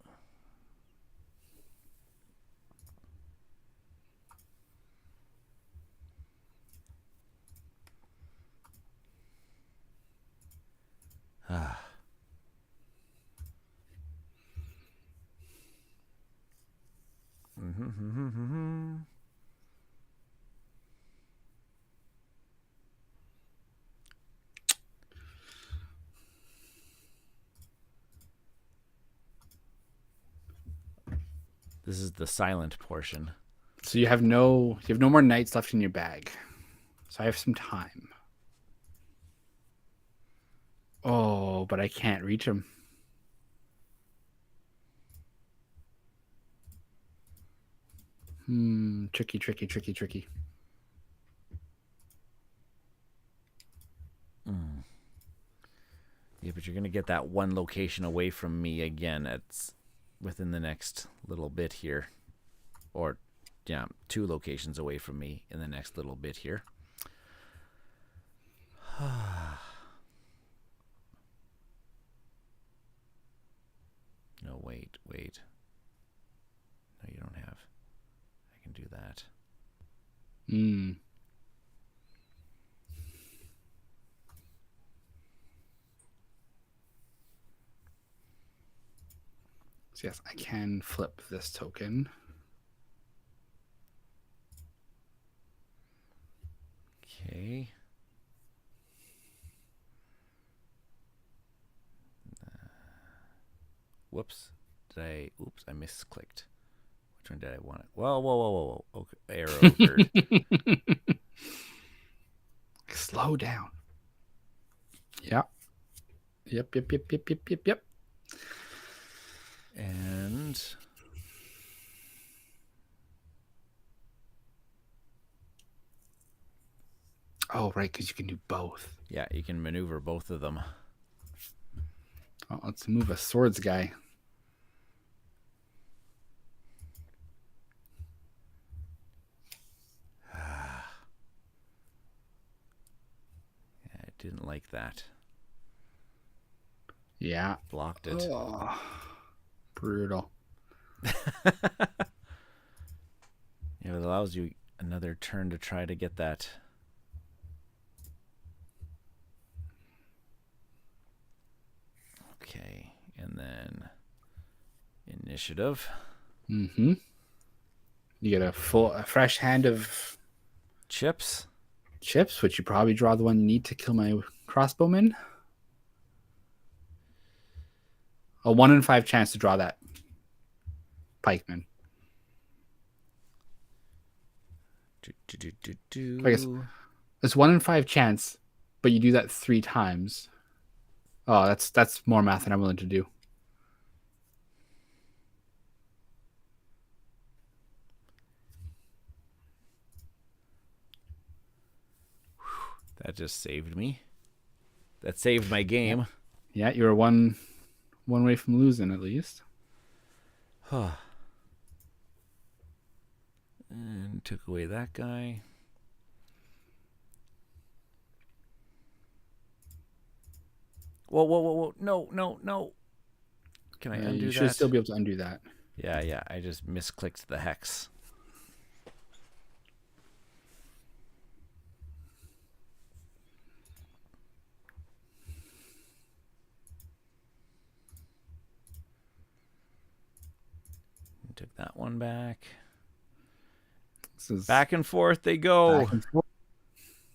Ah. This is the silent portion. So you have no more knights left in your bag. So I have some time. Oh, but I can't reach him. Tricky. Yeah, but you're going to get that one location away from me again. It's within the next little bit here. Or, yeah, 2 locations away from me in the next little bit here. No, wait. No, you don't have. I can do that. So yes, I can flip this token. Okay. Whoops. I misclicked. Which one did I want? Whoa. Okay. Arrow. Slow down. Yep. And oh, right, because you can do both. Yeah, you can maneuver both of them. Well, let's move a swords guy. I didn't like that. Yeah. Blocked it. Oh, brutal. Yeah, it allows you another turn to try to get that. Okay, and then initiative. You get a fresh hand of Chips, which you probably draw the one you need to kill my crossbowman. A 1 in 5 chance to draw that pikeman. I guess it's 1 in 5 chance, but you do that 3 times. Oh, that's more math than I'm willing to do. That just saved me. That saved my game. Yeah, you were one way from losing at least. And took away that guy. Whoa. No. Can I undo that? You should still be able to undo that. Yeah. I just misclicked the hex. Took that one back. This is back and forth they go.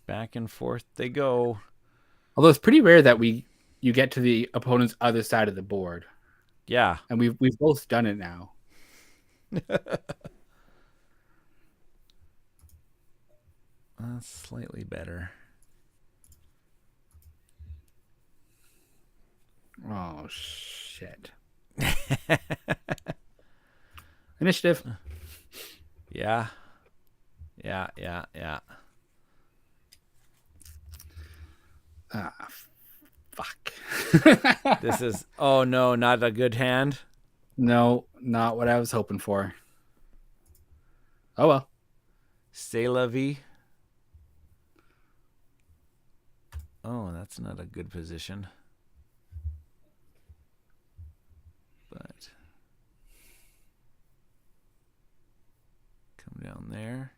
Back and forth they go. Although it's pretty rare that you get to the opponent's other side of the board. Yeah. And we've both done it now. That's slightly better. Oh, shit. Initiative. Yeah. Fuck. This is, oh no, not a good hand. No, not what I was hoping for. Oh well. C'est la vie. Oh, that's not a good position. but come down there.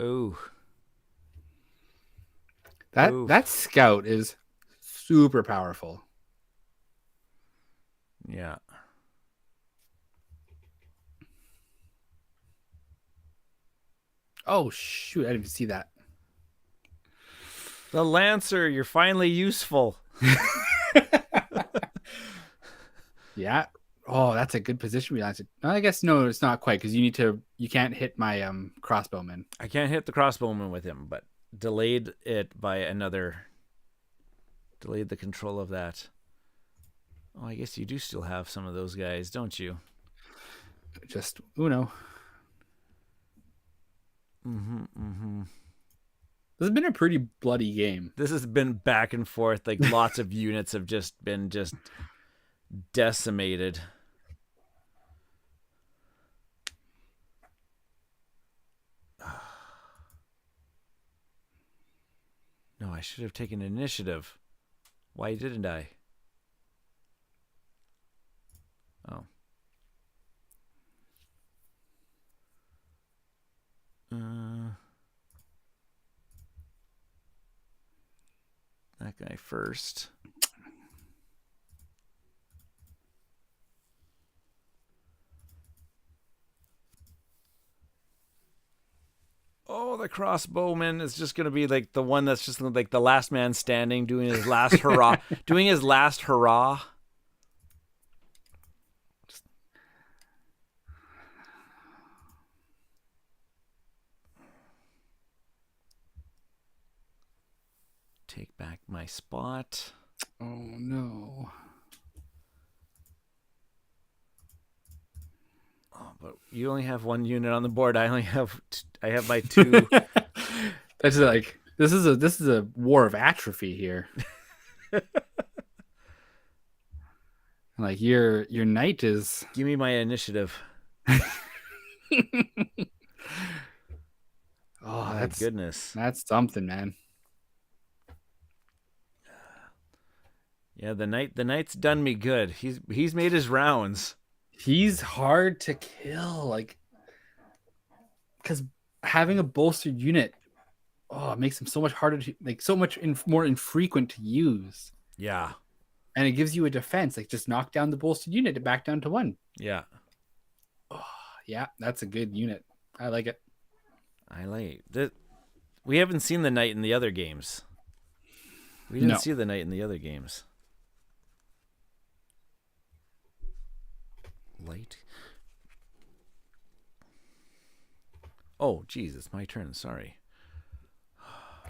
Ooh. That scout is super powerful. Yeah. Oh shoot, I didn't even see that. The Lancer, you're finally useful. Yeah. Oh, that's a good position. I guess no, it's not quite because you can't hit my crossbowman. I can't hit the crossbowman with him, but delayed it by another. Delayed the control of that. Oh, I guess you do still have some of those guys, don't you? Just Uno. This has been a pretty bloody game. This has been back and forth. Like lots of units have just been decimated. No, I should have taken initiative. Why didn't I? Oh. That guy first. Oh, the crossbowman is just going to be like the one that's just like the last man standing, doing his last hurrah. Doing his last hurrah. Take back my spot. Oh no. Oh, but you only have one unit on the board. I have my two. That's like this is a war of atrophy here. Like your knight is. Give me my initiative. Oh, my goodness. That's something, man. Yeah, the knight's done me good. He's made his rounds. He's hard to kill, like, because having a bolstered unit, it makes him so much harder to, like, so much more infrequent to use. Yeah, and it gives you a defense, like just knock down the bolstered unit to back down to 1. Yeah. Oh, yeah, that's a good unit. I like it. I like that. We haven't seen the knight in the other games. We didn't see the knight in the other games. Light. Oh, geez, it's my turn. Sorry.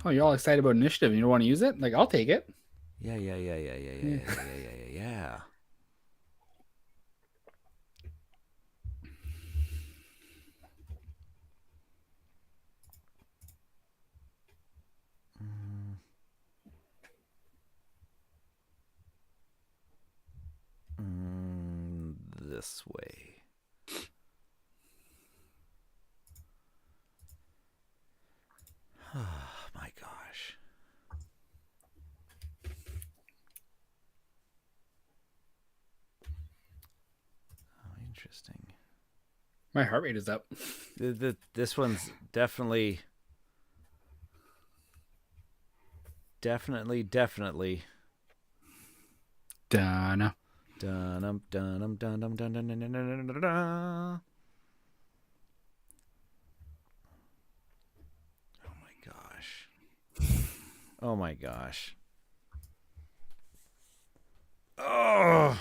Oh, you're all excited about initiative and you don't want to use it? Like, I'll take it. Yeah. This way. Oh my gosh. Oh, interesting. My heart rate is up. This one's definitely. Donna. Dun dun dun dun dun dun dun dun dun dun. Oh my gosh. Oh my gosh. Oh.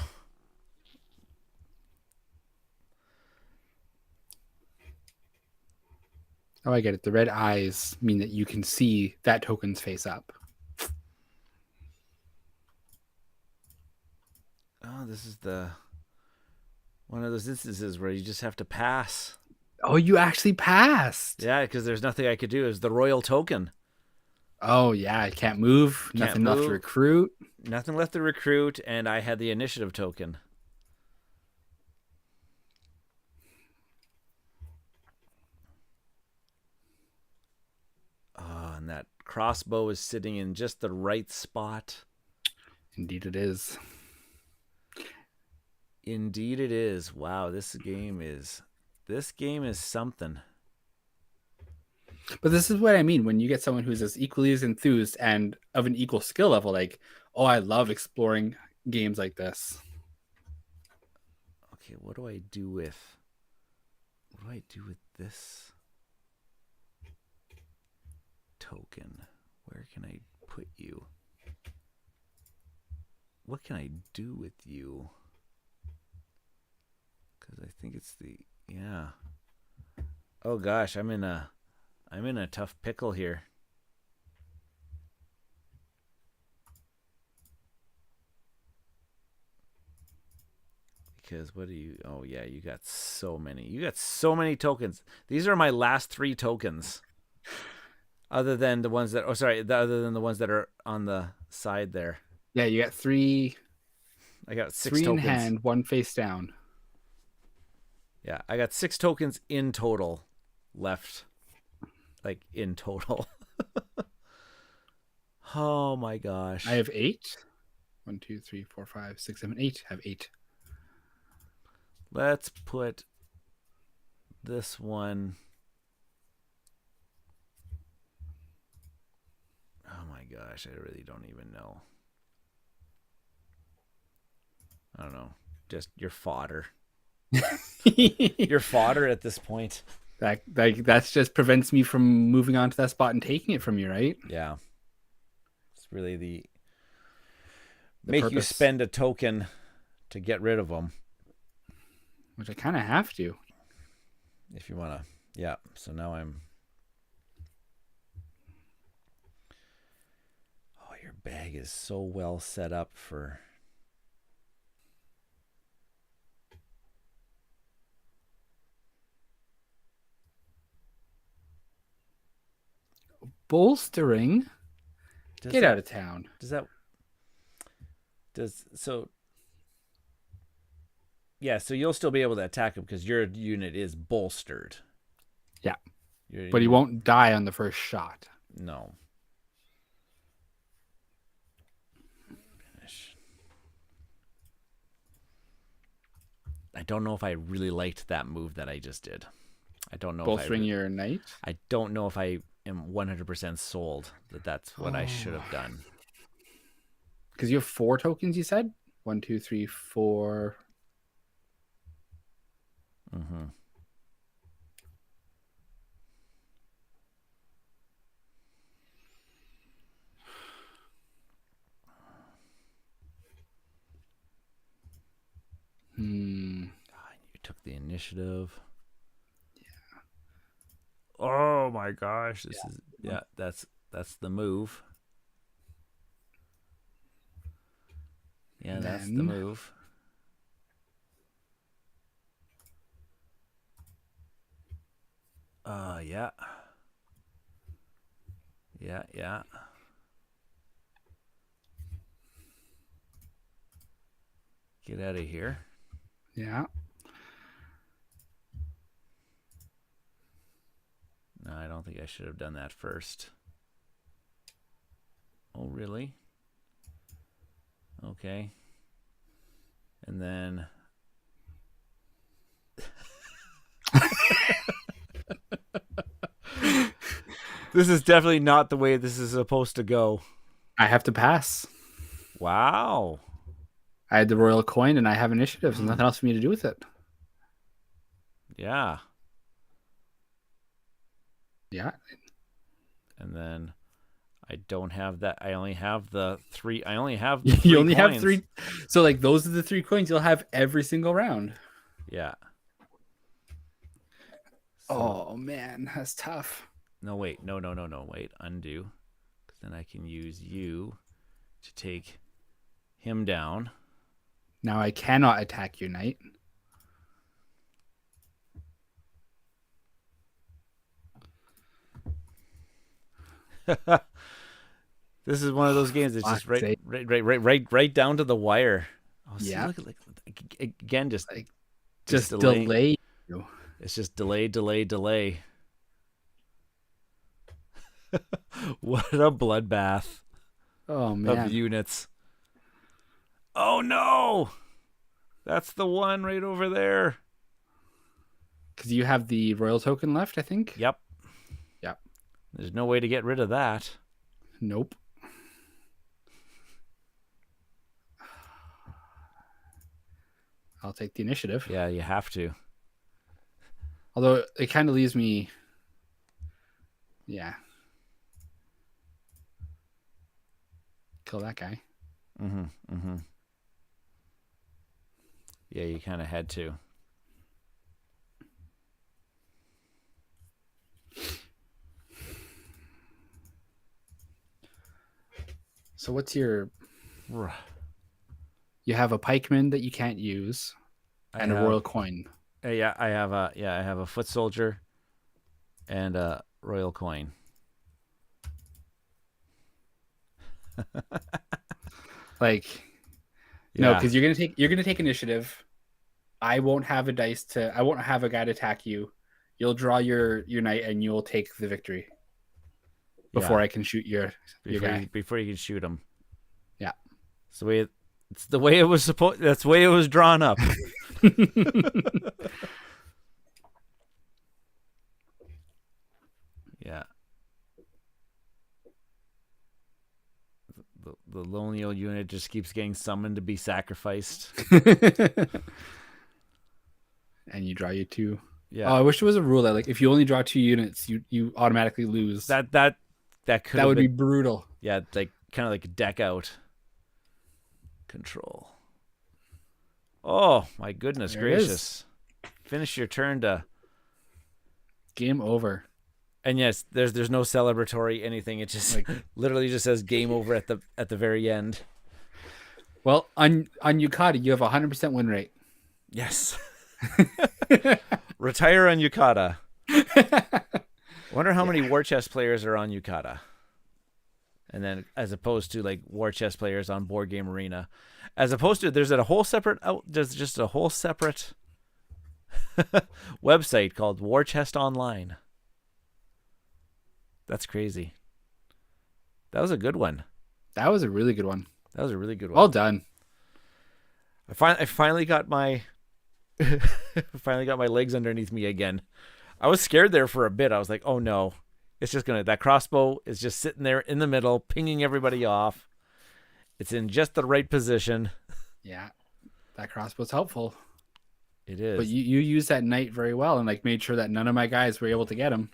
Oh, I get it. The red eyes mean that you can see that token's face up. Oh, this is one of those instances where you just have to pass. Oh, you actually passed. Yeah, because there's nothing I could do. It's the royal token. Oh, yeah. I can't move. Nothing left to recruit. Nothing left to recruit, and I had the initiative token. Oh, and that crossbow is sitting in just the right spot. Indeed it is. Indeed it is. Wow, this game is something. But this is what I mean when you get someone who's as equally as enthused and of an equal skill level. Like, oh, I love exploring games like this. Okay, what do I do with this token? Where can I put you? What can I do with you? Because I think it's yeah. Oh gosh, I'm in a tough pickle here. Because what do you? Oh yeah, you got so many. You got so many tokens. These are my last 3 tokens. Other than the ones that other than the ones that are on the side there. Yeah, you got 3. I got 6 3 tokens. in hand, 1 face down. Yeah, I got 6 tokens in total left. Like in total. Oh my gosh. I have 8. 1, 2, 3, 4, 5, 6, 7, 8. I have 8. Let's put this one. Oh my gosh, I really don't even know. I don't know. Just your fodder. Your fodder at this point. That's just prevents me from moving on to that spot and taking it from you, right? Yeah. It's really the The make purpose. You spend a token to get rid of them. Which I kind of have to. If you want to. Yeah. So now I'm. Oh, your bag is so well set up for. Bolstering? Get out of town. Yeah, so you'll still be able to attack him because your unit is bolstered. Yeah. But he won't die on the first shot. No. Finish. I don't know if I really liked that move that I just did. I don't know. Bolstering your knight? I don't know if I am 100% sold that that's what I should have done. Because you have 4 tokens, you said? 1, 2, 3, 4. Mm-hmm. You took the initiative. Yeah. Oh my gosh, that's the move. Yeah, that's the move. Yeah. Yeah. Get out of here. Yeah. No, I don't think I should have done that first. Oh, really? Okay. And then... This is definitely not the way this is supposed to go. I have to pass. Wow. I had the royal coin and I have initiative. There's nothing else for me to do with it. Yeah. Yeah. And then I don't have that. I only have the 3. I only have the 3 You only coins. have 3. So like those are the 3 coins you'll have every single round. Yeah. So, oh man, that's tough. No, wait. No. Wait. Undo. Because then I can use you to take him down. Now I cannot attack your knight. This is one of those games that's just right down to the wire. Oh, see, yeah. Look, again, just delay. It's just delay. What a bloodbath Oh of man. units. Oh no! That's the one right over there. Because you have the royal token left, I think. Yep. Yep. There's no way to get rid of that. Nope. I'll take the initiative. Yeah, you have to. Although it kind of leaves me. Yeah. Kill that guy. Mm-hmm. Mm-hmm. Yeah, you kind of had to. So what's your? You have a pikeman that you can't use, and a royal coin. Yeah, I have a foot soldier, and a royal coin. Like, no, because you're gonna take initiative. I won't have a guy to attack you. You'll draw your knight, and you'll take the victory before I can shoot your guy. Before you can shoot him. Yeah. It's the way it was supposed. That's the way it was drawn up. Yeah. The lonely old unit just keeps getting summoned to be sacrificed. And you draw your 2. Yeah. Oh, I wish there was a rule that, like, if you only draw 2 units, you automatically lose. That would be brutal. Yeah, like kind of like deck out control. Oh my goodness gracious! Finish your turn to game over. And yes, there's no celebratory anything. It just literally just says game over at the very end. Well, on Yukata, you have 100% win rate. Yes. Retire on Yukata. Wonder how many war chest players are on Yukata. And then as opposed to like war chest players on Board Game Arena. As opposed to there's a whole separate website called War Chest Online. That's crazy. That was a good one. That was a really good one. Well done. I finally got my legs underneath me again. I was scared there for a bit. I was like, oh no. It's just that crossbow is just sitting there in the middle, pinging everybody off. It's in just the right position. Yeah. That crossbow's helpful. It is. But you used that knight very well and like made sure that none of my guys were able to get him.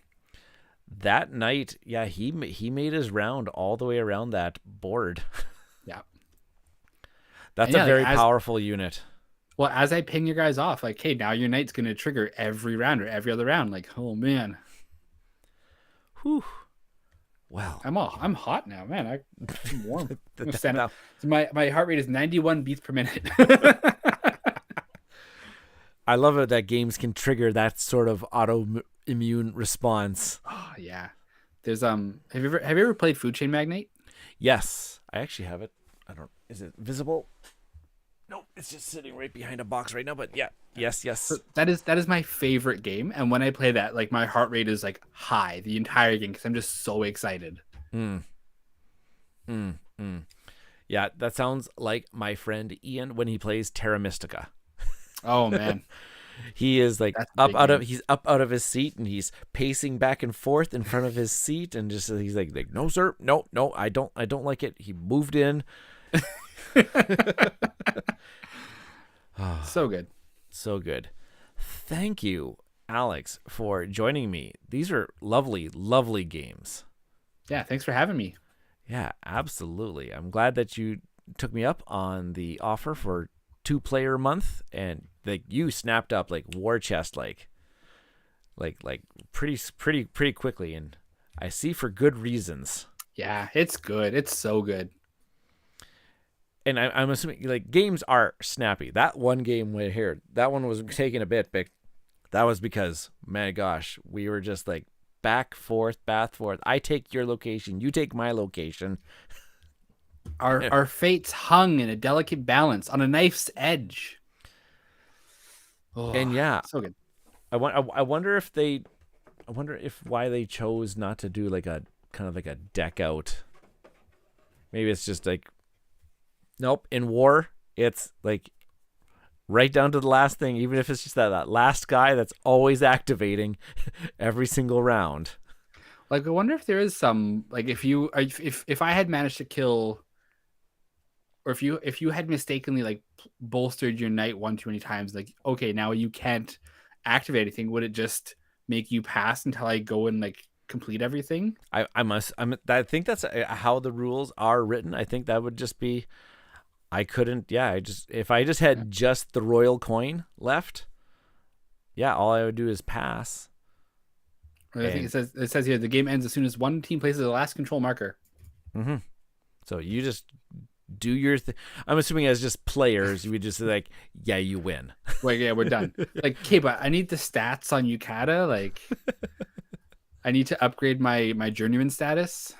That night, yeah, he made his round all the way around that board. Yeah. That's a very powerful unit. Well, as I ping your guys off, like, hey, now your knight's going to trigger every round or every other round. Like, oh, man. Whew. Well. I'm hot now, man. I'm warm. My heart rate is 91 beats per minute. I love it that games can trigger that sort of autoimmune response. Oh yeah. There's have you ever played Food Chain Magnate? Yes, I actually have it. Is it visible? No, it's just sitting right behind a box right now. But yeah, yes. So that is my favorite game, and when I play that, like my heart rate is like high the entire game because I'm just so excited. Yeah, that sounds like my friend Ian when he plays Terra Mystica. Oh man. He is like he's up out of his seat and he's pacing back and forth in front of his seat and just he's like no sir, no, I don't like it. He moved in. So good. So good. Thank you, Alex, for joining me. These are lovely games. Yeah, thanks for having me. Yeah, absolutely. I'm glad that you took me up on the offer for 2-player month, and like you snapped up like War Chest like pretty quickly, and I see for good reasons. Yeah, it's good. It's so good. And I'm assuming like games are snappy. That one game right here, that one was taking a bit, but that was because, my gosh, we were just like back forth. I take your location, you take my location. Our fates hung in a delicate balance on a knife's edge. Oh, and yeah, so good. I wonder if why they chose not to do like a kind of like a deck out. Maybe it's just like, nope. In war, it's like right down to the last thing. Even if it's just that last guy that's always activating every single round. Like, I wonder if there is some, like, if I had managed to kill, or if you had mistakenly like bolstered your knight one too many times, like, okay, now you can't activate anything. Would it just make you pass until I go and like complete everything? I think that's how the rules are written. I think that would just be, I couldn't. Yeah, if I just had just the royal coin left, yeah, all I would do is pass. I think it says here the game ends as soon as one team places the last control marker. Mm-hmm. So you just do your thing. I'm assuming as just players, you would just like, yeah, you win. Well, yeah, we're done. Like, okay, but I need the stats on Yukata. Like, I need to upgrade my journeyman status.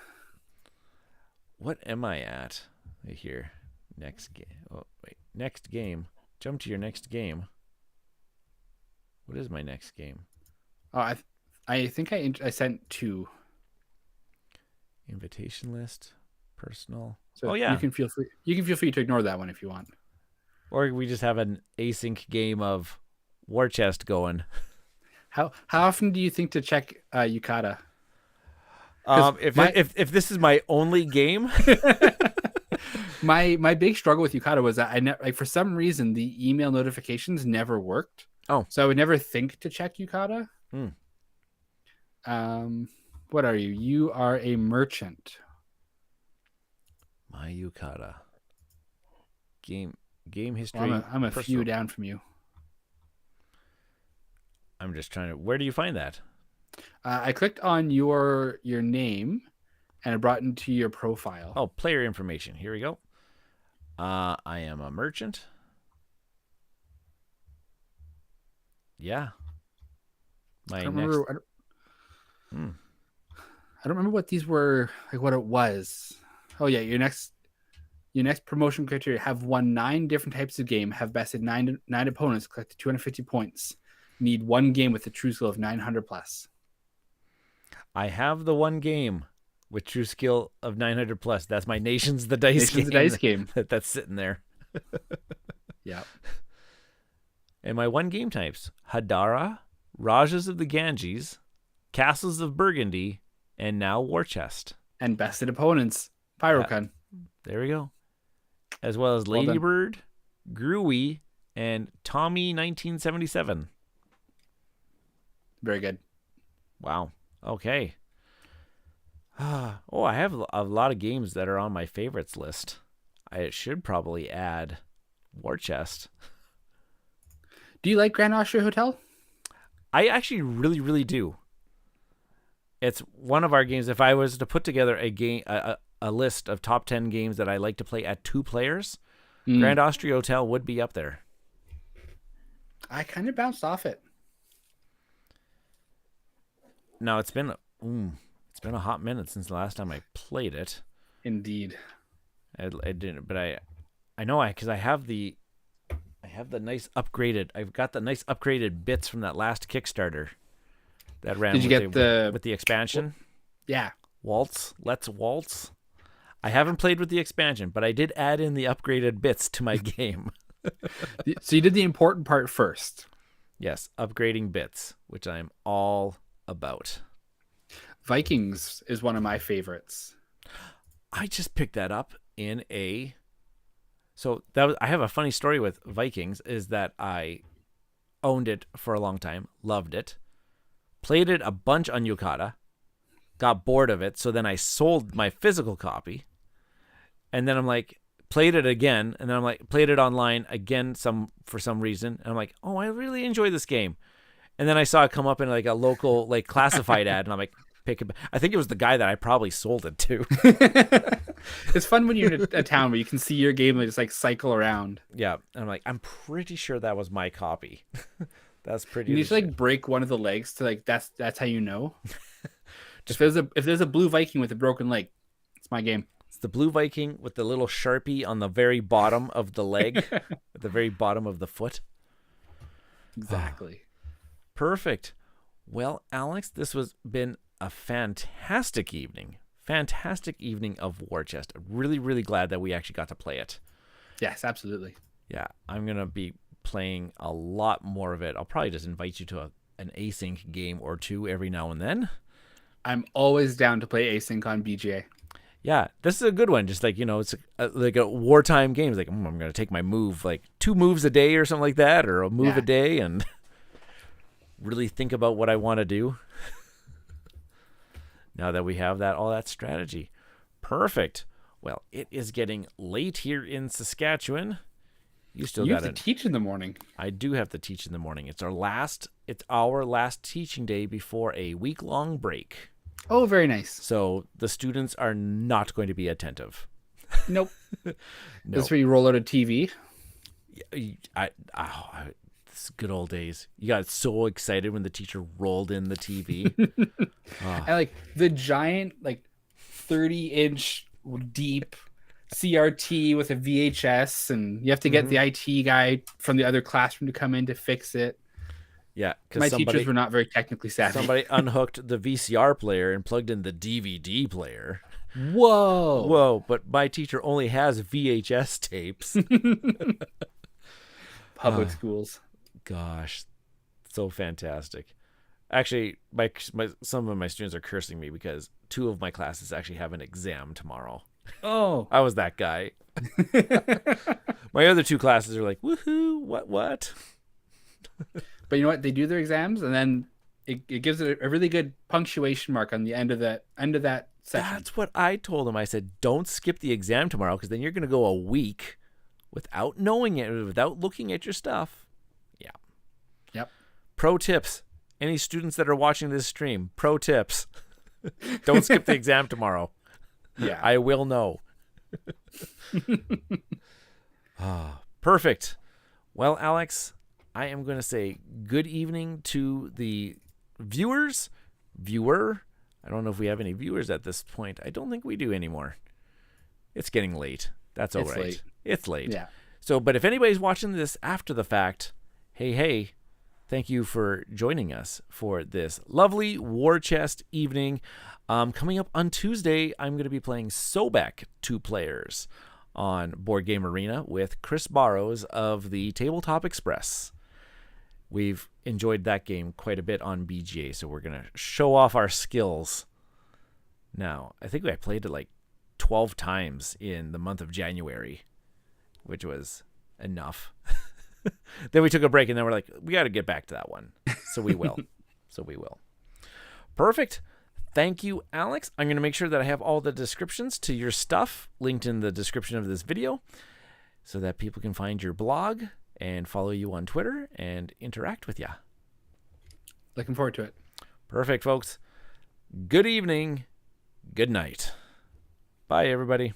What am I at here? Next game. Oh wait, next game. Jump to your next game. What is my next game? Oh, I think I sent 2. Invitation list, personal. So oh yeah, you can feel free to ignore that one if you want. Or we just have an async game of War Chest going. How often do you think to check Yukata? If this is my only game, my big struggle with Yukata was that like for some reason the email notifications never worked. Oh, so I would never think to check Yukata. Hmm. What are you? You are a merchant. My Yukata. Game history. Well, I'm a few down from you. I'm just trying to. Where do you find that? I clicked on your name, and it brought into your profile. Oh, player information. Here we go. I am a merchant. Yeah. I don't remember what these were, like what it was. Oh yeah, your next promotion criteria: have won 9 different types of game, have bested 9 opponents, collected 250 points, need 1 game with a true skill of 900 plus. I have the 1 game with true skill of 900 plus. That's my Nations the Dice game. That's sitting there. Yeah. And my 1 game types: Hadara, Rajas of the Ganges, Castles of Burgundy, and now War Chest. And bested opponents, Pyrocon. There we go. As well as Ladybird, Gruey, and Tommy 1977. Very good. Wow. Okay. Oh, I have a lot of games that are on my favorites list. I should probably add War Chest. Do you like Grand Austria Hotel? I actually really, really do. It's one of our games. If I was to put together a list of top 10 games that I like to play at 2 players, Grand Austria Hotel would be up there. I kind of bounced off it. Now it's been a hot minute since the last time I played it. Indeed. I didn't, but I know because I have the nice upgraded. I've got the nice upgraded bits from that last Kickstarter that ran. Did you get with the expansion? Yeah. Let's waltz. I haven't played with the expansion, but I did add in the upgraded bits to my game. So you did the important part first. Yes, upgrading bits, which I'm all about. Vikings is one of my favorites. I just picked that up in a. So I have a funny story with Vikings. Is that I owned it for a long time, loved it, played it a bunch on Yukata, got bored of it, so then I sold my physical copy, and then I'm like, played it again, and then I'm like, played it online again for some reason, and I'm like, oh, I really enjoy this game, and then I saw it come up in like a local like classified ad, and I'm like, pick it. I think it was the guy that I probably sold it to. It's fun when you're in a town where you can see your game just like cycle around. Yeah, and I'm like, I'm pretty sure that was my copy. That's pretty. You need to like break one of the legs to like that's how you know. If there's a blue Viking with a broken leg, it's my game. It's the blue Viking with the little Sharpie on the very bottom of the leg, at the very bottom of the foot. Exactly. Perfect. Well, Alex, this has been a fantastic evening. Fantastic evening of War Chest. Really, really glad that we actually got to play it. Yes, absolutely. Yeah, I'm going to be playing a lot more of it. I'll probably just invite you to an async game or two every now and then. I'm always down to play async on BGA. Yeah, this is a good one. Just like, it's like a wartime game. It's like, I'm going to take my move, like 2 moves a day or something like that, or a move a day, and really think about what I want to do. Now that we have all that strategy. Perfect. Well, it is getting late here in Saskatchewan. You have to teach in the morning. I do have to teach in the morning. It's our last teaching day before a week-long break. Oh, very nice. So the students are not going to be attentive. Nope. No. That's where you roll out a TV. It's good old days. You got so excited when the teacher rolled in the TV. And like the giant, 30-inch deep CRT with a VHS, and you have to get the IT guy from the other classroom to come in to fix it. Yeah, because teachers were not very technically savvy. Somebody unhooked the VCR player and plugged in the DVD player. Whoa! But my teacher only has VHS tapes. Public schools. Gosh, so fantastic. Actually, some of my students are cursing me because 2 of my classes actually have an exam tomorrow. Oh. I was that guy. My other 2 classes are like, woohoo, what? But you know what? They do their exams, and then it gives it a really good punctuation mark on the end of that section. That's what I told them. I said, don't skip the exam tomorrow, because then you're going to go a week without knowing it, without looking at your stuff. Yeah. Yep. Pro tips. Any students that are watching this stream, pro tips. Don't skip the exam tomorrow. Yeah. I will know. Perfect. Well, Alex, I am going to say good evening to the viewers. Viewer. I don't know if we have any viewers at this point. I don't think we do anymore. It's getting late. That's all right. It's late. Yeah. So, but if anybody's watching this after the fact, hey, thank you for joining us for this lovely War Chest evening. Coming up on Tuesday, I'm going to be playing Sobek 2 players on Board Game Arena with Chris Barrows of the Tabletop Express. We've enjoyed that game quite a bit on BGA, so we're going to show off our skills. Now, I think I played it 12 times in the month of January, which was enough. Then we took a break, and then we're like, we got to get back to that one. So we will. Perfect. Thank you, Alex. I'm going to make sure that I have all the descriptions to your stuff linked in the description of this video so that people can find your blog and follow you on Twitter and interact with you. Looking forward to it. Perfect, folks. Good evening. Good night. Bye, everybody.